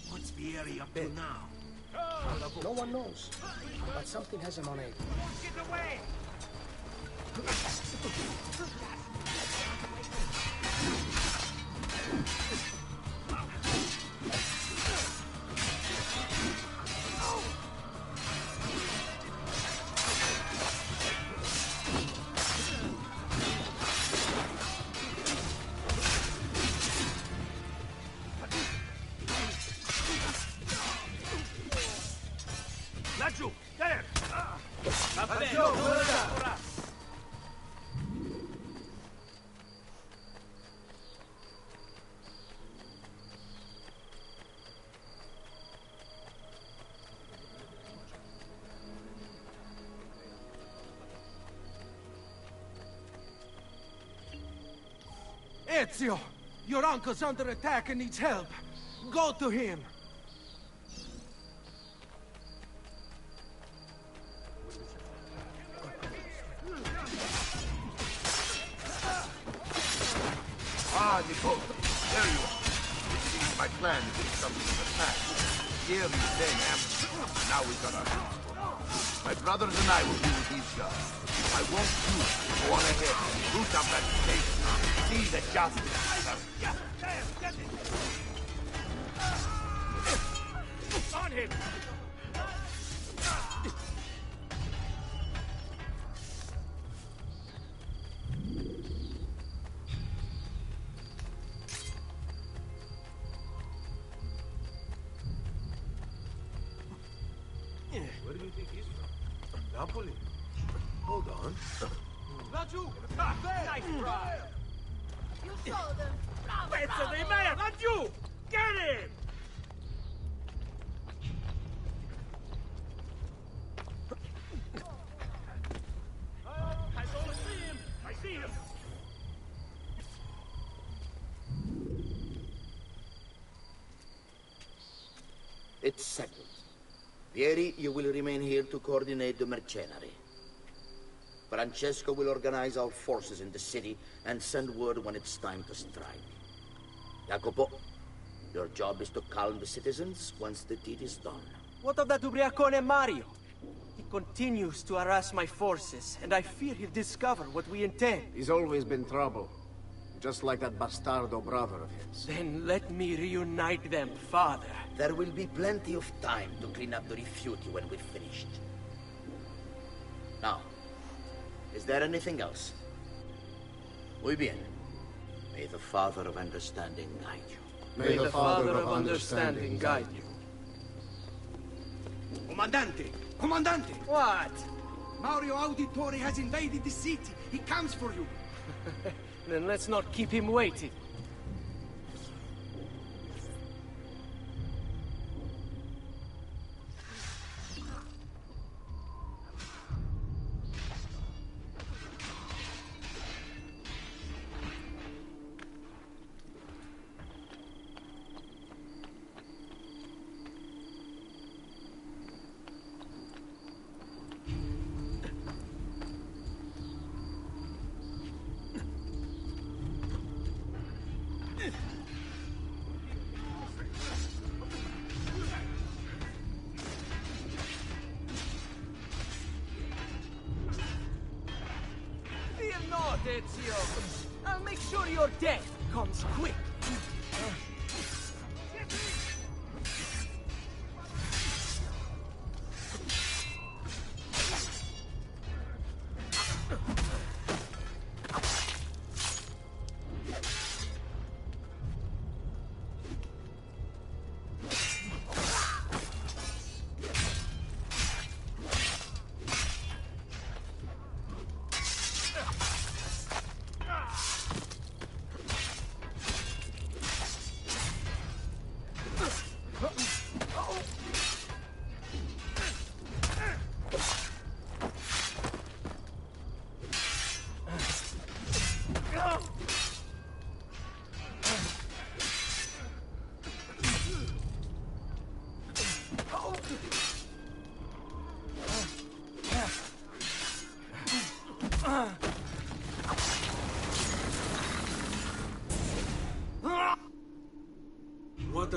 What's Vieri up to now? No one knows, but something has him on edge. Get away! Laggiù! There! Ezio! Your uncle's under attack and needs help. Go to him! Ah, Nipote, there you are. It seems my plan did something of a smash. Vieri's then amateur. Now we've got our hands full. My brothers and I will deal with these guys. I want you to go on ahead and root up that station. See the justice. On him! Where do you think he's from? Napoli? Hold on. Laggiù! Nice try! You saw them. Pezzo di me! Laggiù! Get him! I don't see him! I see him! It's settled. Vieri, you will remain here to coordinate the mercenary. Francesco will organize our forces in the city and send word when it's time to strike. Jacopo, your job is to calm the citizens once the deed is done. What of that ubriacone Mario? He continues to harass my forces, and I fear he'll discover what we intend. He's always been trouble. Just like that bastardo brother of his. Then let me reunite them, father. There will be plenty of time to clean up the rifiuti when we're finished. Now, is there anything else? Muy bien. May the Father of Understanding guide you. May the Father of Understanding guide you. Comandante! Comandante! What? Mario Auditore has invaded the city. He comes for you. Then let's not keep him waiting. Fear not, Ezio. I'll make sure your death comes quick.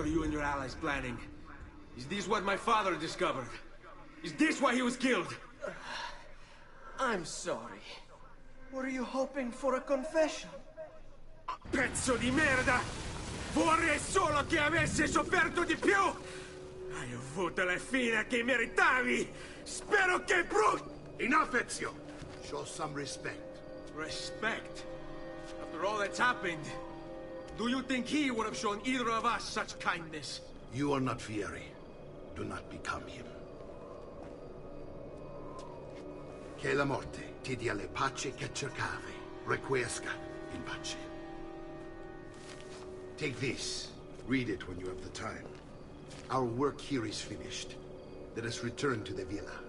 are you and your allies planning? Is this what my father discovered? Is this why he was killed? I'm sorry. Were you hoping for a confession? Pezzo di merda! Vorrei solo che avessi sofferto di più! Hai avuto la fine che meritavi! Spero che Enough, Ezio! Show some respect. Respect? After all that's happened, do you think he would have shown either of us such kindness? You are not Fieri. Do not become him. Che la morte ti dia le pace che cercavi. Requiesca in pace. Take this. Read it when you have the time. Our work here is finished. Let us return to the villa.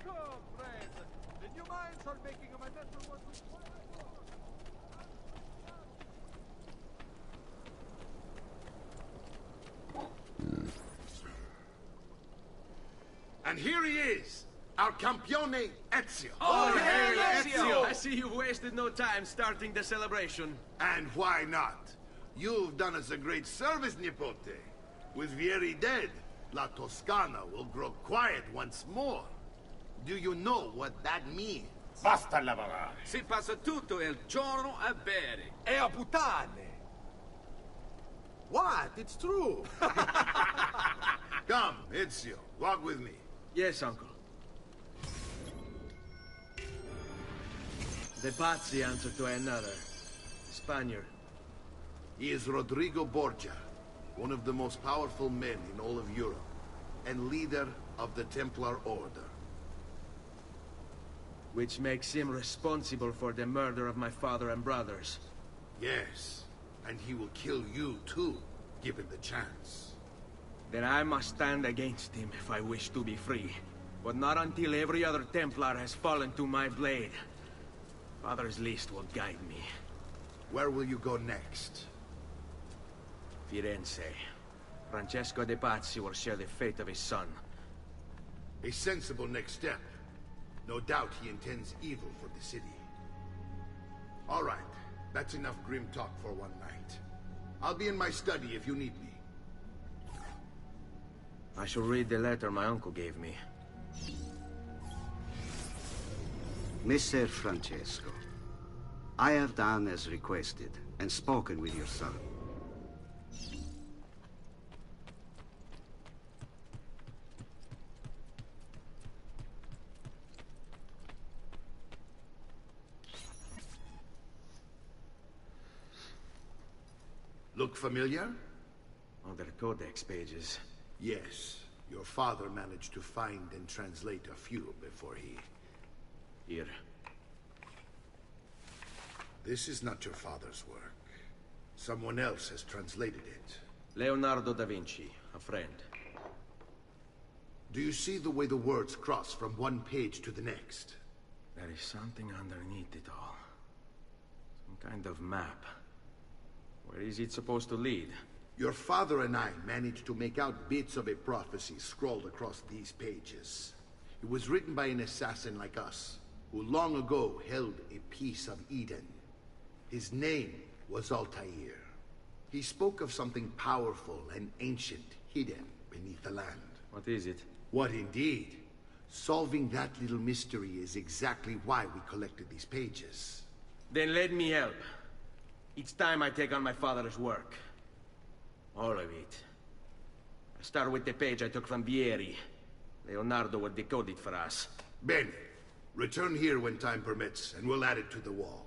Come, friend. The new mines are making my metal work with And here he is, our campione Ezio. Oh, hey, Ezio! I see you've wasted no time starting the celebration. And why not? You've done us a great service, Nipote. With Vieri dead, La Toscana will grow quiet once more. Do you know what that means? Basta lavorare. Si passa tutto il giorno a bere. E a puttane. What? It's true. Come, Ezio, walk with me. Yes, uncle. The Pazzi answer to another. Spaniard. He is Rodrigo Borgia, one of the most powerful men in all of Europe, and leader of the Templar Order. Which makes him responsible for the murder of my father and brothers. Yes, and he will kill you too, given the chance. Then I must stand against him if I wish to be free. But not until every other Templar has fallen to my blade. Father's list will guide me. Where will you go next? Firenze. Francesco de Pazzi will share the fate of his son. A sensible next step. No doubt he intends evil for the city. All right, that's enough grim talk for one night. I'll be in my study if you need me. I shall read the letter my uncle gave me. Messer Francesco, I have done as requested and spoken with your son. Look familiar? Other codex pages. Yes. Your father managed to find and translate a few before he... Here. This is not your father's work. Someone else has translated it. Leonardo da Vinci, a friend. Do you see the way the words cross from one page to the next? There is something underneath it all. Some kind of map. Where is it supposed to lead? Your father and I managed to make out bits of a prophecy scrawled across these pages. It was written by an assassin like us, who long ago held a piece of Eden. His name was Altair. He spoke of something powerful and ancient hidden beneath the land. What is it? What indeed? Solving that little mystery is exactly why we collected these pages. Then let me help. Each time I take on my father's work. All of it. I start with the page I took from Vieri. Leonardo will decode it for us. Bene. Return here when time permits, and we'll add it to the wall.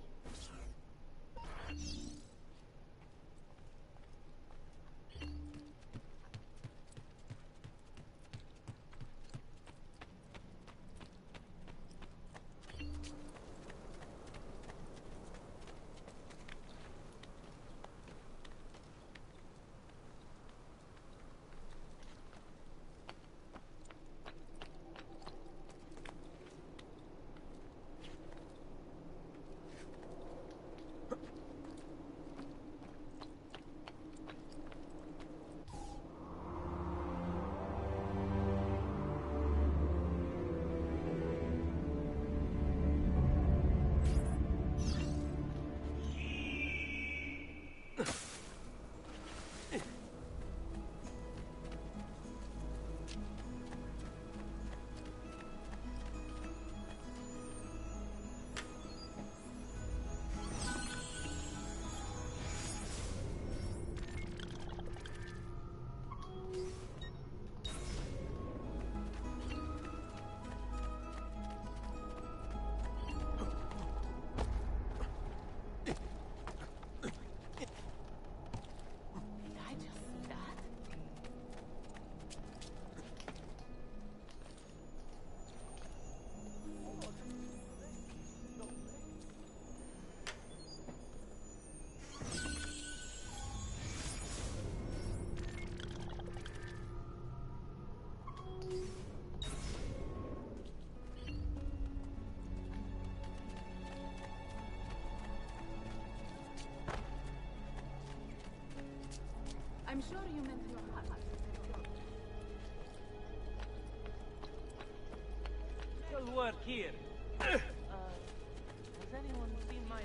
I'm sure you meant your heart. Still work here. Has anyone seen my...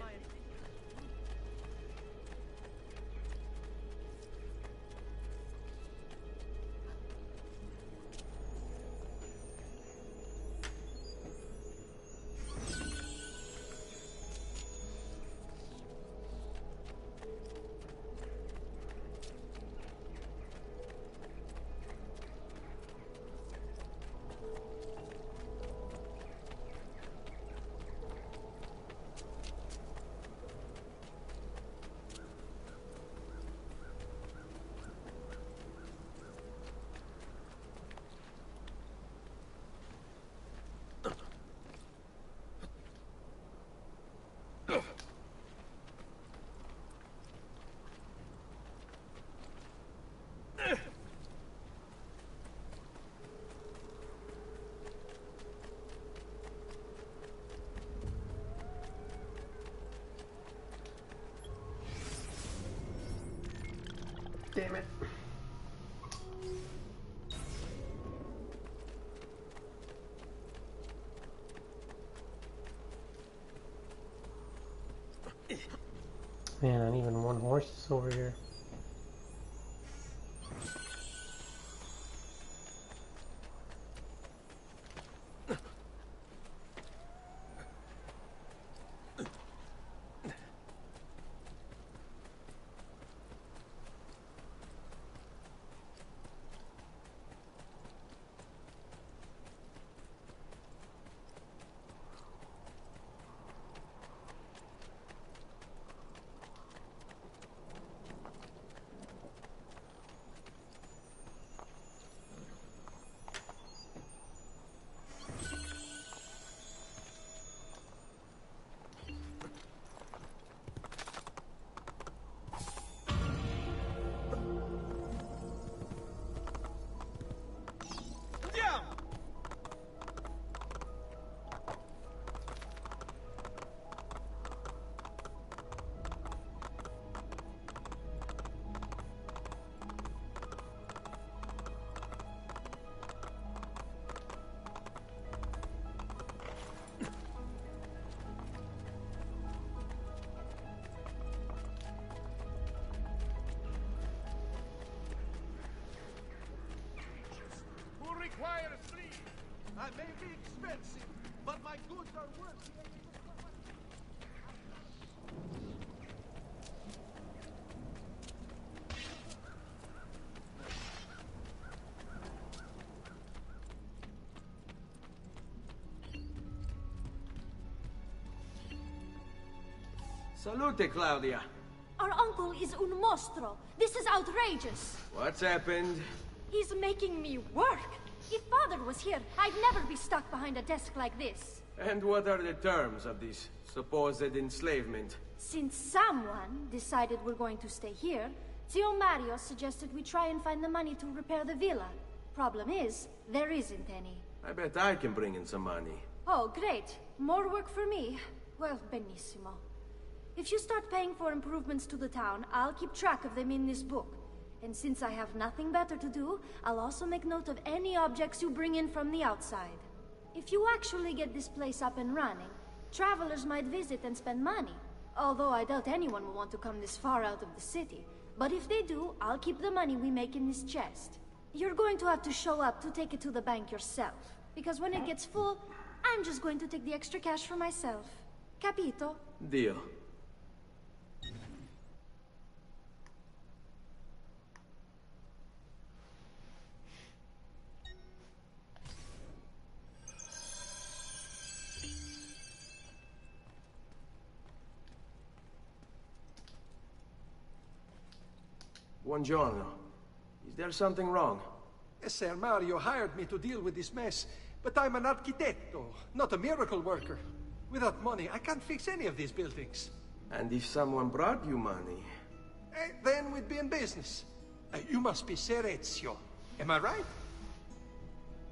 Damn it. Man, not even one horse is over here. Requires sleep. I may be expensive, but my goods are worth it. Salute, Claudia. Our uncle is un mostro. This is outrageous. What's happened? He's making me work. If Father was here, I'd never be stuck behind a desk like this. And what are the terms of this supposed enslavement? Since someone decided we're going to stay here, Zio Mario suggested we try and find the money to repair the villa. Problem is, there isn't any. I bet I can bring in some money. Oh, great. More work for me. Well, benissimo. If you start paying for improvements to the town, I'll keep track of them in this book. And since I have nothing better to do, I'll also make note of any objects you bring in from the outside. If you actually get this place up and running, travelers might visit and spend money. Although I doubt anyone will want to come this far out of the city. But if they do, I'll keep the money we make in this chest. You're going to have to show up to take it to the bank yourself. Because when it gets full, I'm just going to take the extra cash for myself. Capito? Deal. Buongiorno. Is there something wrong? Ser Mario hired me to deal with this mess, but I'm an architetto, not a miracle worker. Without money, I can't fix any of these buildings. And if someone brought you money? Then we'd be in business. You must be Ser Ezio. Am I right?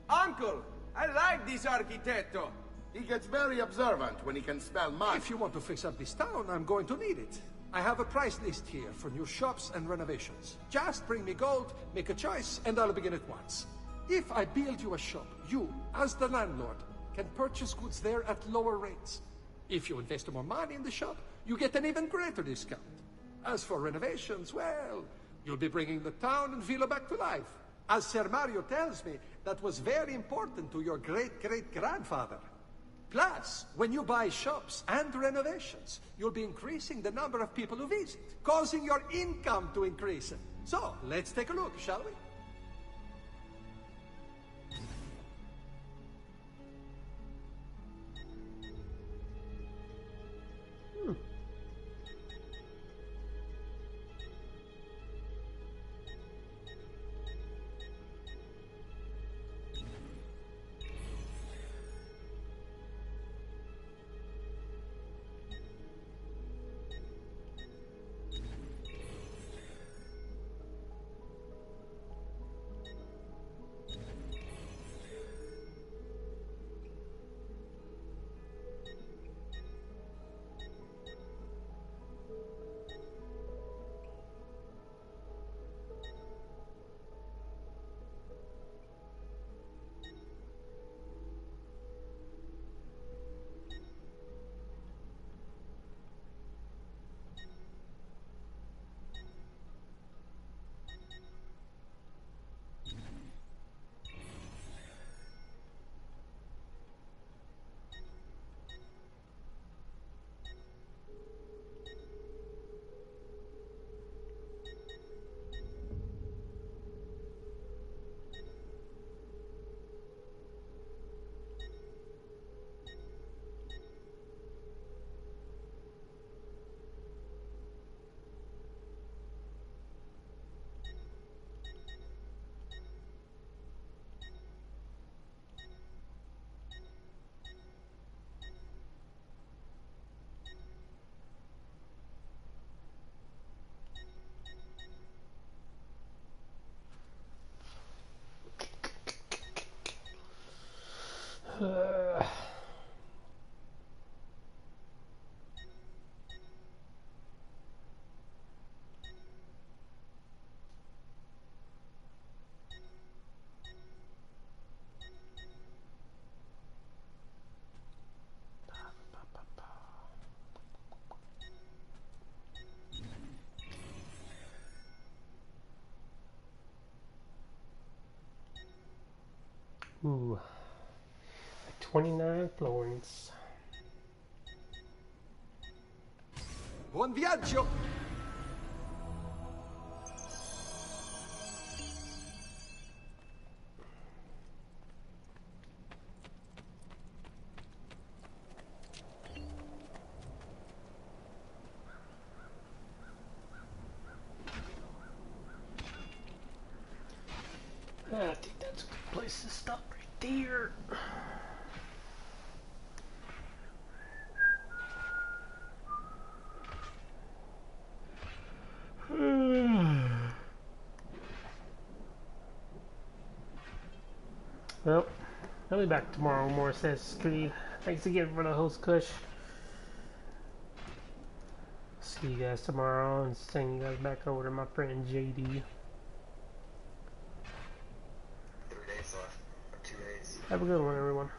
Uncle, I like this architetto. He gets very observant when he can smell mud. If you want to fix up this town, I'm going to need it. I have a price list here for new shops and renovations. Just bring me gold, make a choice, and I'll begin at once. If I build you a shop, you, as the landlord, can purchase goods there at lower rates. If you invest more money in the shop, you get an even greater discount. As for renovations, well, you'll be bringing the town and villa back to life. As Ser Mario tells me, that was very important to your great-great-grandfather. Plus, when you buy shops and renovations, you'll be increasing the number of people who visit, causing your income to increase. So, let's take a look, shall we? Ooh. 29 florins. Buon viaggio! I think that's a good place to stop right there. Well, I'll be back tomorrow with more Assassin's Creed. Thanks again for the host, Kush. See you guys tomorrow and send you guys back over to my friend JD. 3 days left, or 2 days. Have a good one, everyone.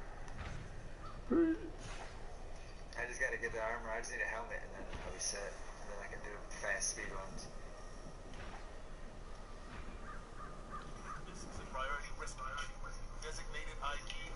I just gotta get the armor, I just need a helmet and then I'll be set. And then I can do fast speed runs. This is a priority risk. Designated ID